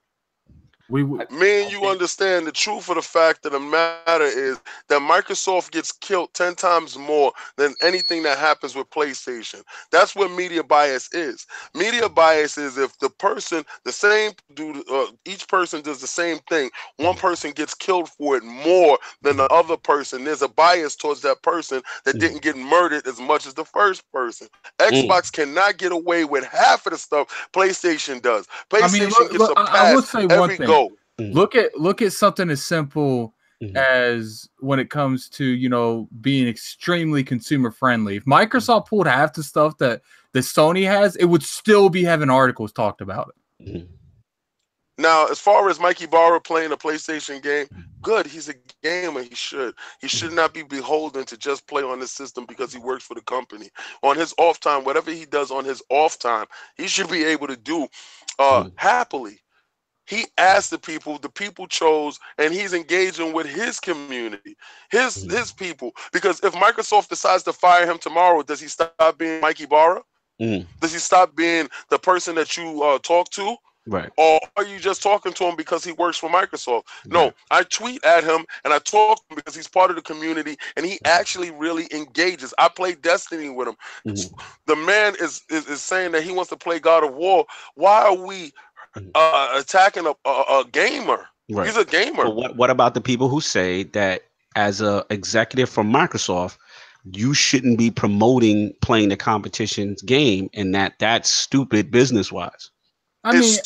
Me and you understand the truth of the fact of the matter is that Microsoft gets killed 10 times more than anything that happens with PlayStation. That's what media bias is. Media bias is if the person, the same dude, each person does the same thing, one person gets killed for it more than the other person. There's a bias towards that person that didn't get murdered as much as the first person. Xbox cannot get away with half of the stuff PlayStation does. PlayStation gets a pass every go. Look at something as simple as when it comes to, you know, being extremely consumer friendly. If Microsoft pulled half the stuff that Sony has, it would still be having articles talked about it. Now, as far as Mike Ybarra playing a PlayStation game, good. He's a gamer. He should not be beholden to just play on the system because he works for the company. On his off time, whatever he does on his off time, he should be able to do happily. He asked the people chose, and he's engaging with his community, his people. Because if Microsoft decides to fire him tomorrow, does he stop being Mike Ybarra? Does he stop being the person that you talk to? Right. Or are you just talking to him because he works for Microsoft? No, I tweet at him and I talk to him because he's part of the community and he actually really engages. I play Destiny with him. The man is saying that he wants to play God of War. Why are we attacking a gamer? Right. He's a gamer. But what about the people who say that as a executive from Microsoft, you shouldn't be promoting playing the competition's game and that's stupid business wise? I mean,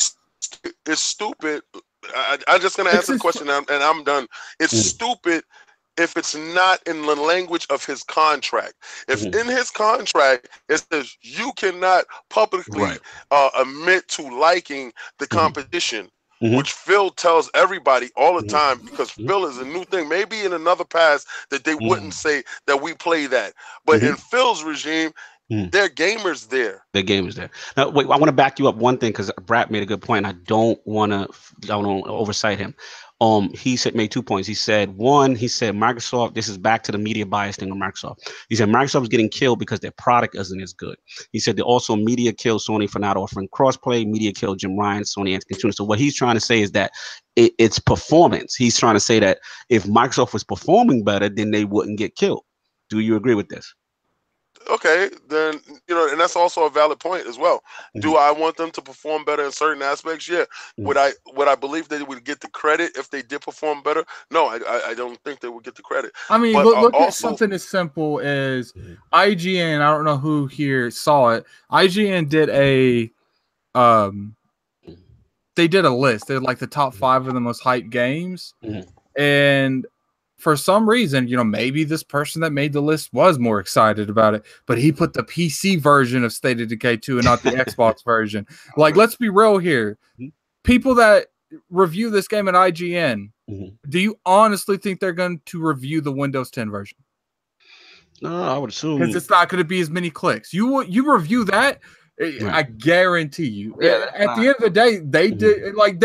it's stupid. I'm just going to answer the question and I'm done. It's stupid if it's not in the language of his contract. If in his contract it says you cannot publicly admit to liking the competition, which Phil tells everybody all the time, because Phil is a new thing. Maybe in another past that they wouldn't say that we play that. But in Phil's regime, they're gamers there. They're gamers there. Now, wait, I want to back you up one thing because Brad made a good point. I don't want to oversight him. He made 2 points. He said, one, Microsoft, this is back to the media bias thing on Microsoft. He said Microsoft is getting killed because their product isn't as good. He said they also media killed Sony for not offering crossplay. Media killed Jim Ryan, Sony anti-consumer. So what he's trying to say is that it's performance. He's trying to say that if Microsoft was performing better, then they wouldn't get killed. Do you agree with this? Okay, then, and that's also a valid point as well. Do I want them to perform better in certain aspects? Yeah. Would I believe they would get the credit if they did perform better? No, I don't think they would get the credit. I mean, but look at something as simple as IGN. I don't know who here saw it. IGN did they did a list. They're like the top 5 of the most hyped games, and for some reason, maybe this person that made the list was more excited about it, but he put the PC version of State of Decay 2 and not the Xbox version. Like, let's be real here. People that review this game at IGN, do you honestly think they're going to review the Windows 10 version? No, I would assume. Because it's not going to be as many clicks. You review that, I guarantee you. At the end of the day, they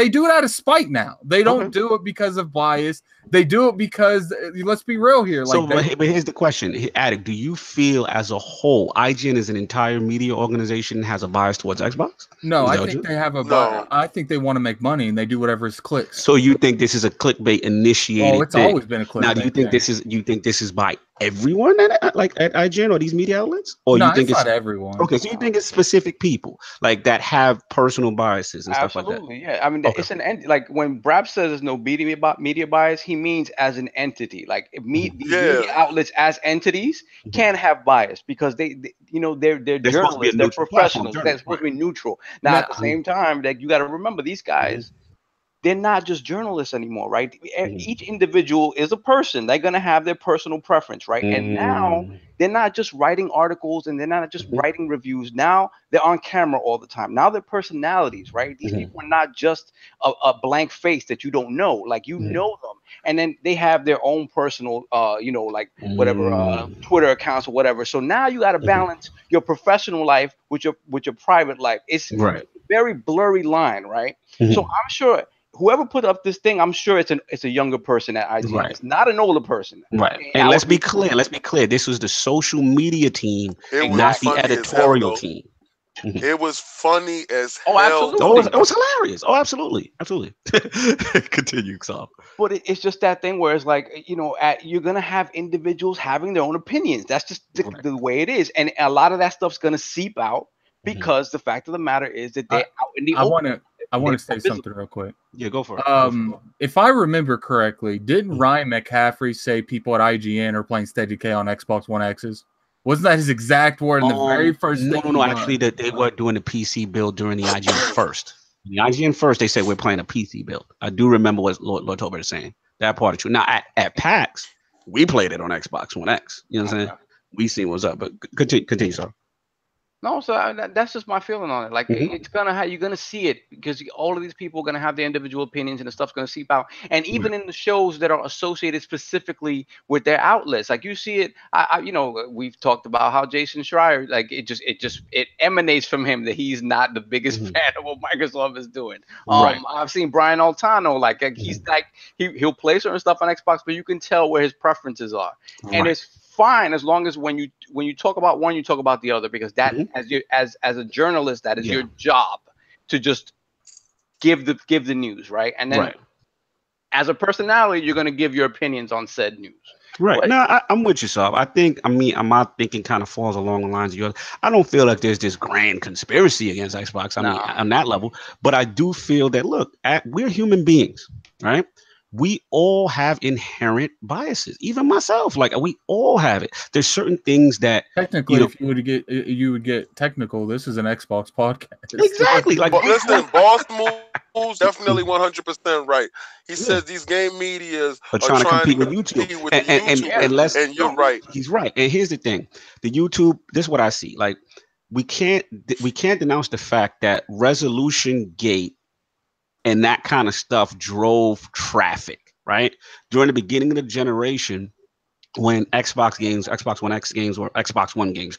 do it out of spite now. They don't do it because of bias. They do it because, let's be real here. But here's the question, Addict. Do you feel as a whole, IGN as an entire media organization has a bias towards Xbox? No, I think they have a bias. I think they want to make money and they do whatever is clicks. So you think this is a clickbait initiated? Oh, it's always been a clickbait. Now, do you think this is by everyone at IGN or these media outlets? Or no, you think it's not everyone. Okay, so you think it's specific people like that have personal biases and stuff like that? Absolutely, yeah. I mean, it's an like when Brab says there's no media bias, he means as an entity. Like media outlets as entities can have bias because they're journalists, they're professionals. They're supposed to be neutral. Now, at the same time, that you got to remember these guys. They're not just journalists anymore, right? Each individual is a person. They're going to have their personal preference, right? And now they're not just writing articles and they're not just writing reviews. Now they're on camera all the time. Now they're personalities, right? These people are not just a blank face that you don't know. Like, you know them. And then they have their own personal, whatever, Twitter accounts or whatever. So now you got to balance your professional life with your private life. It's a very blurry line, right? So I'm sure whoever put up this thing, I'm sure it's a younger person at IGN. It's not an older person. Right. And let's be clear. This was the social media team, not the editorial team. It was funny as hell. Absolutely. It was hilarious. Oh, absolutely. Continue, Saul. But it's just that thing where it's like, you're going to have individuals having their own opinions. That's just the way it is. And a lot of that stuff's going to seep out because the fact of the matter is that they're out in the open. I want to say something real quick. Yeah, go for it. If I remember correctly, didn't Ryan McCaffrey say people at IGN are playing State of Decay on Xbox One X's? Wasn't that his exact word in the very first? No. Actually, that they were doing the PC build during the IGN first. The IGN first, they said we're playing a PC build. I do remember what Lord Tolbert is saying. That part is true. Now at PAX, we played it on Xbox One X. You know what I'm saying? We seen what's up, but continue, sir. No, so that's just my feeling on it. Like it's you're gonna see it because all of these people are gonna have their individual opinions, and the stuff's gonna seep out. And even in the shows that are associated specifically with their outlets, like you see it. We've talked about how Jason Schreier, like it emanates from him that he's not the biggest fan of what Microsoft is doing. I've seen Brian Altano, like he's like he'll play certain stuff on Xbox, but you can tell where his preferences are, and it's fine as long as when you talk about one, you talk about the other, because that as a journalist, that is your job to just give the news, right? And then as a personality, you're going to give your opinions on said news. Right. No, I'm with you, Saab. My thinking kind of falls along the lines of yours. I don't feel like there's this grand conspiracy against Xbox. I mean, on that level, but I do feel that, look, we're human beings, right? We all have inherent biases, even myself. Like, we all have it. There's certain things that technically, if you would get technical, this is an Xbox podcast. Exactly. Like, listen, Boss Moves definitely 100% right. He says these game medias are trying to compete with YouTube, and you're right. He's right. And here's the thing: the YouTube. This is what I see. Like, we can't denounce the fact that Resolution Gate and that kind of stuff drove traffic, right? During the beginning of the generation, when Xbox One X games, or Xbox One games,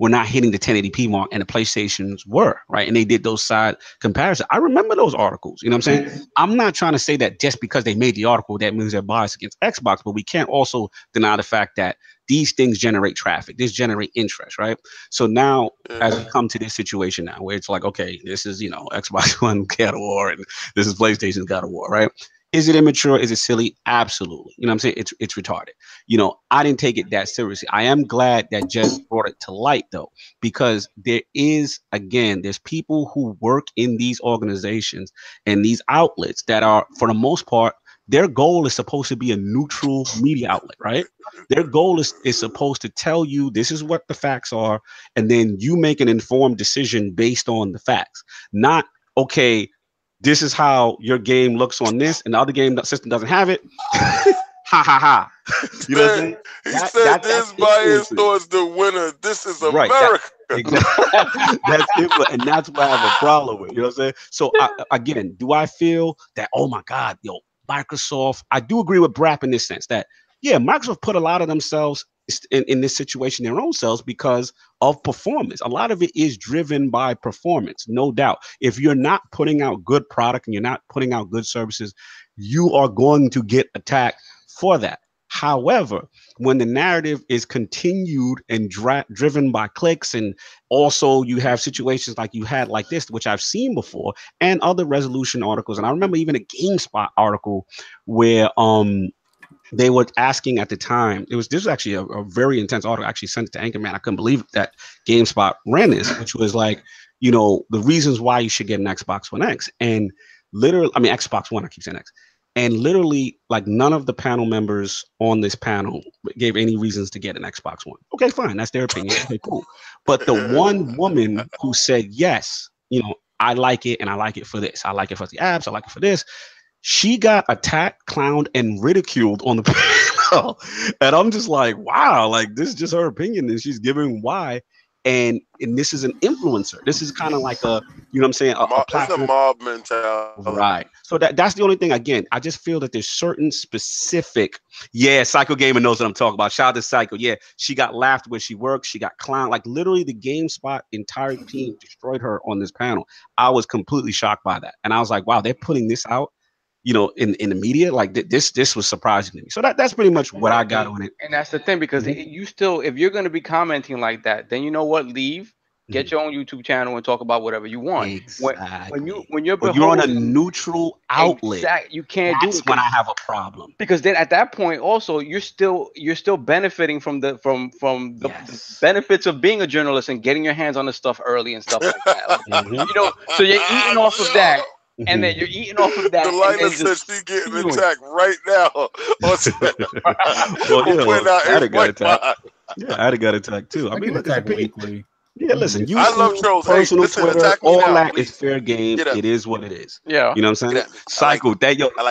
were not hitting the 1080p mark, and the PlayStations were, right? And they did those side comparisons. I remember those articles, you know what I'm saying? I'm not trying to say that just because they made the article, that means they're biased against Xbox, but we can't also deny the fact that these things generate traffic. This generate interest, right? So now, as we come to this situation now, where it's like, okay, this is, Xbox One God of War, and this is PlayStation's God of War, right? Is it immature? Is it silly? Absolutely. You know what I'm saying? It's retarded. I didn't take it that seriously. I am glad that Jess brought it to light, though, because there's people who work in these organizations and these outlets that are, for the most part, their goal is supposed to be a neutral media outlet, right? Their goal is supposed to tell you this is what the facts are, and then you make an informed decision based on the facts. Not, okay, this is how your game looks on this, and the other game system doesn't have it. Ha ha ha. You know what I'm saying? He said this bias towards the winner. This is America. Exactly. That's it, and that's what I have a problem with. You know what I'm saying? So again, do I feel that, oh my God, Microsoft? I do agree with Brap in this sense that, Microsoft put a lot of themselves in this situation, their own selves, because of performance. A lot of it is driven by performance, no doubt. If you're not putting out good product and you're not putting out good services, you are going to get attacked for that. However, when the narrative is continued and driven by clicks, and also you have situations like you had like this, which I've seen before, and other resolution articles, and I remember even a GameSpot article where they were asking at the time, this was actually a very intense article. I actually sent it to Anchorman. I couldn't believe that GameSpot ran this, which was like, the reasons why you should get an Xbox One X. And literally, Xbox One, I keep saying X. And literally, like, none of the panel members on this panel gave any reasons to get an Xbox One. Okay, fine. That's their opinion. Okay, cool. But the one woman who said, yes, I like it, and I like it for this. I like it for the apps. I like it for this. She got attacked, clowned, and ridiculed on the panel. And I'm just like, wow, like, this is just her opinion, and she's giving why. And this is an influencer. This is kind of like a, you know what I'm saying? It's a mob mentality. Right. So that's the only thing. Again, I just feel that there's certain specific, Psycho Gamer knows what I'm talking about. Shout out to Psycho. Yeah, she got laughed where she works. She got clowned. Like, literally, the GameSpot entire team destroyed her on this panel. I was completely shocked by that. And I was like, wow, they're putting this out, in the media. Like, this was surprising to me. So that's pretty much what I got on it. And that's the thing, because you still, if you're going to be commenting like that, then you know what, leave, get your own YouTube channel and talk about whatever you want. Exactly. When you're on a neutral outlet, you can't do it. That's when I have a problem. Because then at that point, also, you're still benefiting from the benefits of being a journalist and getting your hands on the stuff early and stuff like that. So you're eating off of that. And then you're eating off of that. Delilah says she's getting attacked right now. I'd got attacked. I'd got attacked too. I mean, attacked weekly. Yeah, listen, you I love trolls. Personal Listen, Twitter, all that is fair game. It is what it is. Yeah. You know what I'm saying? Psycho,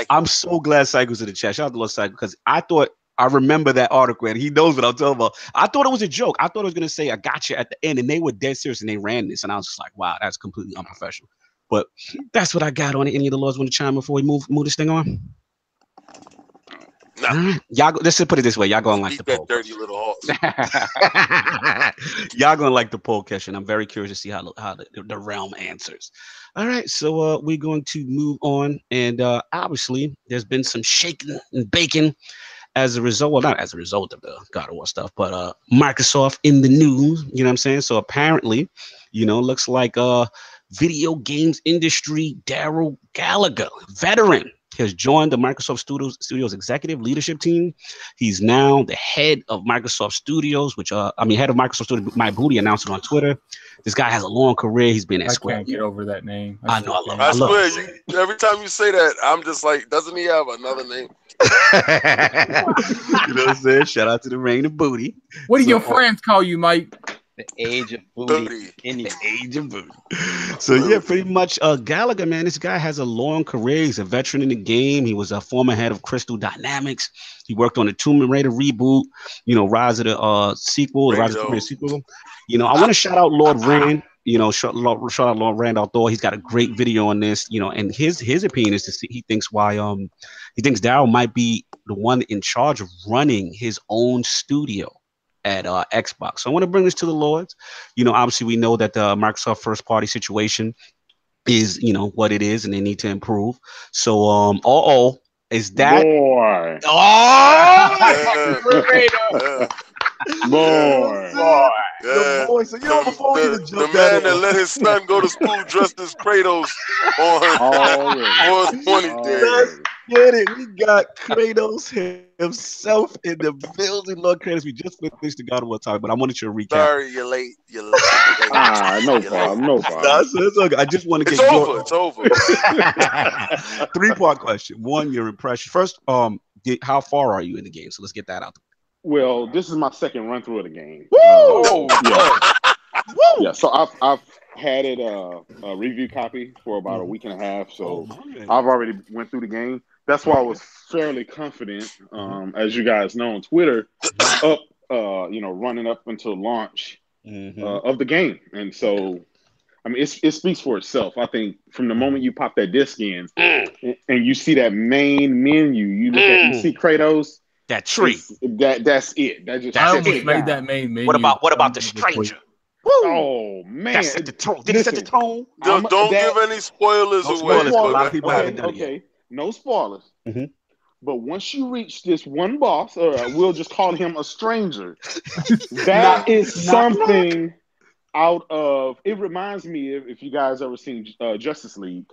I'm so glad Psycho's in the chat. Shout out to Lord Psycho, because I thought I remember that article, and he knows what I'm talking about. I thought it was a joke. I thought it was gonna say, "I got you" at the end, and they were dead serious, and they ran this, and I was just like, "Wow, that's completely unprofessional." But that's what I got on it. Any of the Lords want to chime before we move this thing on? Nah. All right, y'all. Let's just put it this way: y'all gonna like the that poll. dirty little horse. Y'all gonna like the poll question. I'm very curious to see how the realm answers. All right, so we're going to move on, and obviously there's been some shaking and baking as a result. Well, not as a result of the God of War stuff, but Microsoft in the news. You know what I'm saying? So apparently, looks like video games industry Darrell Gallagher, veteran, has joined the Microsoft Studios executive leadership team. He's now the head of Microsoft Studios, head of Microsoft Studios. Mike Booty announced it on Twitter. This guy has a long career. He's been at Square. I can't get over that name. I know. I swear, every time you say that, I'm just like, doesn't he have another name? You know what I'm saying? Shout out to the Reign of Booty. What do your friends call you, Mike? The age of booty. The age of booty. So yeah, pretty much Gallagher, man, this guy has a long career. He's a veteran in the game. He was a former head of Crystal Dynamics. He worked on the Tomb Raider reboot, Rise of the sequel, the Rise of the Tomb Raider sequel. I want to shout out Lord Rand. Shout out Lord Randolph Thor. He's got a great video on this, and his opinion is to see, he thinks Darrell might be the one in charge of running his own studio at Xbox. So I want to bring this to the Lords. Obviously we know that the Microsoft first party situation is, what it is, and they need to improve. So is that boy? The boy. So before we even jump the man that let his son go to school dressed as Kratos on 20 days. Get it? We got Kratos himself in the building. Lord Kratos, we just finished the God of War time, but I wanted you to recap. Sorry, you're late. No problem. It's okay. I just want to get It's over. 3-part question. One, your impression. First, how far are you in the game? So let's get that out. Well, this is my second run through of the game. Woo! Yeah. So I've had it a review copy for about a week and a half. So I've already went through the game. That's why I was fairly confident, as you guys know on Twitter, running up until launch of the game. And so, I mean, it speaks for itself. I think from the moment you pop that disc in and you see that main menu, you see Kratos. That tree. That's it. That just I almost made that main menu. What about the stranger? Woo. Oh man! That set the tone. Did it set the tone? Don't give any spoilers away. A lot of people haven't done it yet. Okay, no spoilers. But once you reach this one boss, or we'll just call him a stranger, that is something out of. It reminds me if you guys ever seen Justice League.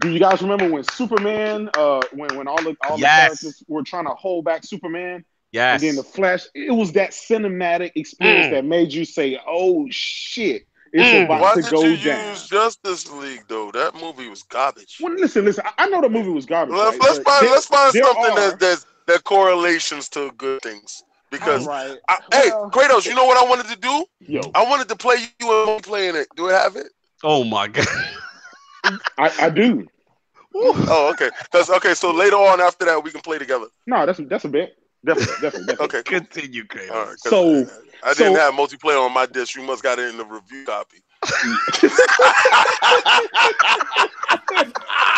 Do you guys remember when Superman, when all the characters were trying to hold back Superman? Yes. And then the Flash, it was that cinematic experience that made you say, "Oh shit, it's about to go down." Why did you use Justice League though? That movie was garbage. Well, listen. I know the movie was garbage. Let's find something that correlations to good things. Because hey, Kratos, you know what I wanted to do? I wanted to play you and playing it. Do I have it? Oh my god. I do. Oh, okay. So later on after that we can play together. No, that's a bit. Definitely. Okay, cool. Continue, Kratos. All right, I didn't have multiplayer on my disc. You must got it in the review copy.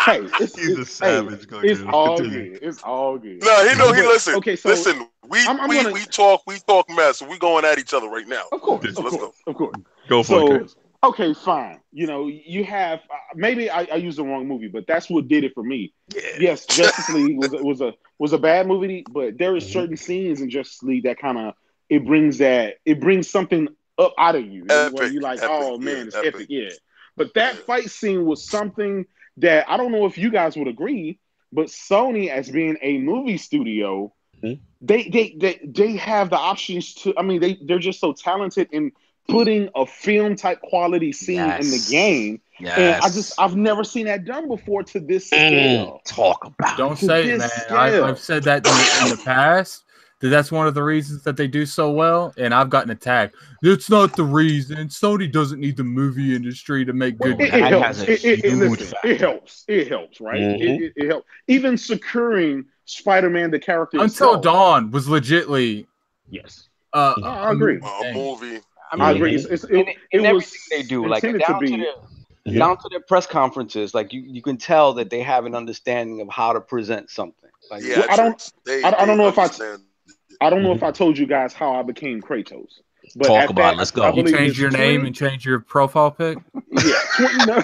Hey, he's a savage. It's all good. It's all good. No, he listen. Okay, so listen. We talk mess. So we going at each other right now. Of course. Of course. Go for it. Okay, fine. You have maybe I used the wrong movie, but that's what did it for me. Yeah. Yes, Justice League was a bad movie, but there is certain scenes in Justice League that kind of it brings something up out of you where you're like, oh man, it's epic. Yeah. But that fight scene was something that I don't know if you guys would agree, but Sony, as being a movie studio, they have the options to. I mean, they're just so talented in putting a film type quality scene in the game. And I've never seen that done before to this scale. Talk about Don't say it, man. I've said that in the past. that that's one of the reasons that they do so well, and I've gotten attacked. It's not the reason. Sony doesn't need the movie industry to make good. It helps. It helps. It helps, right? It helps. Even securing Spider-Man, the character Until Dawn was legitly I agree. A movie. I agree. It was everything they do, like down to their press conferences, like you can tell that they have an understanding of how to present something. Like, Yeah, I don't know if I don't know if I told you guys how I became Kratos. But talk about it. Let's go. You changed your name and changed your profile pic? Yeah.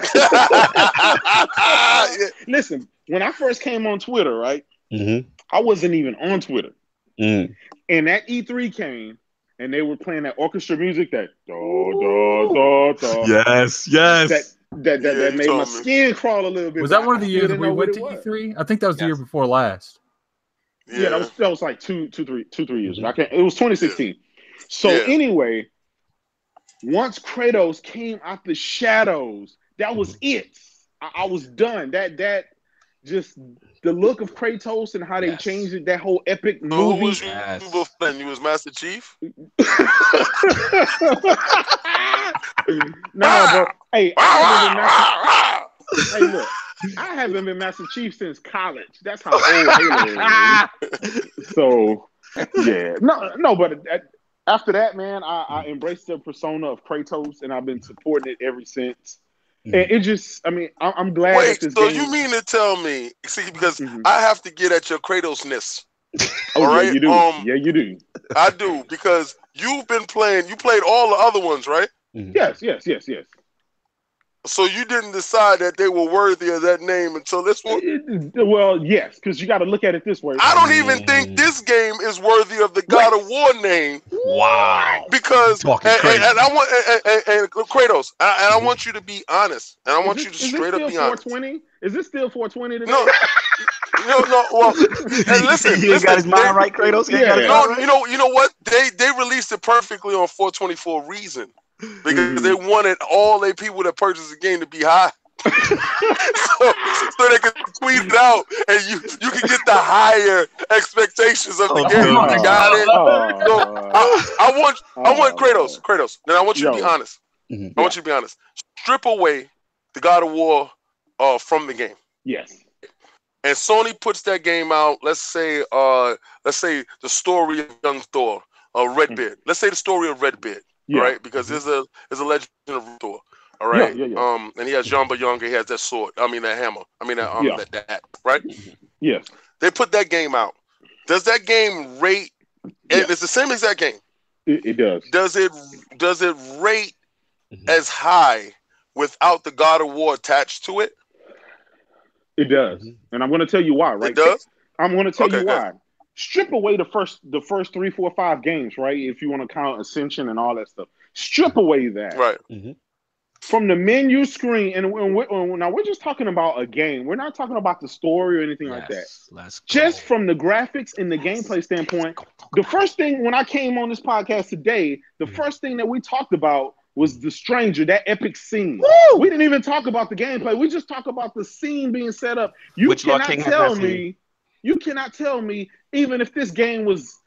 Listen, when I first came on Twitter, right? I wasn't even on Twitter. And that E3 came, and they were playing that orchestra music that yes. That made my skin crawl a little bit. Was that one of the years that we went to E3? I think that was the year before last. Yeah, that was like 3 years ago. It was 2016. So anyway, once Kratos came out the shadows, that was it. I was done. That just the look of Kratos and how they changed it, that whole epic movie. Who was you was Master Chief? Nah, bro. Hey, look. I haven't been Master Chief since college. That's how old Halo is. So, yeah. No, but after that, man, I embraced the persona of Kratos, and I've been supporting it ever since. And it just, I mean, I'm glad. Wait, so you mean to tell me, see, because I have to get at your Kratos-ness. All right? You do. Yeah, you do. I do, because you played all the other ones, right? Yes. So you didn't decide that they were worthy of that name until this one? Well, yes, because you got to look at it this way. I don't even think this game is worthy of the God of War name. Wow! Because and I want Kratos, and I want you to be honest, and I want you to straight up be honest. 420? Is this still 420 today? No. Well, and listen, he got his mind right, Kratos. No, you know what? They released it perfectly on 420 for a reason. Because they wanted all the people that purchased the game to be high. so they could tweet it out and you can get the higher expectations of the game. You got it? I want Kratos. Then I want you to be honest. I want you to be honest. Strip away the God of War from the game. Yes. And Sony puts that game out, let's say the story of young Thor, Redbeard. Let's say the story of Redbeard. Yeah. Right, because there's a legend of Thor. All right, and he has Ybarra Younger. He has that sword. I mean that hammer. I mean that right. Yes. They put that game out. Does that game rate? And it's the same exact game. It does. Does it rate as high without the God of War attached to it? It does, and I'm going to tell you why. Right? It does. I'm going to tell you why. Strip away the first 3, 4, 5 games, right? If you want to count Ascension and all that stuff, strip away that. Right. From the menu screen, and now we're just talking about a game. We're not talking about the story or anything like that. Just from the graphics and the gameplay standpoint, the first thing when I came on this podcast today, the first thing that we talked about was The Stranger, that epic scene. Woo! We didn't even talk about the gameplay. We just talked about the scene being set up. You cannot tell me, even if this game was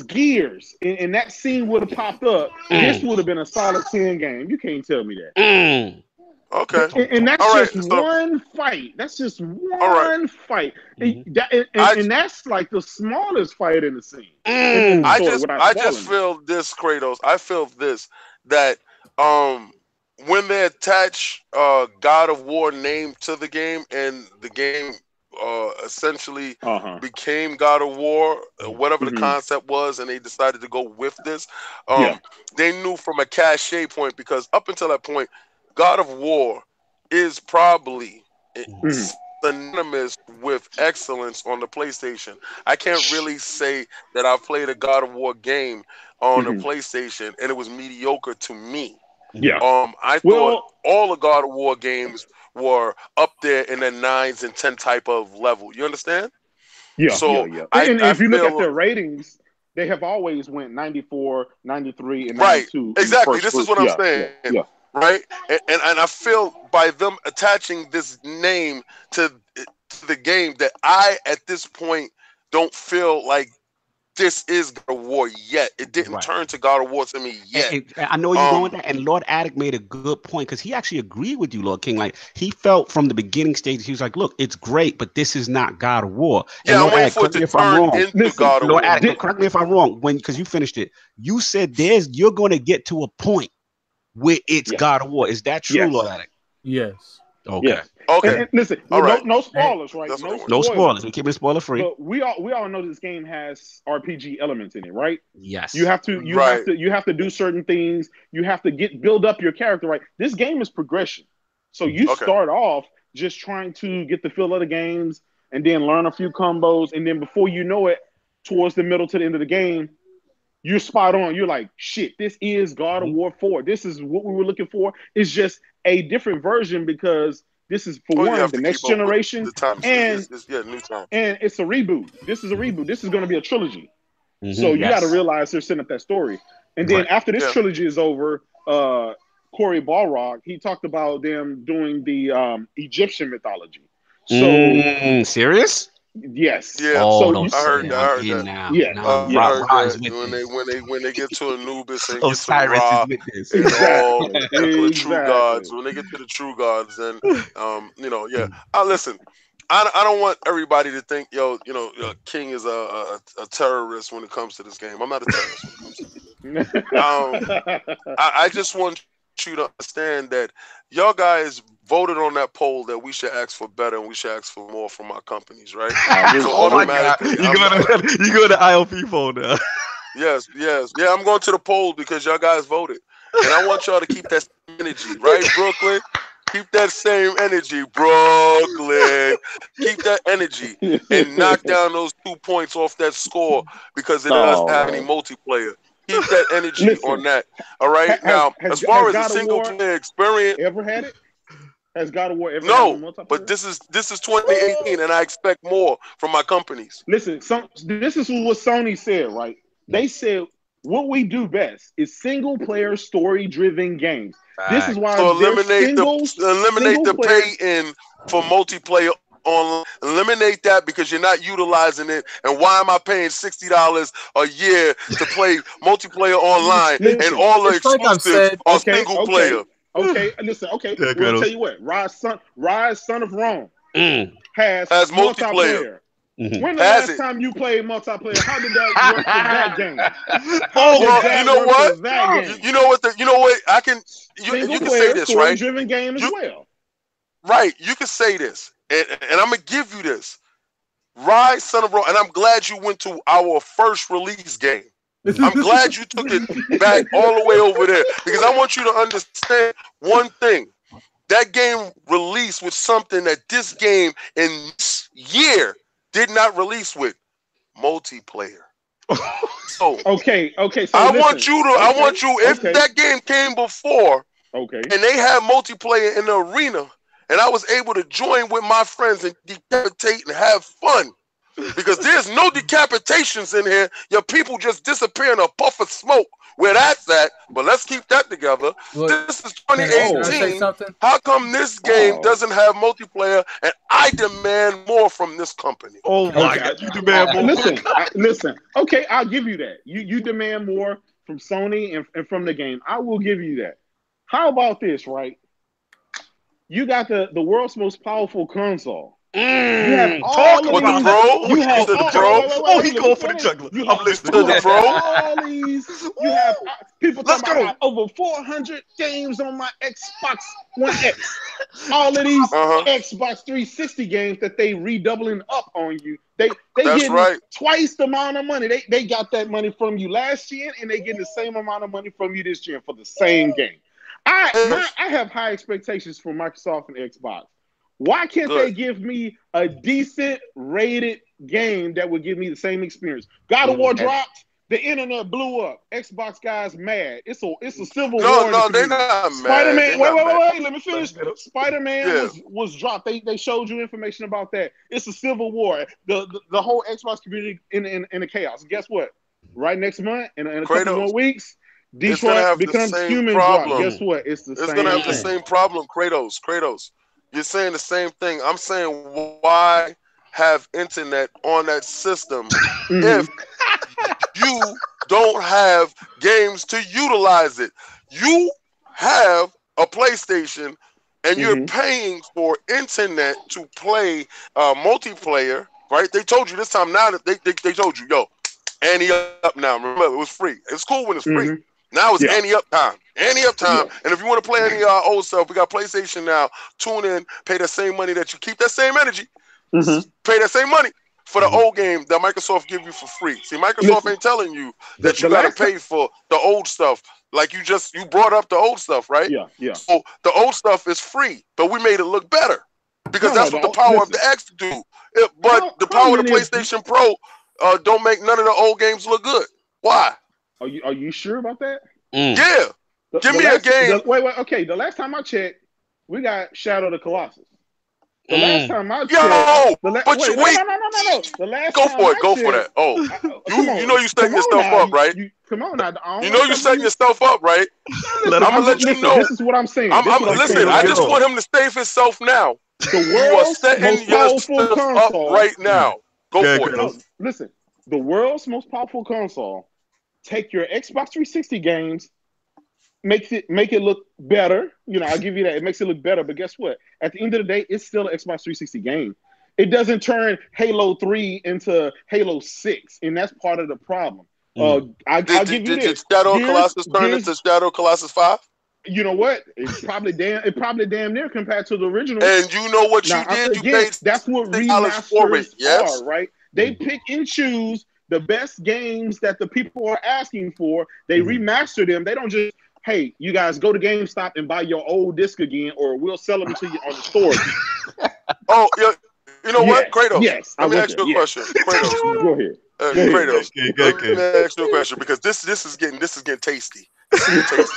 Gears and that scene would have popped up, this would have been a solid 10 game. You can't tell me that. Okay. And that's just one fight. That's just one fight. And that's like the smallest fight in the scene. I just feel this, Kratos. I feel this, that when they attach God of War name to the game and the game essentially became God of War, whatever the concept was, and they decided to go with this. They knew from a cachet point, because up until that point, God of War is probably synonymous with excellence on the PlayStation. I can't really say that I've played a God of War game on the PlayStation and it was mediocre to me. I thought all the God of War games were up there in the 9s and 10 type of level. You understand? So if you look at their ratings, they have always went 94, 93, and 92. Right. Exactly. This is what I'm saying. Right. And I feel by them attaching this name to the game that I, at this point, don't feel like this is God of War yet. It didn't turn to God of War to me yet. And I know you're going with that. And Lord Addict made a good point because he actually agreed with you, Lord King. Like he felt from the beginning stage, he was like, "Look, it's great, but this is not God of War." And Yeah, Lord I'm waiting Addict, for it to turn into God of Lord War. Addict, correct me if I'm wrong. Because you finished it, you said you're going to get to a point where it's God of War. Is that true, Lord Addict? Yes. Okay. Yes. Okay. And listen, no spoilers, right? No spoilers. We keep it spoiler free. But we all know this game has RPG elements in it, right? Yes. You have to do certain things. You have to build up your character, right? This game is progression. So you start off just trying to get the feel of the games and then learn a few combos, and then before you know it, towards the middle to the end of the game, you're spot on. You're like, shit, this is God of War 4. This is what we were looking for. It's just a different version because this is for one the next generation, and new time. And it's a reboot. This is a reboot. This is going to be a trilogy. So you got to realize they're setting up that story. And then after this trilogy is over, Corey Balrog, he talked about them doing the Egyptian mythology. So serious? Yes. Yeah. Oh, so I heard that. Now. Yeah. When they get to Anubis and get Osiris to Ra, is with this. the true gods. When they get to the true gods, then listen. I don't want everybody to think King is a terrorist when it comes to this game. I'm not a terrorist when it comes to this game. I just want you to understand that y'all guys voted on that poll that we should ask for better and we should ask for more from our companies, right? So automatically, you go to ILP Poll now. Yes. Yeah, I'm going to the poll because y'all guys voted. And I want y'all to keep that same energy, right, Brooklyn? Keep that same energy, Brooklyn. Keep that energy and knock down those 2 points off that score because it doesn't have any multiplayer. Keep that energy on that. All right. Now, as far as a single player experience, ever had it? Has God of War ever had multiplayer? But this is 2018, and I expect more from my companies. Listen, this is what Sony said, right? They said what we do best is single player story driven games. This is why eliminate the pay in for multiplayer online. Eliminate that because you're not utilizing it. And why am I paying $60 a year to play multiplayer online and all the exclusives are single player? Okay, listen. Okay, we'll tell you what. Rise, Son of Rome has multiplayer. When the last time you played multiplayer? How did that work for that game? You know what? You know what? You can say this, right? Driven game as well. Right, you can say this, and I'm gonna give you this. Rise, Son of Rome, and I'm glad you went to our first release game. I'm glad you took it back all the way over there because I want you to understand one thing. That game released with something that this game in this year did not release with: multiplayer. So okay. So I want you if that game came before, and they had multiplayer in the arena, and I was able to join with my friends and decapitate and have fun. Because there's no decapitations in here. Your people just disappear in a puff of smoke where that's at. But let's keep that together. Look, this is 2018. How come this game doesn't have multiplayer? And I demand more from this company. Oh my God, you demand more. Listen. Okay, I'll give you that. You demand more from Sony and from the game. I will give you that. How about this, right? You got the world's most powerful console. You have all the Pro. You have the Pro. Oh, he going for the juggler. I'm listening to the Pro. All these. You have people talking about over 400 games on my Xbox One X. All of these Xbox 360 games that they redoubling up on you. They getting twice the amount of money. They got that money from you last year, and they getting the same amount of money from you this year for the same game. I have high expectations for Microsoft and Xbox. Why can't they give me a decent rated game that would give me the same experience? God of War dropped, the internet blew up. Xbox guys mad. It's a civil war. No, they're not mad. Spider-Man. Wait. Let me finish. Spider-Man was dropped. They showed you information about that. It's a civil war. The whole Xbox community in the chaos. Guess what? Right next month, in a couple more weeks, Detroit becomes human drop. Guess what? It's gonna have the same problem. Kratos. You're saying the same thing. I'm saying, why have internet on that system if you don't have games to utilize it. You have a PlayStation and you're paying for internet to play multiplayer, right? They told you this time now that they told you, yo, ante up now. Remember, it was free. It's cool when it's free. Now it's ante up time. Ante up time. And if you want to play any old stuff, we got PlayStation now. Tune in, pay the same money that you keep that same energy. Pay that same money for the old game that Microsoft give you for free. See, Microsoft ain't telling you that you got to pay for the old stuff. Like you brought up the old stuff, right? Yeah. So the old stuff is free, but we made it look better because that's what the power of the X do. But the power of the PlayStation Pro don't make none of the old games look good. Why? Are you sure about that? Yeah. Give me a game. Wait. Okay. The last time I checked, we got Shadow of the Colossus. The last time I checked, no. The last go for it. Go for that. Oh, you know you setting yourself up, right? Come on now. You know you setting yourself up, right? I'm gonna let you know. This is what I'm saying. Listen, I just want him to save himself now. You are setting yourself up right now. Go for it. Listen, the world's most powerful console. Take your Xbox 360 games. Make it look better. You know, I'll give you that. It makes it look better. But guess what? At the end of the day, it's still an Xbox 360 game. It doesn't turn Halo 3 into Halo 6, and that's part of the problem. I'll give you this. Did Shadow Colossus turn into Shadow Colossus 5? You know what? It's probably damn near compared to the original. And you know what you did? You paid that's what remasters are, right? They pick and choose the best games that the people are asking for. They remaster them. They don't just, hey, you guys go to GameStop and buy your old disc again, or we'll sell them to you on the store. Oh, yeah. You know what, Kratos? Yes. Let me ask you a question. Kratos. Go ahead. Kratos. Let me ask you a question because this is getting tasty. Because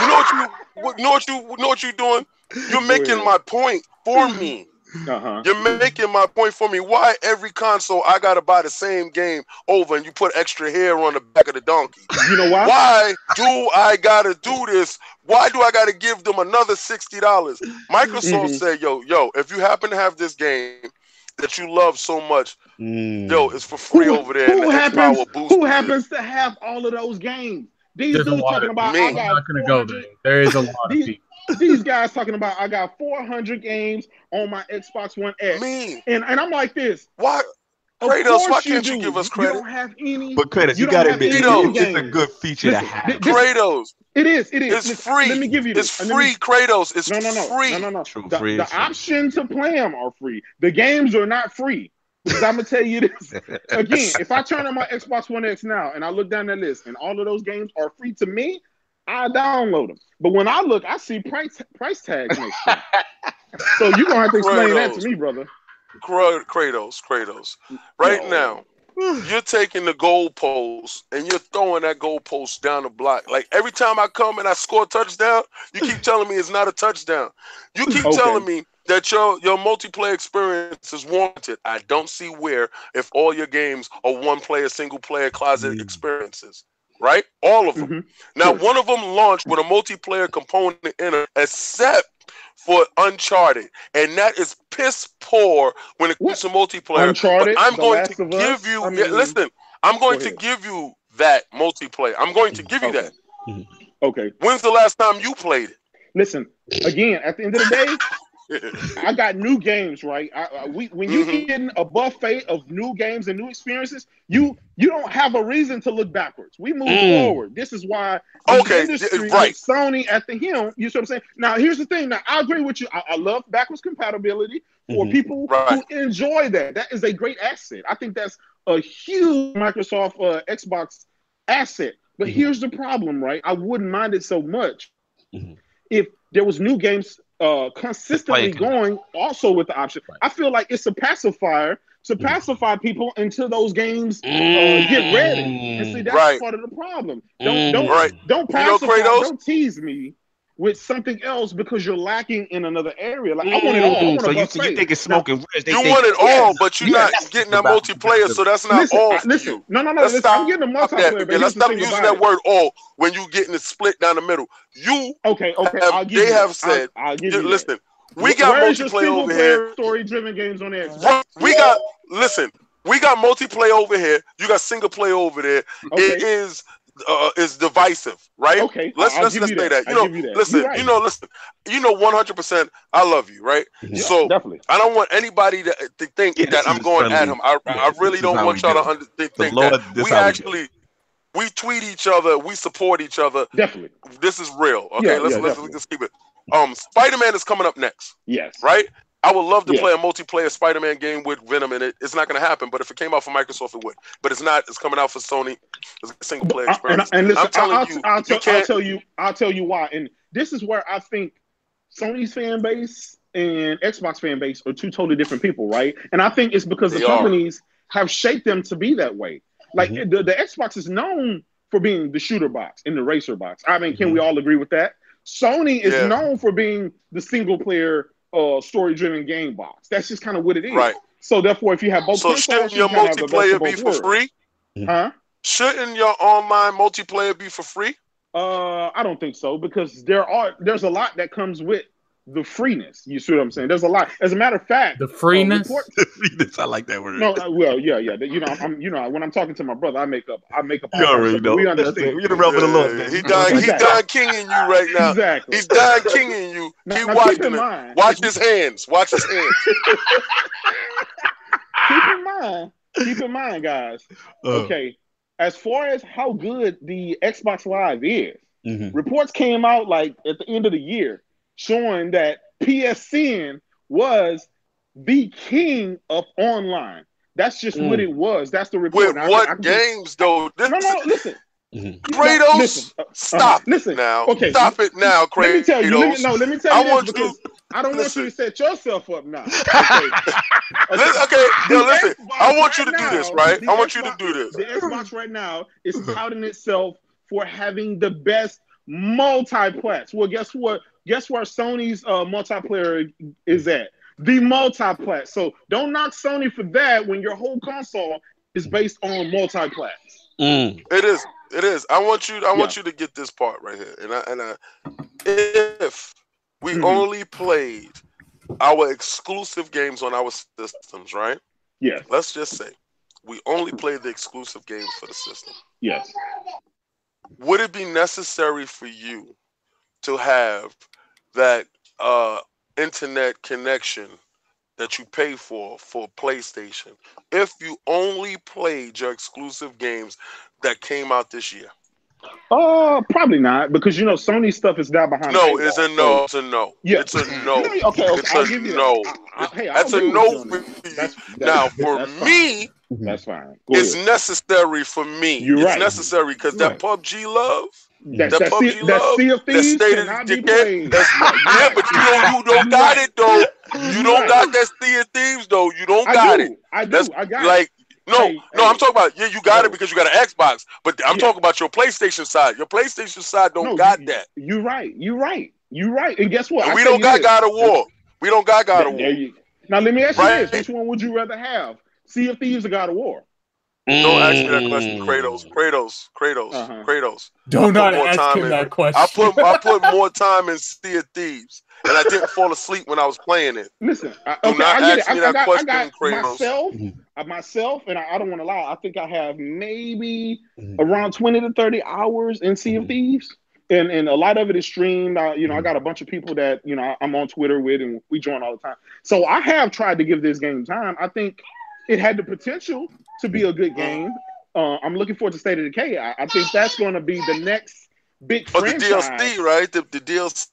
you know what you're doing? You're making my point for me. You're making my point for me. Why every console I gotta buy the same game over and you put extra hair on the back of the donkey? You know why? Why do I gotta do this? Why do I gotta give them another $60? Microsoft said, yo, if you happen to have this game that you love so much, yo, it's for free over there. Who happens to have all of those games? These dudes talking about I'm not gonna go there. There is a lot of people. These guys talking about I got 400 games on my Xbox One X. And I'm like this. Why? Kratos, why can't you give us credit? You don't have any. But Kratos, you gotta admit, it's a good feature to have. Kratos. It is. It's free. Let me give you this. It's free, Kratos. It's free. No. The option to play them are free. The games are not free. Because I'm gonna tell you this again. If I turn on my Xbox One X now and I look down that list and all of those games are free to me, I download them. But when I look, I see price tags next to them. So you're gonna have to explain that to me, brother. Kratos. Right now, you're taking the goalpost and you're throwing that goalpost down the block. Like every time I come and I score a touchdown, you keep telling me it's not a touchdown. You keep telling me that your multiplayer experience is warranted. I don't see where if all your games are one-player, single-player closet experiences. Right? All of them. Now, one of them launched with a multiplayer component in it, except for Uncharted. And that is piss poor when it comes to multiplayer. Uncharted, but I'm going to give you, I'm going to give you that multiplayer. I'm going to give you that. Okay. When's the last time you played it? Listen, again, at the end of the day, I got new games, right? When you getting a buffet of new games and new experiences, you don't have a reason to look backwards. We move forward. This is why the industry with Sony at the helm. You see what I'm saying? Now, here's the thing. Now, I agree with you. I love backwards compatibility for people who enjoy that. That is a great asset. I think that's a huge Microsoft Xbox asset. But here's the problem, right? I wouldn't mind it so much if there was new games consistently going also with the option. I feel like it's a pacifier to pacify people until those games get ready. And see, that's part of the problem. Don't pacify, don't tease me with something else because you're lacking in another area. Like I want it all. So you think it's smoking? You want it all, but you're not getting that multiplayer, so that's not all for you. No. Listen, I'm getting the multiplayer. Let's stop using that word all when you getting it split down the middle. You they have said, listen, we got multiplayer over here. Story-driven games on Xbox. We got, listen, we got multiplayer over here. You got single player over there. Okay. It is divisive, right? Okay. Let's say that. You know, listen. Right. You know, listen. You know, 100%. I love you, right? Yeah, so definitely. I don't want anybody to think that I'm going at him. I really don't want y'all to think that. We tweet each other. We support each other. Definitely. This is real. Okay, let's keep it. Spider-Man is coming up next. Yes. Right? I would love to play a multiplayer Spider-Man game with Venom in it. It's not going to happen, but if it came out for Microsoft, it would. But it's not. It's coming out for Sony. It's a single player experience. And listen, I'll tell you why. And this is where I think Sony's fan base and Xbox fan base are two totally different people, right? And I think it's because the companies have shaped them to be that way. Like the Xbox is known for being the shooter box and the racer box. I mean, can we all agree with that? Sony is known for being the single player story-driven game box. That's just kind of what it is. Right. So therefore, if you have both, shouldn't your multiplayer be for free? Huh? Shouldn't your online multiplayer be for free? I don't think so, because there's a lot that comes with the freeness. You see what I'm saying? There's a lot. As a matter of fact, the freeness. The freeness. I like that word. No, well, yeah. You know, when I'm talking to my brother, I make up. You already know. We understand. You're the realm of the Lord. He done kinging you right now. Exactly. He's done kinging you. Keep watching him. Watch his hands. Watch his hands. Keep in mind, guys. Okay, as far as how good the Xbox Live is, reports came out like at the end of the year showing that PSN was the king of online. That's just what it was. That's the report. With what games, though? No, listen. Kratos, stop now. Okay, stop it now, Kratos. Let me tell you. Let me tell you this, because I don't want you to set yourself up now. Okay. Listen. I want you to do this, right? I want you to do this. The Xbox right now is touting itself for having the best multiplex. Well, guess what? Guess where Sony's multiplayer is at? The multiplex. So don't knock Sony for that when your whole console is based on multiplex. It is. I want you to get this part right here. And if we only played our exclusive games on our systems, right? Yes. Let's just say we only played the exclusive games for the system. Yes. Would it be necessary for you to have that internet connection that you pay for PlayStation if you only played your exclusive games that came out this year? Probably not, because you know Sony stuff is down behind. No, it's a no. It's a no. Yeah. It's a no. Okay, it's a no. That's a no for you. Now, for me, that's fine. It's necessary for me. It's necessary because that PUBG love. That PUBG love. Sea of Thieves cannot be played. Yeah, but you don't got it though. You don't got that Sea of Thieves though. You don't got it. I do. I got it. No, I'm talking about you got it because you got an Xbox, but I'm talking about your PlayStation side. Your PlayStation side don't got that. You're right. And guess what? And we don't got God of War. We don't got God of War. Now let me ask you this: which one would you rather have, Sea of Thieves or God of War? Don't ask me that question, Kratos. Don't not ask him that question. I put more time in Sea of Thieves, and I didn't fall asleep when I was playing it. Listen, I got myself, and I don't want to lie. I think I have maybe around 20 to 30 hours in Sea of Thieves, and a lot of it is streamed. I got a bunch of people that I'm on Twitter with, and we join all the time. So I have tried to give this game time. I think it had the potential to be a good game. I'm looking forward to State of Decay. I think that's going to be the next big franchise. The DLC, right? The DLC.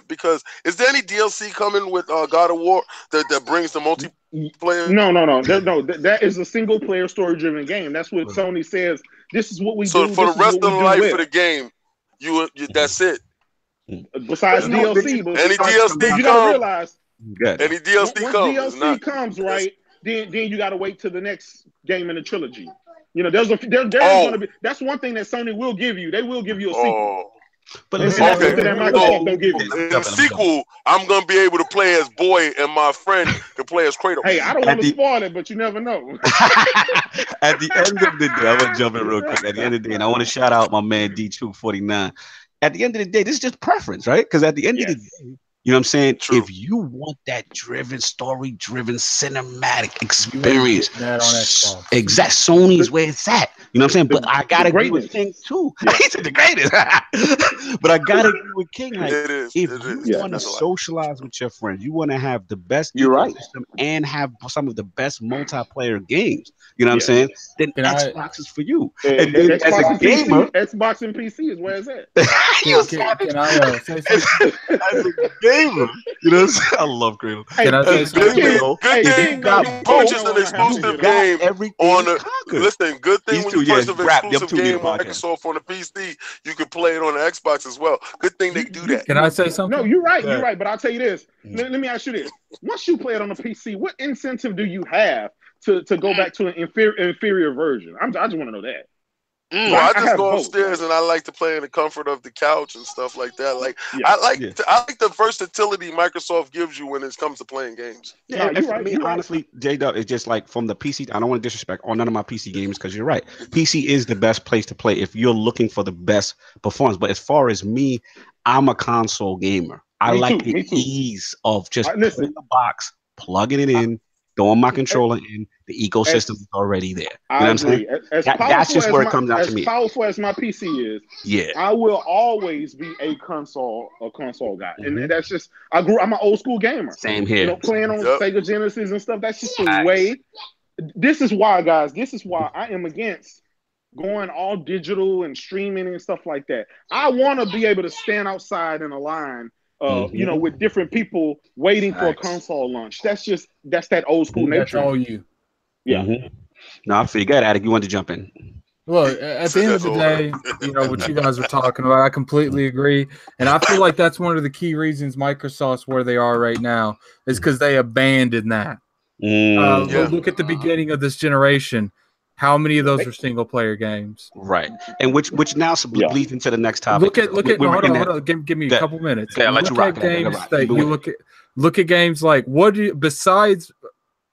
Because is there any DLC coming with God of War that brings the multiplayer? No. That is a single player story driven game. That's what Sony says. This is what we do. So for the rest of the life of the game, you that's it. Besides DLC, any DLC you gotta realize any DLC comes. Once DLC comes, right? Then you got to wait till the next game in the trilogy. There's going to be. That's one thing that Sony will give you. They will give you a sequel. But in the sequel, I'm gonna be able to play as Boy, and my friend can play as Kratos. Hey, I don't want to spoil it, but you never know. At the end of the day, I'm gonna jump in real quick. At the end of the day, and I want to shout out my man D249. At the end of the day, this is just preference, right? Because at the end of the day, You know what I'm saying? True. If you want that story-driven cinematic experience, that on Xbox. exact Sony's where it's at. You know what I'm saying? But I gotta agree with greatness. King too. Yeah. He said the greatest. But I gotta agree with King. Like, It is. if It you is. want to That's a lot. socialize with your friends, you want to have the best You're right. ecosystem and have some of the best multiplayer games. You know what I'm Yeah. saying? Then Can Xbox is for you. And then Xbox as a and gamer, PC, Xbox and PC is where it's at. you Can I say something? as a gamer, you know what I'm saying? I love Kratos. Can I say As a gamer, something? though, Good if thing you got you both, purchased an exclusive you got game everything on the. conquered. Listen, good thing These when two, you purchase an rap, them exclusive two need game a on podcast. Microsoft on the PC, you can play it on the Xbox as well. Good thing they do that. Can I say something? No, you're right. Yeah. You're right. But I'll tell you this. Let me ask you this. Once you play it on the PC, what incentive do you have to go back to an inferior version? I just want to know that. Well, I just have go both. upstairs and I like to play in the comfort of the couch and stuff like that. Like Yeah. I like the versatility Microsoft gives you when it comes to playing games. Yeah, No, and you're for right, me, you're right. honestly, J-Dub, it's just like from the PC. I don't want to disrespect on none of my PC games because you're right. PC is the best place to play if you're looking for the best performance. But as far as me, I'm a console gamer. I Me like too, the me too. ease of just Listen. putting the box, plugging it in, throwing my controller in. The ecosystem is already there. You know what I'm saying? As That's just where it comes down to me. As powerful as my PC is, Yeah. I will always be a console guy, and that's just I'm an old school gamer. Same here. You know, playing on Yep. Sega Genesis and stuff. That's just the way. This is why, guys. This is why I am against going all digital and streaming and stuff like that. I want to be able to stand outside in a line. You know, with different people waiting for a console launch. That's that old school That's nature. all you. Yeah. No, I forget, Addict. You wanted to jump in. Look, at the end of the day, you know, what you guys are talking about, I completely agree. And I feel like that's one of the key reasons Microsoft's where they are right now is because they abandoned that. Look at the beginning of this generation. How many of those are single player games? Right. And which now leads into the next topic. Hold on. Give me a couple minutes. Yeah, let you rock. Look at games like besides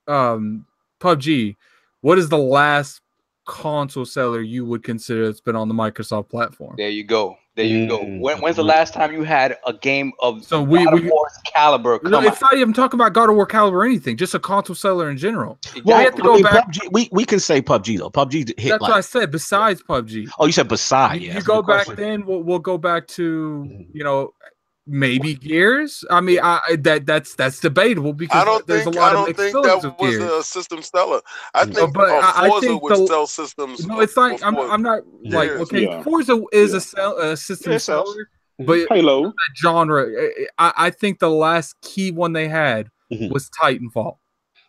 PUBG, what is the last console seller you would consider that's been on the Microsoft platform? There you go. When's the last time you had a game of God of War's caliber come it's not even talking about God of War caliber or anything, just a console seller in general. Well, I have to go back. PUBG, we can say PUBG though. PUBG hit. That's what I said. Besides PUBG. Oh, you said beside. You go back then. We'll go back to maybe Gears. I mean, that's debatable because there's a lot of mixed feelings of Gears. Was a system seller. I think I Forza think would sell systems. No, it's like I'm not like Forza is a system seller, but Halo that genre. I think the last key one they had was Titanfall.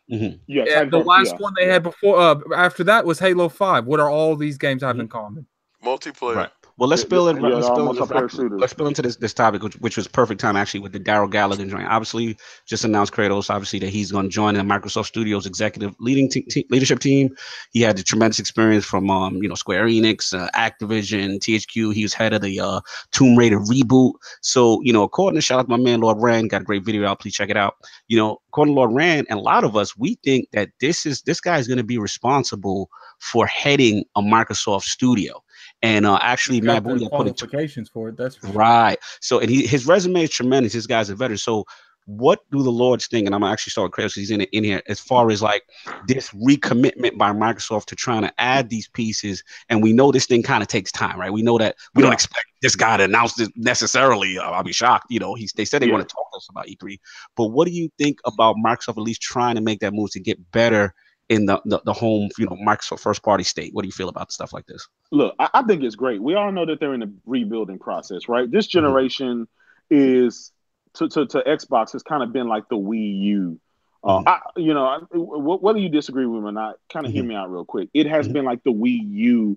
Yeah, and the last one they had before after that was Halo 5. What are all these games have in common? Multiplayer. Right. Well, let's spill into this topic, which was perfect time actually with the Darrell Gallagher joint. Obviously, just announced Kratos. Obviously, that he's going to join the Microsoft Studios executive leadership team. He had the tremendous experience from Square Enix, Activision, THQ. He was head of the Tomb Raider reboot. So according to shout out to my man Lord Rand, got a great video out. Please check it out. According to Lord Rand and a lot of us, we think that this guy is going to be responsible for heading a Microsoft studio. And actually, Matt Booty put qualifications for it. That's right. So, and his resume is tremendous. This guy's a veteran. So, what do the Lords think? And I'm gonna actually start with Kratos. He's in here as far as like this recommitment by Microsoft to trying to add these pieces. And we know this thing kind of takes time, right? We know that we don't expect this guy to announce this necessarily. I'll be shocked. They said they want to talk to us about E3. But what do you think about Microsoft at least trying to make that move to get better in the home, Microsoft first party state? What do you feel about stuff like this? Look, I think it's great. We all know that they're in a rebuilding process, right? This generation is to Xbox has kind of been like the Wii U. Whether you disagree with me or not, kind of hear me out real quick. It has been like the Wii U,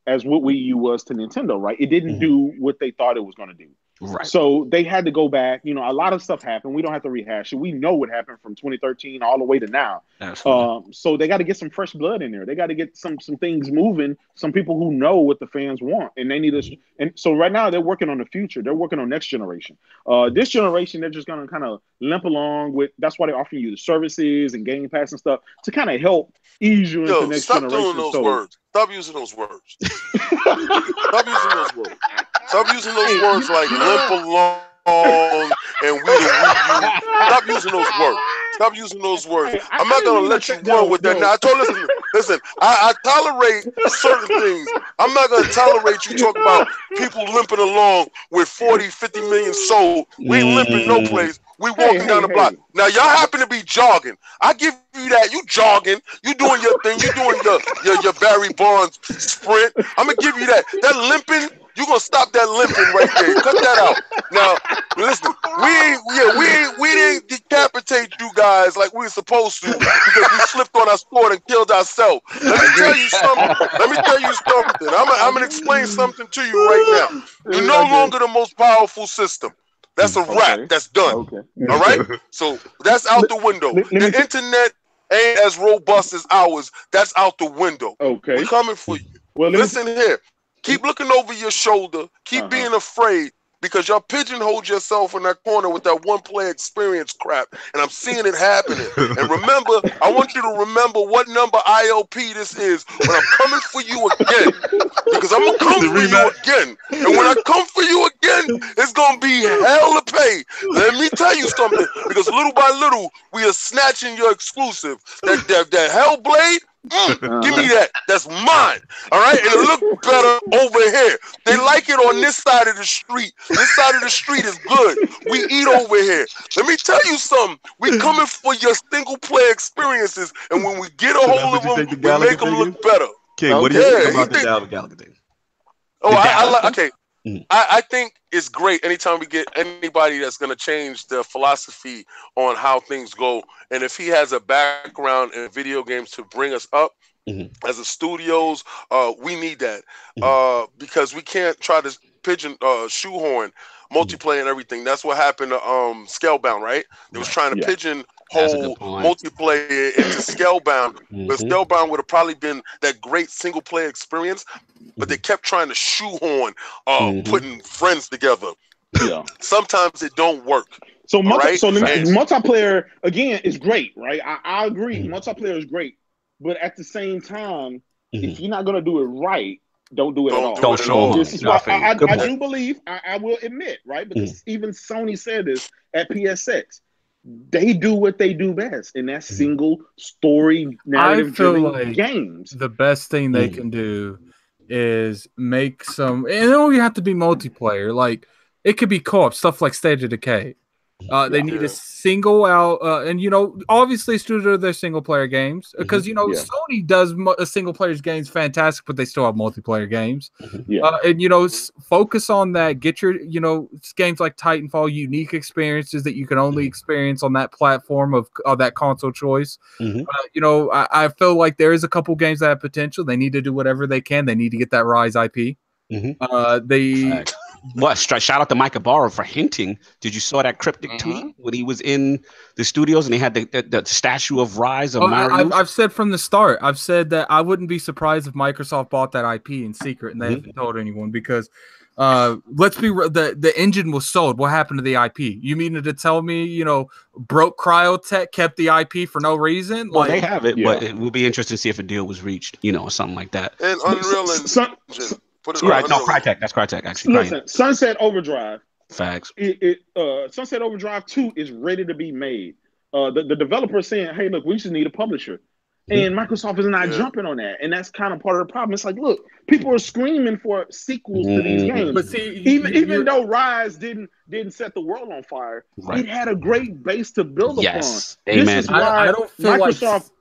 as what Wii U was to Nintendo, right? It didn't do what they thought it was going to do. Right. So they had to go back. A lot of stuff happened. We don't have to rehash it. We know what happened from 2013 all the way to now. So they got to get some fresh blood in there. They got to get some things moving. Some people who know what the fans want, and they need us. And so right now they're working on the future. They're working on next generation. This generation, they're just gonna kind of limp along with. That's why they're offering you the services and Game Pass and stuff to kind of help ease you into next generation. Stop doing those words. Stop using those words. Stop using those words. Stop using those words like limp along. and we the Wii U. Stop using those words. Stop using those words. Hey, I'm not gonna let you run with that. Now I told listen. I tolerate certain things. I'm not gonna tolerate you talking about people limping along with 40, 50 million sold. We ain't limping no place. We walking down the block. Now y'all happen to be jogging. I give you that. You jogging. You doing your thing. You doing your Barry Bonds sprint. I'm gonna give you that. That limping. You gonna stop that limping right there. Cut that out. Now, listen, we didn't decapitate you guys like we were supposed to because we slipped on our sword and killed ourselves. Let me tell you something. I'm gonna explain something to you right now. You're no longer the most powerful system. That's a wrap. That's done. Okay. All right? So that's out the window. The internet ain't as robust as ours. That's out the window. Okay. We're coming for you. Well, listen here. Keep looking over your shoulder. Keep being afraid because y'all pigeonholed yourself in that corner with that one-player experience crap, and I'm seeing it happening. And remember, I want you to remember what number ILP this is when I'm coming for you again, because I'm gonna come for you again. And when I come for you again, it's gonna be hell to pay. Let me tell you something, because little by little, we are snatching your exclusive. That Hellblade. Give me that. That's mine. All right, and it look better over here. They like it on this side of the street. This side of the street is good. We eat over here. Let me tell you something. We coming for your single player experiences, and when we get a hold of them, we make them look better. Okay, what do you think about the Darrell Gallagher thing? I think it's great anytime we get anybody that's going to change the philosophy on how things go. And if he has a background in video games to bring us up as a studios, we need that because we can't try to shoehorn multiplayer and everything. That's what happened to Scalebound, right? They was trying to pigeonhole multiplayer into Scalebound, but Scalebound would have probably been that great single player experience, but they kept trying to shoehorn putting friends together. Yeah, sometimes it don't work. So multiplayer again is great, right? I agree. Multiplayer is great, but at the same time, if you're not gonna do it right, don't do it at all. Don't show this is why I do believe I will admit, right? Because even Sony said this at PSX. They do what they do best, and that's single story narrative games. The best thing they can do is make some, and it don't even have to be multiplayer. Like it could be co-op stuff like State of Decay. They need to single out, and obviously studio their single player games because Sony does single player games fantastic, but they still have multiplayer games. And focus on that. Get your games like Titanfall, unique experiences that you can only experience on that platform of that console choice. I feel like there is a couple games that have potential. They need to do whatever they can. They need to get that Rise IP. Shout out to Mike Ybarra for hinting. Did you saw that cryptic tweet when he was in the studios and they had the statue of Rise of Mario? I've said from the start, I've said that I wouldn't be surprised if Microsoft bought that IP in secret and they haven't told anyone because let's be real, the engine was sold. What happened to the IP? You mean to tell me, broke Cryotech kept the IP for no reason? Well, they have it, but it will be interesting to see if a deal was reached, or something like that. And Unreal Engine. Crytek. That's Crytek, actually. Listen, Sunset Overdrive. Facts. Sunset Overdrive 2 is ready to be made. The developer is saying, hey, look, we just need a publisher. And Microsoft is not jumping on that. And that's kind of part of the problem. It's like, look, people are screaming for sequels to these games. But see, even though Rise didn't set the world on fire, it had a great base to build upon. Amen. This is why I don't feel Microsoft...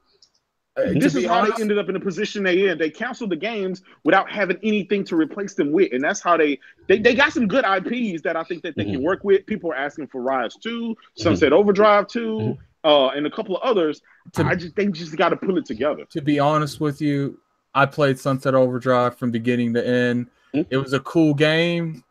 this is how they ended up in the position they in. They canceled the games without having anything to replace them with, and that's how they got some good IPs that I think that they can work with. People are asking for Rise 2, Sunset Overdrive 2, and a couple of others. They just got to pull it together. To be honest with you, I played Sunset Overdrive from beginning to end. It was a cool game.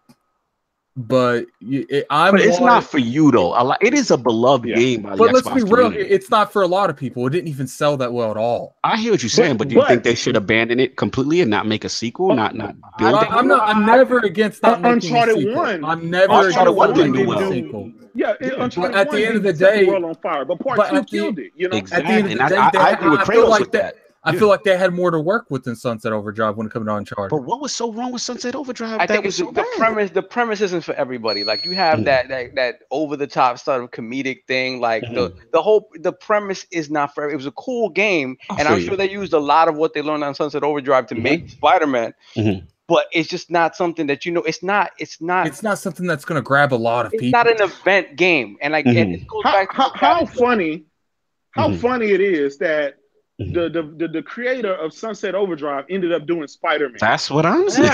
But it's not for you though. It is a beloved game by the Xbox let's be real. community. It's not for a lot of people. It didn't even sell that well at all. I hear what you're saying, but do you think they should abandon it completely and not make a sequel? Not build it? I'm never against not making a sequel. I'm never against making a sequel. Yeah, but at the end of the day, world on fire. But part 2 killed it. Exactly. At the end of the day, I agree with Kratos with that. I feel like they had more to work with than Sunset Overdrive when it comes to Uncharted. But what was so wrong with Sunset Overdrive? I that think was it's so the bad? premise. The premise isn't for everybody. Like you have that over the top sort of comedic thing. Like the premise is not for. It was a cool game, and I'm sure they used a lot of what they learned on Sunset Overdrive to make Spider-Man. But it's just not something that It's not something that's going to grab a lot of people. It's not an event game, and like and it goes back to how funny it is that the creator of Sunset Overdrive ended up doing Spider-Man. That's what I'm saying.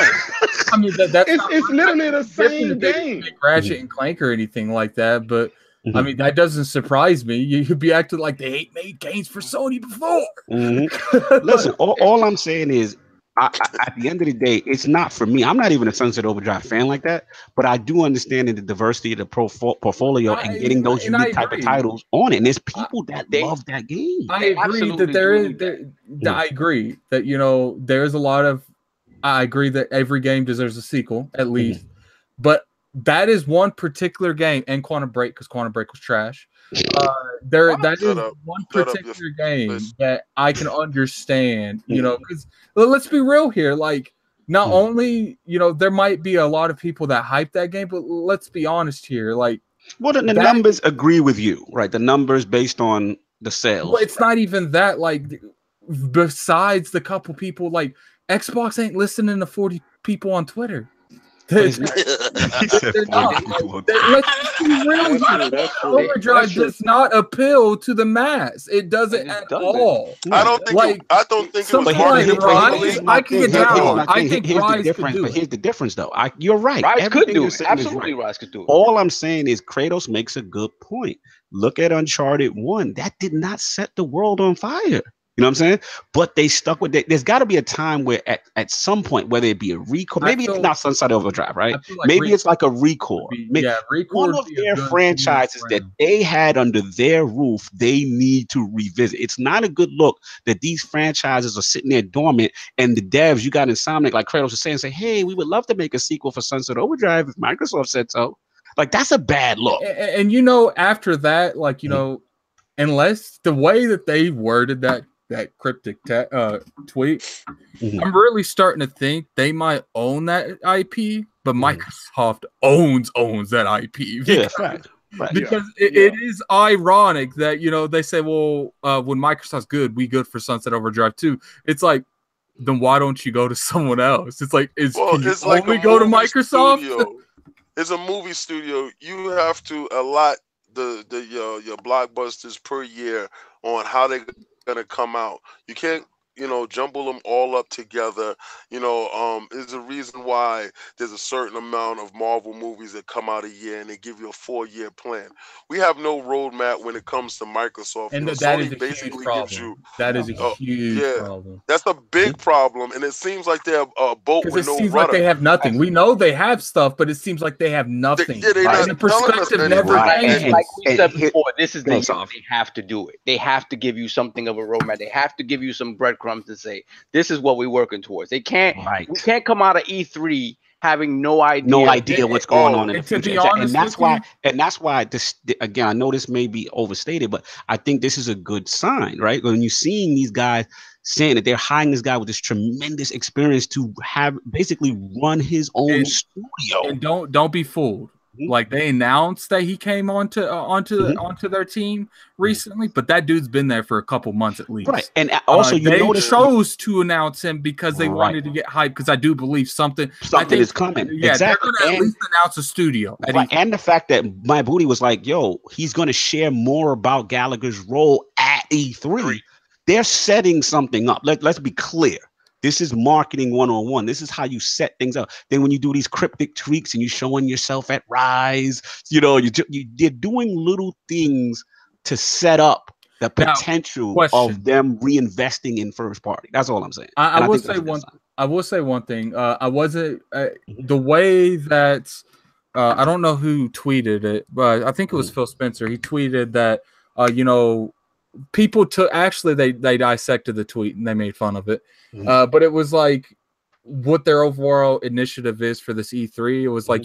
I mean, it's literally the same game. Ratchet and Clank or anything like that, but I mean, that doesn't surprise me. You'd be acting like they ain't made games for Sony before. Listen, all I'm saying is, at the end of the day, it's not for me. I'm not even a Sunset Overdrive fan like that, but I do understand the diversity of the portfolio and getting those unique type of titles on it. And there's people that love that game. I agree that I agree that there's a lot of. I agree that every game deserves a sequel at least, but that is one particular game, and Quantum Break, because Quantum Break was trash. That is one particular game that I can understand, because let's be real here. Like, not only, there might be a lot of people that hype that game, but let's be honest here. Like, well, the numbers agree with you, right? The numbers based on the sales. Well, it's not even that. Like, besides the couple people, like, Xbox ain't listening to 40 people on Twitter. Let's be real. Overdrive does not appeal to the mass. It doesn't at all. I don't think. I don't think. Something like Rise, I can get down. I think Rise could do it. But here's the difference, though. You're right. Rise could do it. Absolutely, Rise could do it. All I'm saying is Kratos makes a good point. Look at Uncharted 1. That did not set the world on fire. You know what I'm saying? But they stuck with it. There's got to be a time where at some point, whether it be a record, maybe it's not Sunset Overdrive, right? Like maybe it's like a record. One of their franchises that they had under their roof, they need to revisit. It's not a good look that these franchises are sitting there dormant, and the devs, you got Insomniac, like Kratos was saying, say, hey, we would love to make a sequel for Sunset Overdrive if Microsoft said so. Like, that's a bad look. And after that, like, unless the way that they worded that cryptic tweet, I'm really starting to think they might own that IP, but Microsoft owns that IP. Because it is ironic that they say, well, when Microsoft's good, we good for Sunset Overdrive too. It's like, then why don't you go to someone else? It's like, only go to Microsoft? Studio. It's a movie studio. You have to allot your blockbusters per year on how they gonna come out. You can't jumble them all up together. There's a reason why there's a certain amount of Marvel movies that come out a year and they give you a 4-year plan. We have no roadmap when it comes to Microsoft. And that is a huge problem. That is a huge problem. That's a big problem, and it seems like they're a boat with no rudder. It seems like they have nothing. We know they have stuff, but it seems like they have nothing. The perspective never changes. Like we said before, this is the time they have to do it. They have to give you something of a roadmap. They have to give you some breadcrumbs to say this is what we're working towards. They can't. We can't come out of E3 having no idea what's going on in the future. Be honest, and that's why this, again, I know this may be overstated, but I think this is a good sign, right? When you're seeing these guys saying that they're hiring this guy with this tremendous experience to have basically run his own studio. And don't be fooled. Like, they announced that he came onto their team recently, but that dude's been there for a couple months at least. Right, and also they chose to announce him because they wanted to get hyped. Because I do believe something is coming. Yeah, exactly. They're going to at least announce a studio. Right. And the fact that my booty was like, "Yo, he's going to share more about Gallagher's role at E3." They're setting something up. Let's be clear. This is marketing 101. This is how you set things up. Then when you do these cryptic tweaks and you're showing yourself at Rise, you're doing little things to set up the potential of them reinvesting in first party. That's all I'm saying. I will say one thing. I wasn't the way that I don't know who tweeted it, but I think it was Phil Spencer. He tweeted that people they dissected the tweet and they made fun of it. But it was like what their overall initiative is for this E3. It was like,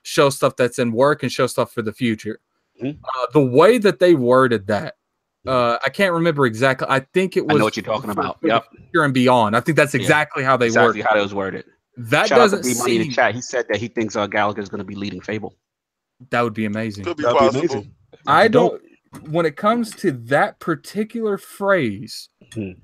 show stuff that's in work and show stuff for the future. The way that they worded that I can't remember exactly. I think it was. I know what you're talking about. Yep. Here and beyond. I think that's exactly how they exactly worded. how it was worded. That Shout out to doesn't B-Money in the seem. chat. He said that he thinks Gallagher is going to be leading Fable. That would be amazing. Could be That'd be possible. amazing. I don't. When it comes to that particular phrase,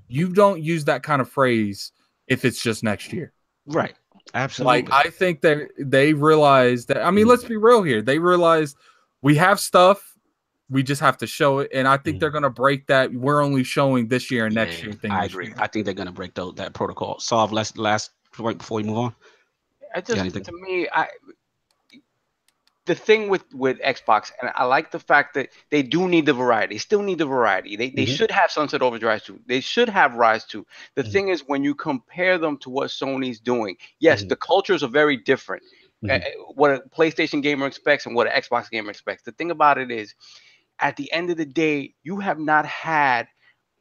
you don't use that kind of phrase if it's just next year. Right. Absolutely. Like, I think they realize that. I mean, let's be real here. They realize we have stuff. We just have to show it, and I think they're going to break that. We're only showing this year and next year thing. I agree. I think they're going to break that protocol. Solve last point before we move on. To me, the thing with Xbox, and I like the fact that they do need the variety. They still need the variety. They should have Sunset Overdrive 2. They should have Rise 2. The thing is, when you compare them to what Sony's doing, yes, the cultures are very different. What a PlayStation gamer expects and what an Xbox gamer expects. The thing about it is, at the end of the day, you have not had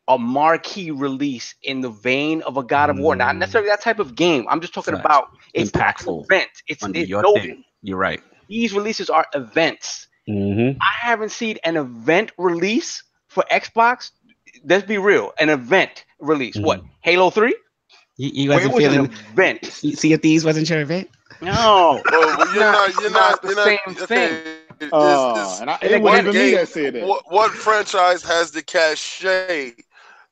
a marquee release in the vein of a God of War. Not necessarily that type of game. I'm just talking about it's impactful. Event. It's your thing. You're right. These releases are events. I haven't seen an event release for Xbox. Let's be real. An event release. What? Halo 3? You wasn't feeling an event. See if Thieves wasn't your event? No. Well, you're not the same thing. It wasn't even me that said that. What franchise has the cachet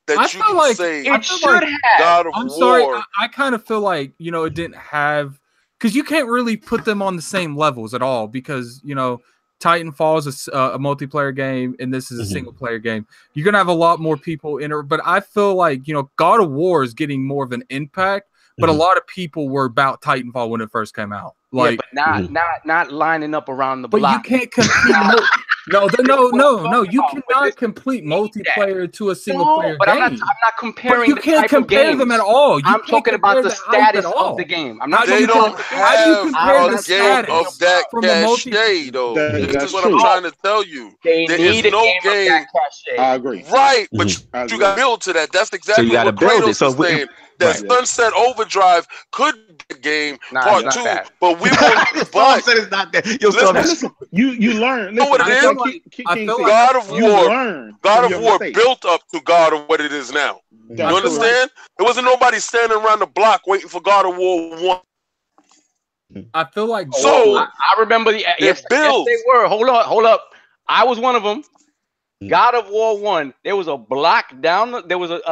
that I you feel can like say it should have? God of I'm War? sorry. I kind of feel like, it didn't have, because you can't really put them on the same levels at all, because, Titanfall is a multiplayer game, and this is a single player game. You're going to have a lot more people in it, but I feel like, God of War is getting more of an impact, but a lot of people were about Titanfall when it first came out. Like, but not lining up around the block. But you can't complete. No. You cannot complete multiplayer to a single player game. I'm not comparing. But you can't compare them at all. I'm talking about the status of the game. I'm not. They don't have compare the a game status of that from a cachet, though. This is what I'm trying to tell you. They there need is no a game of that cachet. I agree. Right, but you got to build to that. That's exactly you gotta what build Kratos it. So is saying. That Sunset Overdrive could be a game part 2, but we won't. But said it's not that. Listen, you learn. Know what it is? God of War built up to God of what it is now. You understand? There wasn't nobody standing around the block waiting for God of War 1. I feel like I remember yes, they were. Hold up. I was one of them. God of War 1, there was a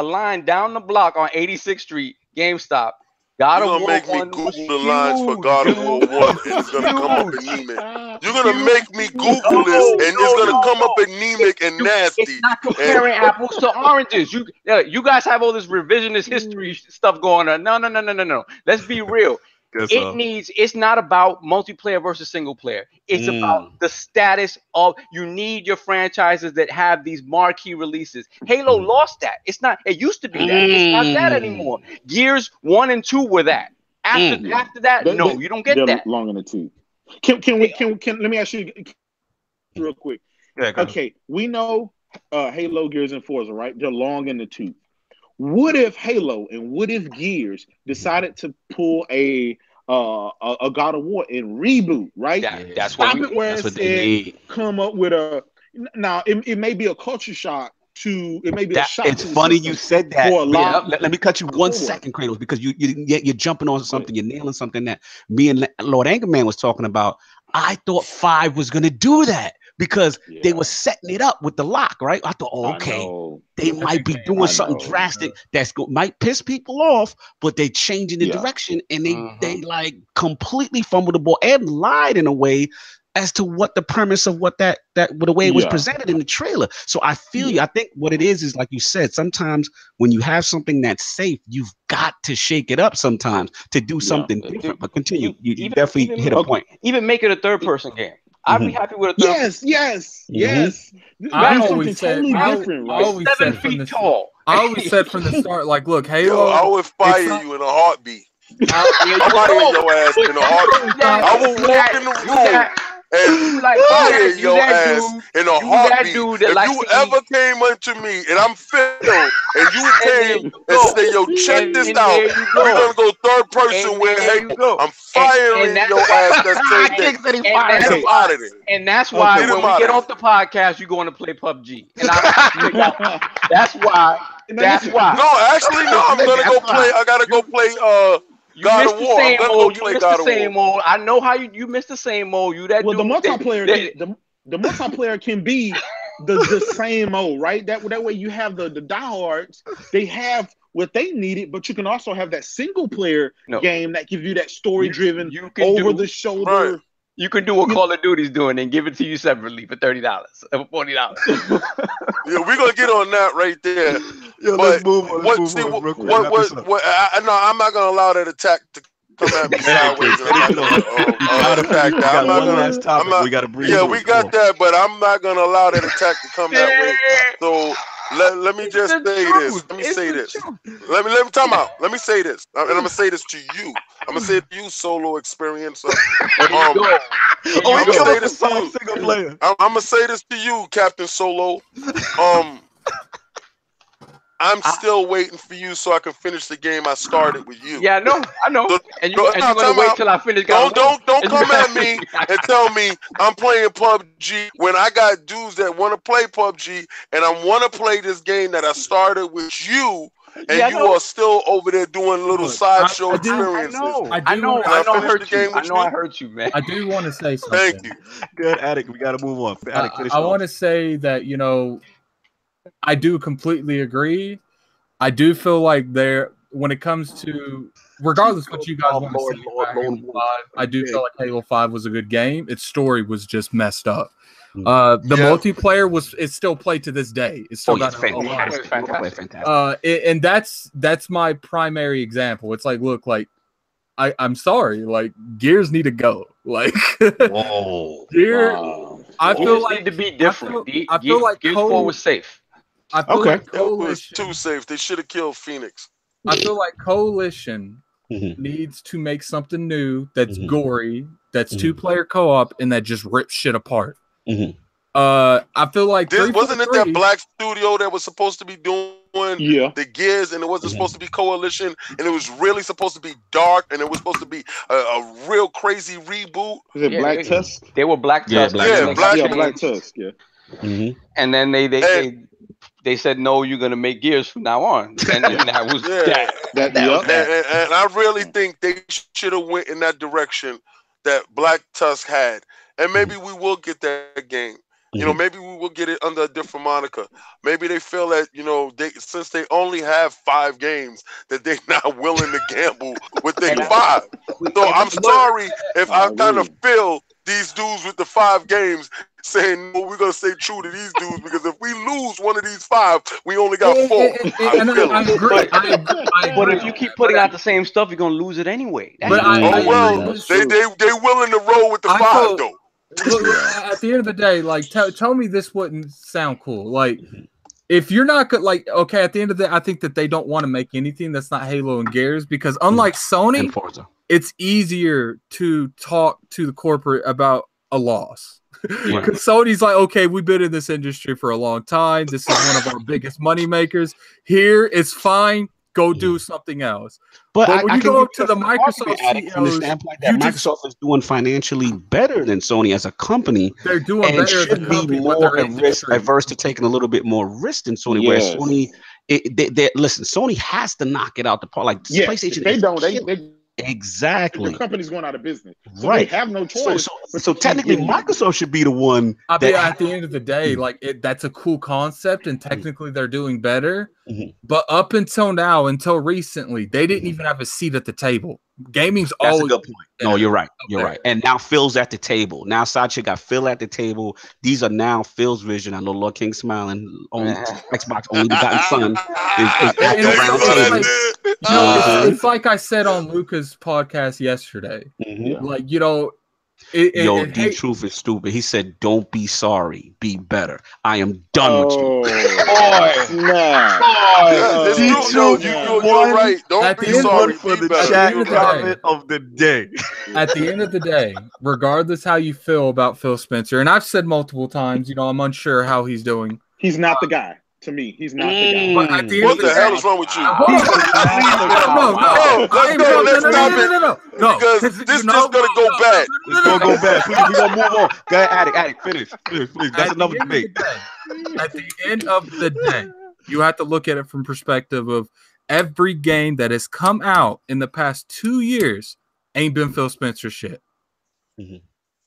line down the block on 86th Street, GameStop. God of War 1. You're gonna make me Google the lines for God of War 1, and it's gonna come up anemic. You're gonna make me Google this, and it's gonna come up anemic and nasty. It's not comparing apples to oranges. You guys have all this revisionist history stuff going on. No. Let's be real. It's not about multiplayer versus single player. It's about the status of, you need your franchises that have these marquee releases. Halo lost that. It used to be that. It's not that anymore. Gears 1 and 2 were that. After that, no, you don't get that. Long in the tooth. Can let me ask you real quick. Okay, we know Halo, Gears, and Forza, right? They're long in the tooth. What if Halo and what if Gears decided to pull a God of War and reboot, right? That's what they need. Come up with a. Now it may be a culture shock to. It may be a shock. It's funny you said that. Let me cut you 1 second, Kratos, because you're jumping on something. You're nailing something that me and Lord Angerman was talking about. I thought 5 was going to do that, because they were setting it up with the lock, right? I thought, they might be doing something drastic might piss people off, but they changing the direction, and they like completely fumbled the ball and lied in a way as to what the premise of what the way it was presented in the trailer. So I feel you. I think what it is like you said, sometimes when you have something that's safe, you've got to shake it up sometimes to do something different. But continue. You definitely hit a point. Even make it a third-person game. I'd be happy with a third. Yes. I always said, different, right? 7 feet tall. I always said from the start, like, look, Halo. I would fire you in a heartbeat. I'm firing your ass in a heartbeat. I will walk in the room and like, fire you your that ass dude, in a you that heartbeat. dude that If likes you to ever eat. came unto me and I'm Phil and you came and go. say, yo, check And this there out, you we're go. gonna go third person And with there you Halo. go. I'm firing that's your why- ass that same day. Kick said he And fired that's him. Get why- out of there. And that's why Get when him we out get of off the podcast, you're going to play PUBG. And that's why. That's why. No, actually, no. I'm gonna go play. I gotta go play. You God missed of the War. I'm same gonna mode. go You play missed God the of War. same mode. I know how you missed the same mode. You that Well, the dude. multiplayer the multiplayer can be the same mode, right? That way you have the diehards. They have what they needed, but you can also have that single player game that gives you that story driven, over the shoulder. Right. You can do what Call of Duty's doing and give it to you separately for $30 or $40. Yeah, we're gonna get on that right there. Yo, But let's move on. what? Let's See, move on real quick. what? Wrap this up. No, I'm not gonna allow that attack to come at me sideways. And I'm not gonna attack that. I'm not gonna. Last topic. I'm not. We gotta breathe. Yeah, we got that, but I'm not gonna allow that attack to come that way. So let me just say this. Let me say this. Let me time out. Let me say this, and I'm gonna say this to you. I'm gonna say it to you, solo experiencer. I'm gonna say this to you. Single player. I'm gonna say this to you, Captain Solo. I'm still waiting for you so I can finish the game I started with you. Yeah, I know. So, and you're gonna wait till I finish. Don't come at me and tell me I'm playing PUBG when I got dudes that want to play PUBG and I want to play this game that I started with you. And you are still over there doing little sideshow experiences. I know. I hurt you, man. I do want to say something. Thank you. Good, Addict. We got to move on. Addict, I want to say that, I do completely agree. I do feel like when it comes to, regardless what you guys want to say about Halo 5, I do feel like Halo 5 was a good game. Its story was just messed up. The multiplayer it's still played to this day. It's still got a lot of fantastic. And that's my primary example. It's like, look, like I'm sorry, like Gears need to go. Like, whoa, I feel like need to be different. I feel like Gears 4 was safe. I feel like Coalition, it was too safe. They should have killed Phoenix. I feel like Coalition needs to make something new that's gory, that's 2-player co-op, and that just rips shit apart. I feel like wasn't it that black studio that was supposed to be doing the Gears, and it wasn't supposed to be Coalition, and it was really supposed to be dark, and it was supposed to be a real crazy reboot. Is it Black Tusk? They were Black Tusk. Black Tusk. Yeah. And then they said, no, you're gonna make Gears from now on, and that was that. And I really think they should have went in that direction that Black Tusk had, and maybe we will get that game. Maybe we will get it under a different moniker. Maybe they feel that since they only have 5 games, that they're not willing to gamble with their 5. So I'm sorry if I kind of feel these dudes with the 5 games saying, no, we're going to stay true to these dudes, because if we lose one of these 5, we only got 4. I agree. But if you keep putting out the same stuff, you're going to lose it anyway. They willing to roll with the 5, though. Look, at the end of the day, like, tell me this wouldn't sound cool. Like, if you're not good, like, okay, at the end of the day, I think that they don't want to make anything that's not Halo and Gears, because unlike Sony, it's easier to talk to the corporate about a loss. Because Sony's like, okay, we've been in this industry for a long time. This is one of our biggest money makers. Here, it's fine. Go do something else. But when you go up to the Microsoft CEOs, from the standpoint that Microsoft is doing financially better than Sony as a company. They're doing and better should be more averse to taking a little bit more risk than Sony. Where Sony, listen, Sony has to knock it out the park. Like PlayStation, they don't. Exactly. The company's going out of business. So right. They have no choice. So technically, Microsoft should be the one. At the end of the day, like that's a cool concept, and technically they're doing better. But up until now, until recently, they didn't even have a seat at the table. Gaming's always a good point. No, you're right. You're right. And now Phil's at the table. Now Sacha got Phil at the table. These are now Phil's vision. I know Lord King smiling. Only Xbox only begotten son is at the round table. It's like I said on Luca's podcast yesterday. Like, Yo, D-Truth is stupid. He said, "Don't be sorry, be better. I am done with you." Boy, nah. It's true. You're right. Don't be sorry. For the chat comment of the day. At the end of the day, regardless how you feel about Phil Spencer, and I've said multiple times, I'm unsure how he's doing. He's not the guy. To me, he's not the guy. But at the end What of the hell is wrong with you? No. Because this is gonna go bad. It's gonna go bad. Please, we gonna move on. Go ahead, Addict. Finish. Please. That's another debate. At the end of the day, you have to look at it from perspective of every game that has come out in the past 2 years ain't been Phil Spencer shit. Mm-hmm.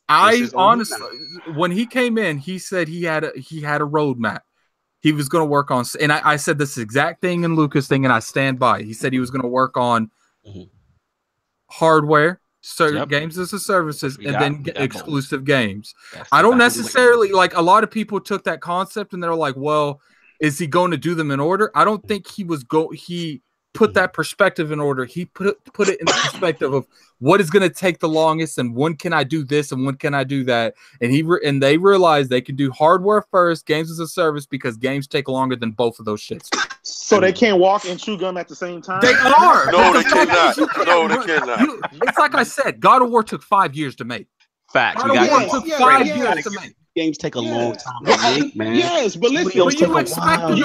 I honestly, when he came in, he said he had a roadmap. He was going to work on, and I said this exact thing in Lucas thing, and I stand by it. He said he was going to work on hardware, games as a services, and then exclusive games. I don't necessarily like. A lot of people took that concept and they're like, "Well, is he going to do them in order?" I don't think he was He put that perspective in order. He put it in the perspective of what is going to take the longest, and when can I do this, and when can I do that. And they realized they could do hardware first, games as a service, because games take longer than both of those shits. So they can't walk and chew gum at the same time? They are. No, they cannot. No, they cannot. It's like I said, God of War took 5 years to make. Facts. God of War took 5 years to make. Games take a long time to make, man. Yes, but listen, you expected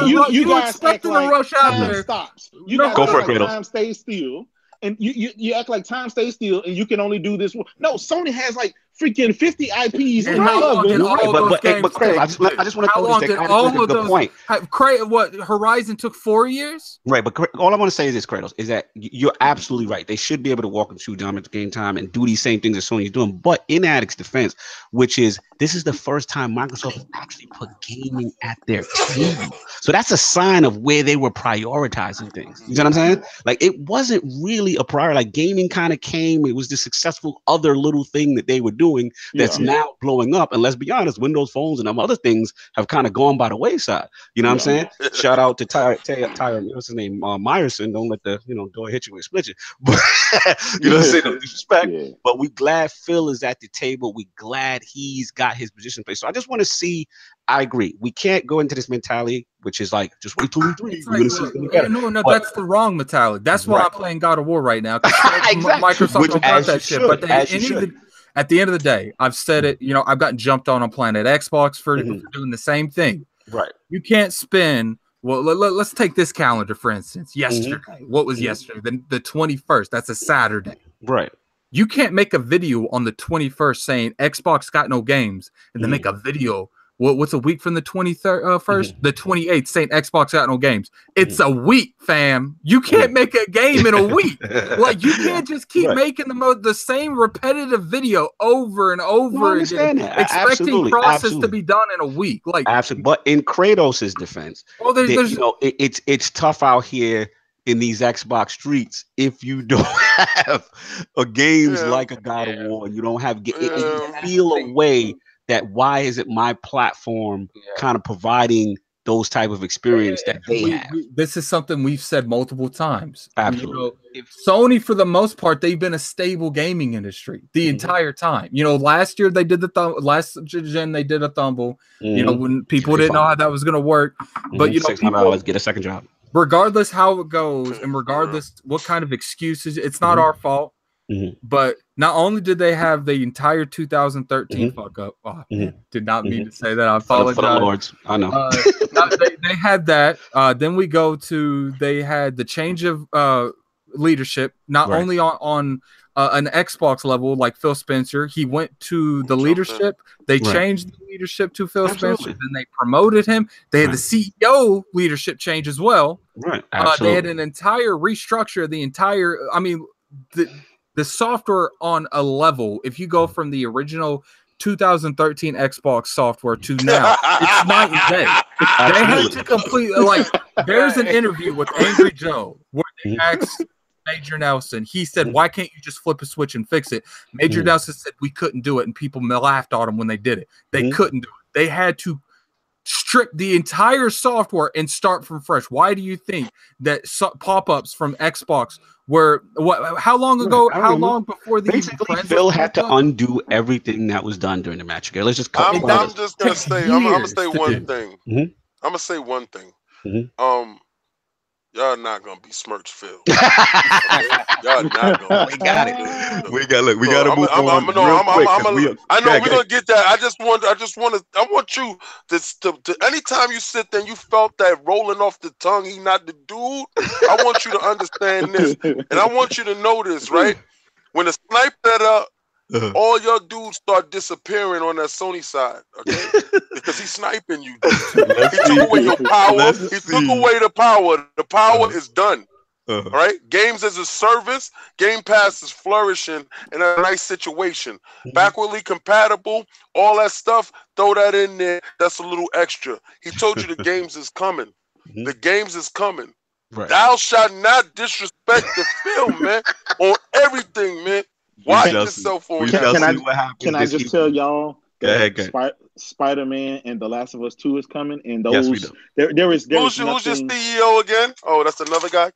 to rush out there. Stops. You guys go for act it, like Kratos. time stays still, and you act like time stays still, and you can only do this. No, Sony has like freaking 50 IPs. And how long did all those games take? I just want to throw this. All of those point. What Horizon took 4 years? Right, but all I want to say is this, Kratos, is that you're absolutely right. They should be able to walk and chew gum at the game time and do these same things that Sony's doing. But in Addict's defense, which is this is the first time Microsoft has actually put gaming at their table. So that's a sign of where they were prioritizing things. You know what I'm saying? Like it wasn't really a priority. Like gaming kind of came. It was the successful other little thing that they were doing that's now blowing up. And let's be honest, Windows phones and other things have kind of gone by the wayside. You know what I'm saying? Shout out to Tyler, what's his name? Myerson. Don't let the door hit you with split you. But you know what I'm saying? No disrespect. Yeah. But we glad Phil is at the table. We glad he's got his position in place. So I just want to see. I agree. We can't go into this mentality, which is like just wait till we that's the wrong mentality. That's why I'm playing God of War right now. Microsoft don't got that shit. But at the end of the day, I've said it. I've gotten jumped on Planet Xbox for doing the same thing. Right. You can't spend. Well, let's take this calendar for instance. Yesterday, what was yesterday? The 21st. That's a Saturday. Right. You can't make a video on the 21st saying Xbox got no games, and then make a video. What's a week from the 23rd? First, the 28th, saying Xbox got no games. It's a week, fam. You can't make a game in a week. Like you can't just keep making the same repetitive video over and over again, expecting process to be done in a week. Like absolutely. But in Kratos' defense, it's tough out here in these Xbox streets if you don't have games like a God of War. You don't have you feel a way. That why is it my platform kind of providing those type of experience that they have? This is something we've said multiple times. Absolutely. Sony, for the most part, they've been a stable gaming industry the entire time. Last year they did last gen they did a Thumble. When people didn't know how that was going to work, but $600 get a second job. Regardless how it goes, and regardless what kind of excuses, it's not our fault. But not only did they have the entire 2013 fuck up, did not mean to say that. I apologize. For the Lords, I know. They had that. Then we go to they had the change of leadership, not only on an Xbox level, like Phil Spencer. He went to the leadership. They changed the leadership to Phil Spencer. Then they promoted him. They had the CEO leadership change as well. Right. They had an entire restructure. The software on a level, if you go from the original 2013 Xbox software to now, it's night and day. They had to complete, there's an interview with Angry Joe where they asked Major Nelson, he said, why can't you just flip a switch and fix it? Major Nelson said, we couldn't do it, and people laughed at him when they did it. They couldn't do it. They had to strip the entire software and start from fresh? Why do you think that pop-ups from Xbox were how long ago? How long before the basically Phil had to undo everything that was done during the match? Okay, let's just cut. I'm just gonna say I'm gonna say one thing. I'm gonna say one thing. Y'all not gonna besmirch Phil. Y'all not gonna. We got it. We got to move on. I know we're gonna get that. I want you to anytime you sit there and you felt that rolling off the tongue, he not the dude. I want you to understand this, and I want you to know this, right? When the snipe that up, all your dudes start disappearing on that Sony side, okay? Because he's sniping you. He took away your power. He took away the power. The power is done. All right? Games as a service, Game Pass is flourishing in a nice situation. Backwardly compatible, all that stuff, throw that in there. That's a little extra. He told you the games is coming. The games is coming. Right. Thou shalt not disrespect the film, man, on everything, man. Watch yourself on that. Can I just tell y'all that Spider-Man and The Last of Us 2 is coming, and those who's your CEO again? Oh, that's another guy.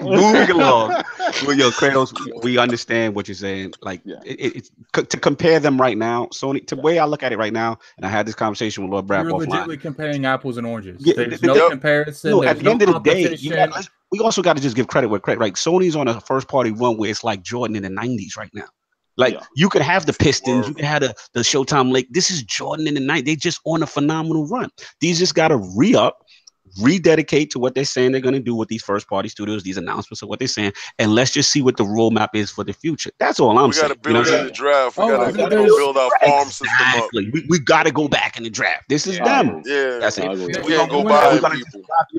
Moving along. Well, yo, Kratos, we understand what you're saying. Like, it's to compare them right now. Sony, the way I look at it right now, and I had this conversation with Lord Brad. You're legitimately comparing apples and oranges. Yeah, there's no comparison. No, at the end of the day, we also got to just give credit where credit. Like, Sony's on a first-party run where it's like Jordan in the '90s right now. Like, you could have the Pistons, you could have the Showtime Lake. This is Jordan in the night. They just on a phenomenal run. These just got to re-up, rededicate to what they're saying they're going to do with these first-party studios, these announcements of what they're saying, and let's just see what the roadmap is for the future. That's all I'm saying. We got to build in the draft. We got to build our farm system up. We got to go back in the draft. This is them. Yeah. That's it. We going to go buy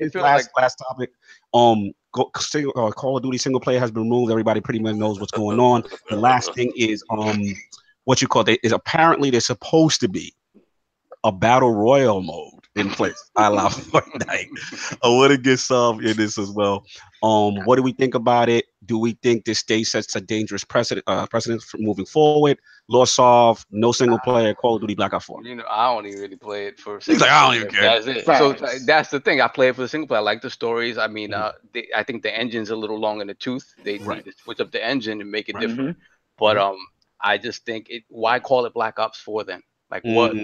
people. Last topic. Call of Duty single player has been removed. Everybody pretty much knows what's going on. The last thing is what you call it is apparently there's supposed to be a battle royale mode in place. I love Fortnite. I want to get some in this as well. What do we think about it? Do we think this stage sets a dangerous precedent for moving forward? LordsAtWar, no single player, Call of Duty Black Ops 4. You know, I don't even really play it for. He's like, I don't even care. That's it. So that's the thing. I play it for the single player. I like the stories. I mean, I think the engine's a little long in the tooth. They need to switch up the engine and make it different. But I just think why call it Black Ops 4 then? Like what?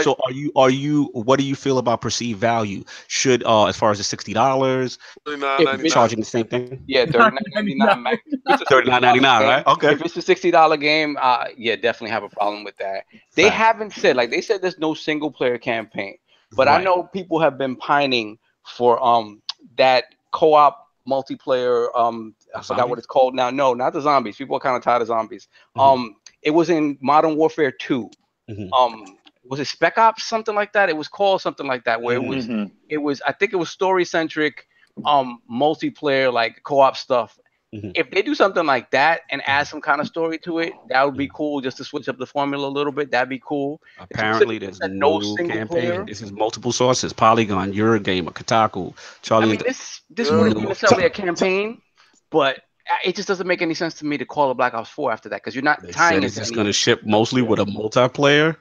So are you? What do you feel about perceived value? Should as far as the $60, charging the same thing? Yeah, $39.99. $39.99, right? Okay. If it's a $60 game, definitely have a problem with that. They haven't said they said there's no single player campaign, but I know people have been pining for that co-op multiplayer. I forgot what it's called now. No, not the zombies. People are kind of tired of zombies. It was in Modern Warfare 2. Was it Spec Ops, something like that? It was called something like that, where it was I think it was story centric multiplayer, like co-op stuff. If they do something like that and add some kind of story to it, that would be cool, just to switch up the formula a little bit. That'd be cool. Apparently there's no single campaign player. This is multiple sources: Polygon, Eurogamer, Kotaku, Charlie. I mean, this wouldn't be necessarily a campaign, but it just doesn't make any sense to me to call it Black Ops 4 after that, because you're not tying it. It's just going to ship mostly with a multiplayer,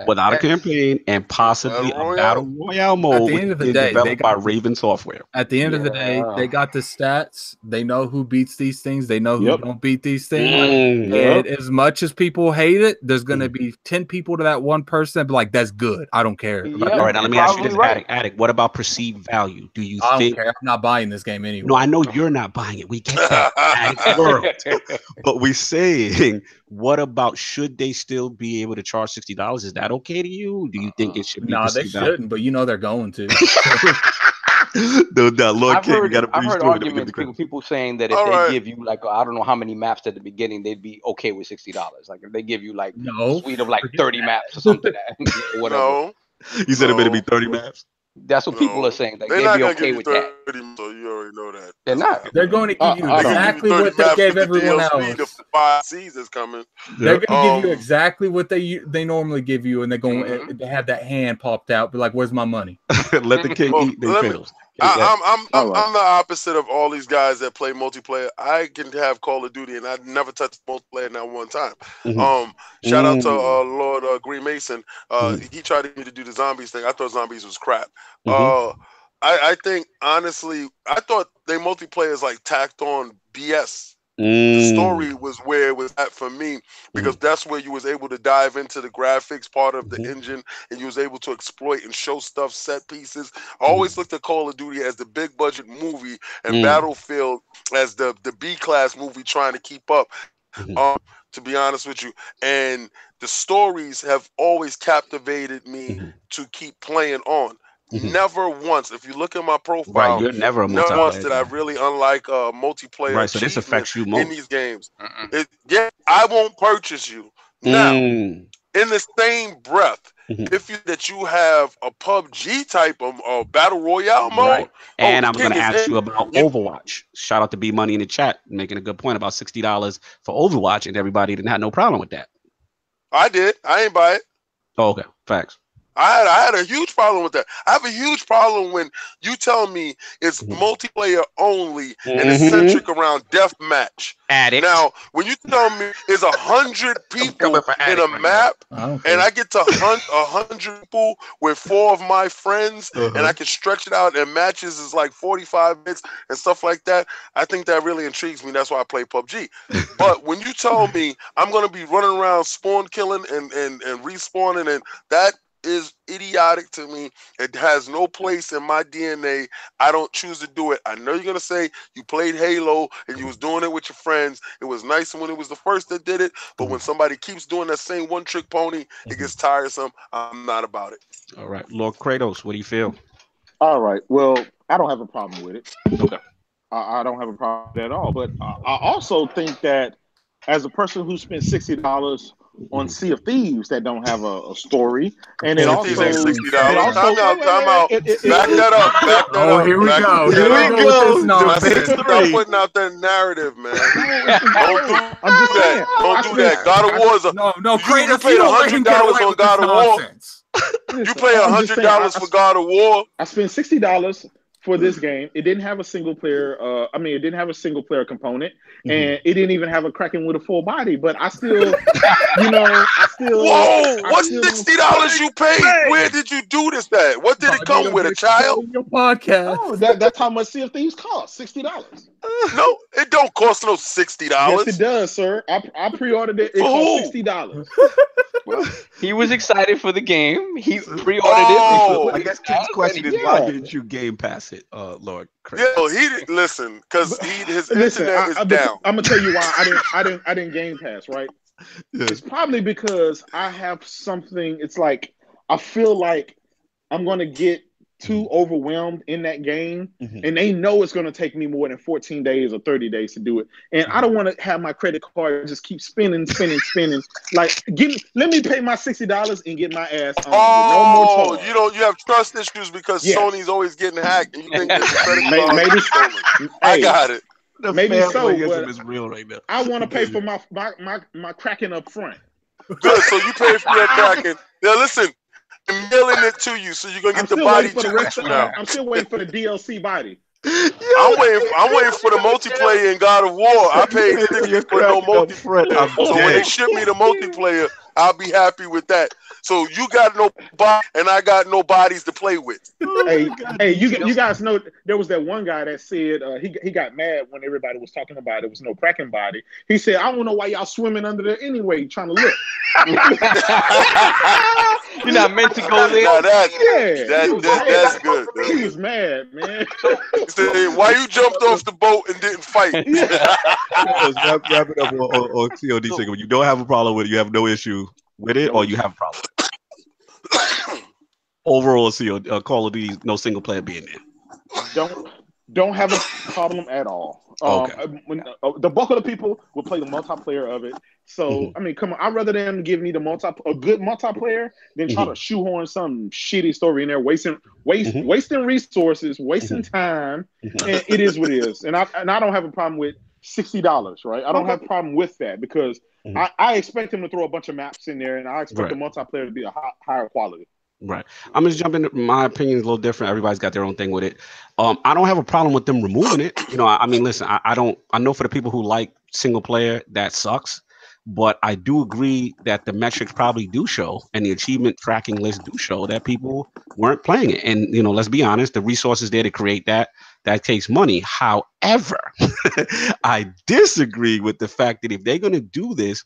without a campaign, and possibly a battle royale mode. At the end of the day, developed by Raven Software. At the end of the day, they got the stats. They know who beats these things. They know who don't beat these things. And as much as people hate it, there's going to be 10 people to that one person that be like, "That's good. I don't care." All right, now let me ask you this, Addict. What about perceived value? Do you think? Don't care. I'm not buying this game anyway. No, I know you're not buying it. We get that, Addict world. But we're saying, what about, should they still be able to charge $60? Is that okay to you? Do you think it should be? No, they shouldn't, but you know they're going to. No, Lord King, we got to. I've heard arguments, people saying that if they give you like I don't know how many maps at the beginning, they'd be okay with $60. Like if they give you like a suite of like 30 maps or something, whatever. No. You said it better be 30 maps. That's what people are saying. Like they'd be okay with that. So you already know that. They're not. They're going to give you exactly what they gave everyone else. 5 seasons coming. They're going to give you exactly what they normally give you, and they're going. They have that hand popped out, be like, "Where's my money?" Let the king eat their pills. I'm the opposite of all these guys that play multiplayer. I can have Call of Duty and I never touched multiplayer not one time. Shout out to Lord Green Mason. He tried to get me to do the zombies thing. I thought zombies was crap. I think honestly, I thought they multiplayer like tacked on BS. The story was where it was at for me, because that's where you was able to dive into the graphics part of the engine, and you was able to exploit and show stuff, set pieces. I always looked at Call of Duty as the big budget movie and Battlefield as the B class movie trying to keep up. To be honest with you, and the stories have always captivated me to keep playing on. Never once, if you look at my profile, you're never once did I really unlike multiplayer so this affects you most in these games. I won't purchase you. Now, in the same breath, if you have a PUBG type of battle royale mode, and I was going to ask you about Overwatch. Shout out to B Money in the chat, making a good point about $60 for Overwatch, and everybody didn't have no problem with that. I did. I ain't buy it. Oh, okay, facts. I had a huge problem with that. I have a huge problem when you tell me it's multiplayer only and it's centric around deathmatch. Addict. Now, when you tell me it's 100 people in a map, and I get to hunt 100 people with 4 of my friends, and I can stretch it out, and matches is like 45 minutes and stuff like that, I think that really intrigues me. That's why I play PUBG. But when you tell me I'm going to be running around spawn killing and respawning, and that is idiotic to me. It has no place in my DNA. I don't choose to do it. I know you're gonna say you played Halo and you was doing it with your friends. It was nice when it was the first that did it, but when somebody keeps doing that same one-trick pony, it gets tiresome. I'm not about it. All right, Lord Kratos, what do you feel? All right, well, I don't have a problem with it. Okay. I don't have a problem with it at all, but I also think that as a person who spent $60 on Sea of Thieves that don't have a story, and it also $60. Time out. Back that up. Oh, here we go. Stop putting out that narrative, man. I'm just saying. Don't do that. God of War is no. You paid $100 on God of War. You pay $100 for God of War. I spent $60 for this game. It didn't have a single player. It didn't have a single player component, and it didn't even have a Kraken with a full body. But I still, Whoa! What's $60 you paid? Where did you do this at? What did it come with? A child? Your podcast. Oh, that's how much Sea of Thieves cost. $60. No, it don't cost no $60. Yes, it does, sir. I pre-ordered it. It cost $60. Well, he was excited for the game. He pre-ordered it. I guess King's question is why didn't you Game Pass it, Lord Chris? Yeah, he didn't listen because his internet is down. I'm gonna tell you why I didn't Game Pass, right? Yeah. It's probably because I have something. It's like I feel like I'm gonna get too overwhelmed in that game, and they know it's gonna take me more than 14 days or 30 days to do it, and I don't want to have my credit card just keep spinning. Like, let me pay my $60 and get my ass on. Oh, no more you have trust issues because Sony's always getting hacked, and you think that the credit card is stolen. I got it. The maybe so, but is real right now. I want to pay for my Kraken up front. Good, so you pay for your Kraken. Now listen, I'm mailing it to you, so you're gonna get the body 2 weeks from now. I'm still waiting for the DLC body. I'm waiting for the multiplayer in God of War. I paid $50 for no multiplayer. So when they ship me the multiplayer, I'll be happy with that. So you got no body, and I got no bodies to play with. Hey, you guys know there was that one guy that said he got mad when everybody was talking about it was no Kraken body. He said, "I don't know why y'all swimming under there anyway, trying to look." You're not meant to go there. Now that's good. He was mad, man. He said, "Why you jumped off the boat and didn't fight?" Let's wrap it up on COD segment. You don't have a problem with it. You have no issue with it, or you have a problem. Overall, Call of Duty, no single player being there. Don't have a problem at all. When the bulk of the people will play the multiplayer of it. So I mean, come on, I'd rather them give me a good multiplayer than try to shoehorn some shitty story in there, wasting resources, wasting time. And it is what it is. And I don't have a problem with $60, right? I don't have a problem with that because I expect him to throw a bunch of maps in there, and I expect the multiplayer to be a higher quality. Right. I'm just jumping. My opinion is a little different. Everybody's got their own thing with it. I don't have a problem with them removing it. You know, I mean, listen, I don't. I know for the people who like single player, that sucks. But I do agree that the metrics probably do show, and the achievement tracking list do show that people weren't playing it. And you know, let's be honest, the resources there to create that takes money. However, I disagree with the fact that if they're going to do this,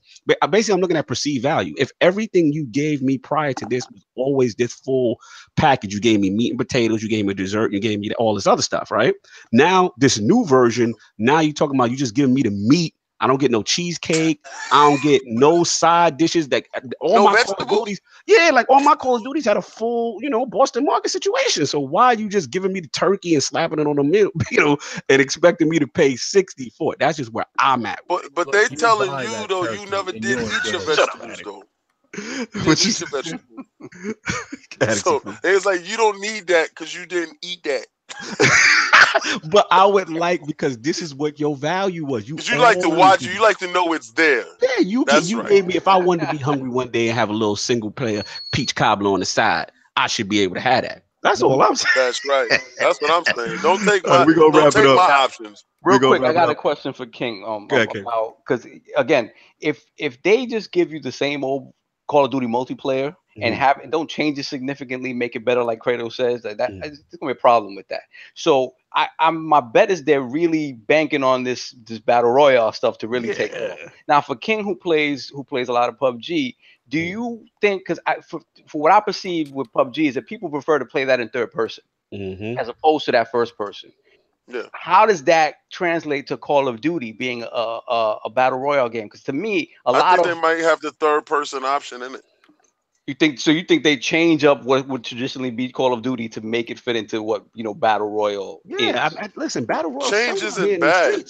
basically, I'm looking at perceived value. If everything you gave me prior to this was always this full package, you gave me meat and potatoes, you gave me dessert, you gave me all this other stuff, right? Now, this new version, now you're talking about you just giving me the meat. I don't get no cheesecake. I don't get no side dishes. That all my Call of Duties, yeah, like all my Call of Duties had a full, you know, Boston Market situation. So why are you just giving me the turkey and slapping it on the meal, you know, and expecting me to pay 60 for it? That's just where I'm at. But they telling you though, you never did eat your vegetables though. You didn't eat your vegetables. So it's like you don't need that because you didn't eat that. But I would like, because this is what your value was. You like to watch. You like to know it's there. Yeah, you gave me. If I wanted to be hungry one day and have a little single player peach cobbler on the side, I should be able to have that. That's all I'm saying. That's right. That's what I'm saying. Don't take my. We're gonna wrap it up. My options. Real quick, I got a question for King. About, because again, if they just give you the same old Call of Duty multiplayer and don't change it significantly, make it better, like Kratos says, there's gonna be a problem with that. So my bet is they're really banking on this battle royale stuff to really take off. Now, for King, who plays a lot of PUBG, do you think? Because for what I perceive with PUBG is that people prefer to play that in third person as opposed to that first person. Yeah. How does that translate to Call of Duty being a battle royale game? Because to me, I think they might have the third person option in it. You think they change up what would traditionally be Call of Duty to make it fit into what, you know, battle royale is? Listen, battle royale change isn't bad.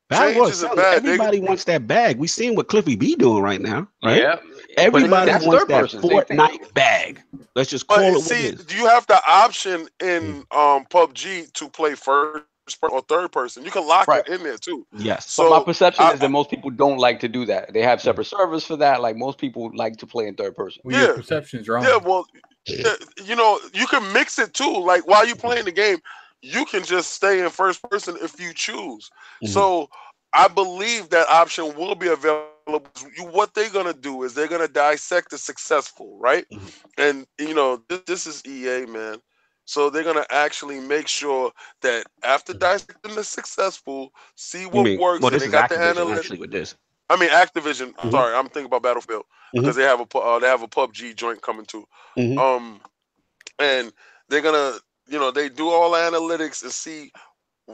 Everybody wants that bag. We seen what Cliffy B doing right now, right? Yeah. Everybody wants that Fortnite bag. Let's just call it. See, do you have the option in PUBG to play first or third person? You can lock it in there too. Yes. So my perception is that most people don't like to do that. They have separate servers for that. Like most people like to play in third person. Well, your perception's wrong. Yeah, well, you know, you can mix it too. Like while you're playing the game, you can just stay in first person if you choose. So I believe that option will be available. What they're gonna do is they're gonna dissect the successful, right? And you know, this is EA, man. So they're gonna actually make sure that after dissecting the successful, see what works. Well, this they is got Activision, the analytics. actually with this. I mean, Activision. I'm sorry, I'm thinking about Battlefield because they have a PUBG joint coming too. And they're gonna, you know, they do all the analytics and see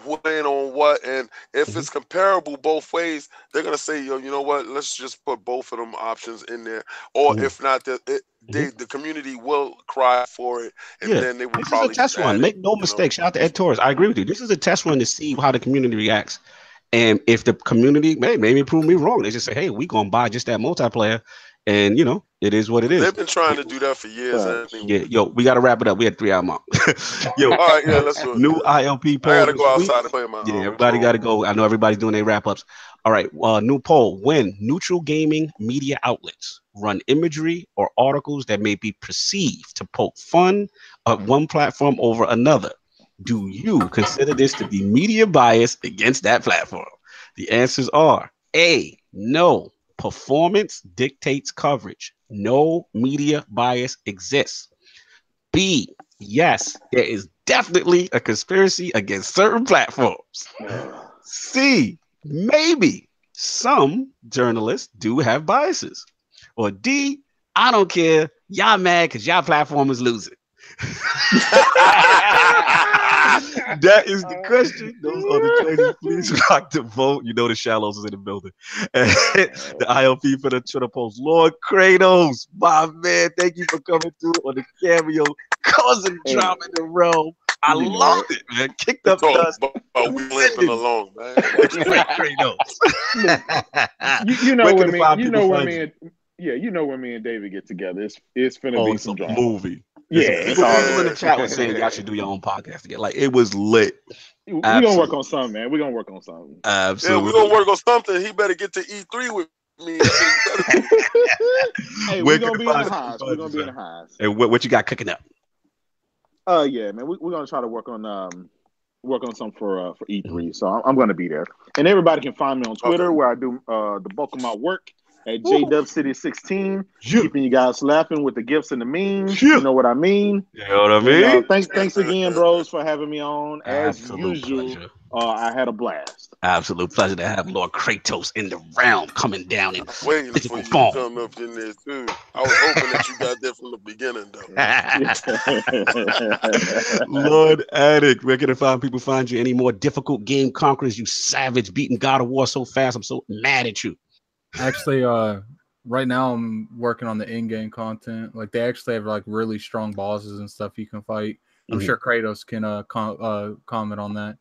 what in on what, and if it's comparable both ways, they're gonna say, yo, you know what? Let's just put both of them options in there. Or if not, the community will cry for it, and then they will probably. This is a test run. Make no mistake. Shout out to Ed Torres. I agree with you. This is a test run to see how the community reacts. And if the community maybe prove me wrong, they just say, hey, we gonna buy just that multiplayer. And you know, it is what it is. They've been trying to do that for years. Yeah, yo, we gotta wrap it up. We had 3 hour mark. Yo, all right, yeah, let's do it. New ILP poll. I gotta go outside and play my. Yeah, everybody gotta go. I know everybody's doing their wrap ups. All right, new poll: when neutral gaming media outlets run imagery or articles that may be perceived to poke fun of one platform over another, do you consider this to be media bias against that platform? The answers are A, no. Performance dictates coverage. No media bias exists. B, yes, there is definitely a conspiracy against certain platforms. C, maybe some journalists do have biases. Or D, I don't care. Y'all mad because y'all platform is losing. That is the question. Those are the choices. Please rock the vote. You know the shallows is in the building. And the ILP for the Twitter post. Lord Kratos, my man, thank you for coming through on the cameo, causing drama in the realm. I loved it, man. Kicked up dust. We limping along, man. Kratos. You know when me and David get together, it's finna be some drama. Movie. Yeah, it's all in the chat was saying y'all should do your own podcast together. Like it was lit. We're gonna work on something, man. We're gonna work on something. Absolutely. Yeah, we're gonna work on something. He better get to E3 with mean, hey, we're gonna be in the highs. We're gonna be in the highs. And what you got cooking up? Yeah, man, we're gonna try to work on something for E3. So I'm gonna be there, and everybody can find me on Twitter where I do the bulk of my work at JDubCity16. Keeping you guys laughing with the gifts and the memes. You know what I mean? You know what I mean? And, thanks again, bros, for having me on. As Absolute usual, pleasure. I had a blast. Absolute pleasure to have Lord Kratos in the realm coming down in waiting physical for you form. to come up in there too. I was hoping that you got that from the beginning, though. Lord Addict, where can people find you? Any more difficult game conquerors? You savage, beating God of War so fast. I'm so mad at you. Actually, right now I'm working on the in-game content. Like they actually have like really strong bosses and stuff you can fight. I'm sure Kratos can comment on that.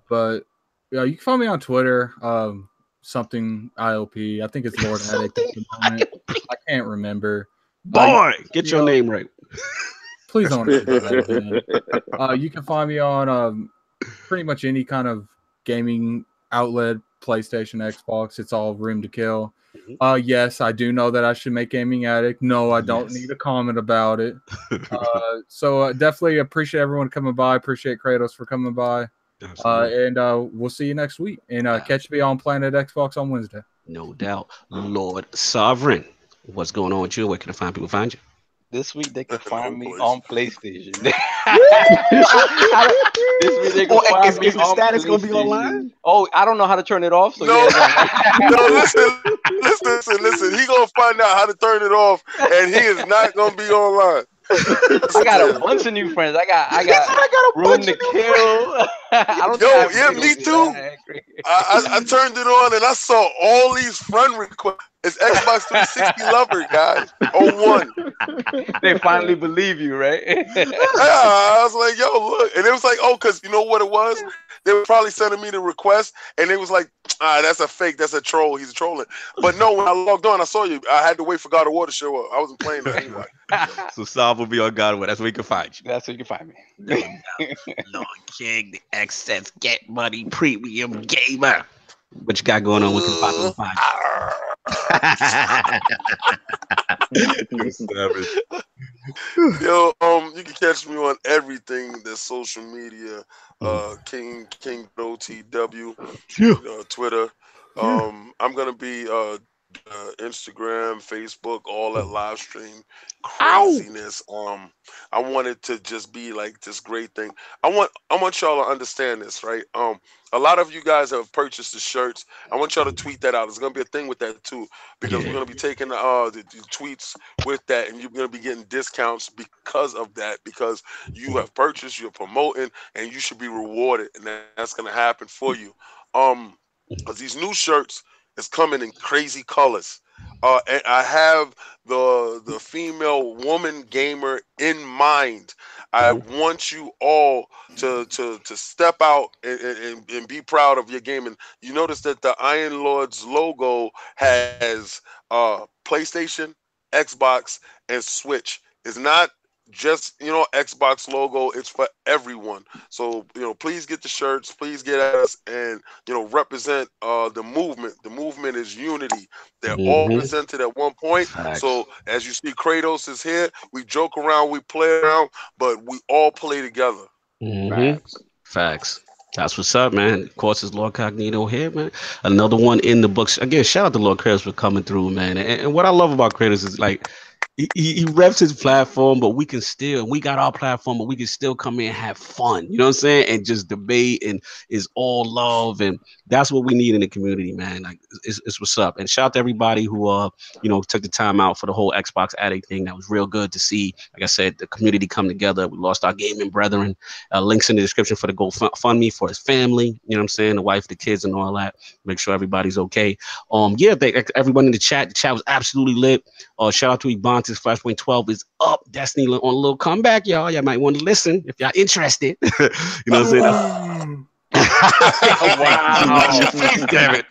But yeah, you can find me on Twitter. Something ILP. I think it's Lord Addict at the moment. I can't remember. Boy, get your name right. Please don't do that. You can find me on pretty much any kind of gaming outlet, PlayStation, Xbox. It's all room to kill. Yes, I do know that I should make Gaming Addict. No, I don't need a comment about it. So definitely appreciate everyone coming by. Appreciate Kratos for coming by. And we'll see you next week. And catch me on Planet Xbox on Wednesday. No doubt. Lord Sovereign, what's going on with you? Where can people find you? This week they can find me on PlayStation. This week they can find me is the on status PlayStation. gonna be online? Oh, I don't know how to turn it off. So no, listen. He gonna find out how to turn it off, and he is not gonna be online. I got a bunch of new friends. I got room to kill. Me too. I turned it on and I saw all these friend requests. It's Xbox 360 lover, guys. 01. They finally believe you, right? Yeah, I was like, yo, look. And it was like, because you know what it was? They were probably sending me the request, and it was like, that's a fake, that's a troll, he's trolling. But no, when I logged on, I saw you. I had to wait for God of War to show up. I wasn't playing that anyway. So Sav will be on God of War. That's where you can find you. That's where you can find me. Lord King, the excess get money premium gamer. What you got going on with the find Yo, you can catch me on everything that's social media. King OTW, Twitter. I'm gonna be Instagram, Facebook, all that live stream craziness. I want it to just be like this great thing. I want y'all to understand this, right? A lot of you guys have purchased the shirts. I want y'all to tweet that out. There's gonna be a thing with that too, because we're gonna be taking the tweets with that, and you're gonna be getting discounts because of that. Because you have purchased, you're promoting, and you should be rewarded, and that's gonna happen for you. Because these new shirts is coming in crazy colors. And I have the female woman gamer in mind. I want you all to step out and be proud of your game. And you notice that the Iron Lords logo has PlayStation, Xbox, and Switch. It's not just Xbox logo. It's for everyone. So please get the shirts, please get at us, and represent the movement. The movement is unity. They're all presented at one point. So as you see, Kratos is here. We joke around, we play around, but we all play together. Facts. That's what's up, man. Of course, it's Lord Cognito here, man. Another one in the books. Again, shout out to Lord Kratos for coming through, man. And what I love about Kratos is like, he reps his platform, but we got our platform, but we can still come in and have fun. You know what I'm saying? And just debate, and is all love, and that's what we need in the community, man. Like, it's what's up. And shout out to everybody who took the time out for the whole Xbox Addict thing. That was real good to see. Like I said, the community come together. We lost our gaming brethren. Links in the description for the GoFundMe for his family. You know what I'm saying? The wife, the kids, and all that. Make sure everybody's okay. Everyone in the chat. The chat was absolutely lit. Shout out to Ybarra. Flashpoint 12 is up. Destiny on a little comeback, y'all. Y'all might want to listen if y'all interested. You know what I'm saying? Wow. Damn it.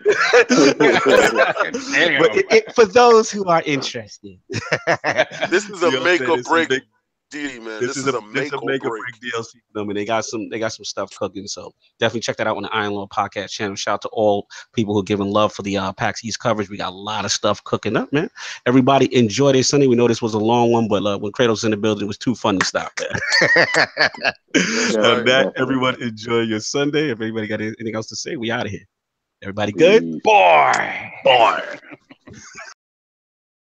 But for those who are interested. This is a make or break Man, this is a make or break DLC for them, and they got some stuff cooking. So definitely check that out on the Iron Lord podcast channel. Shout out to all people who are giving love for the PAX East coverage. We got a lot of stuff cooking up, man. Everybody enjoy their Sunday. We know this was a long one, but when Kratos was in the building, it was too fun to stop. Everyone enjoy your Sunday. If anybody got anything else to say, we out of here. Everybody good? Peace. Boy.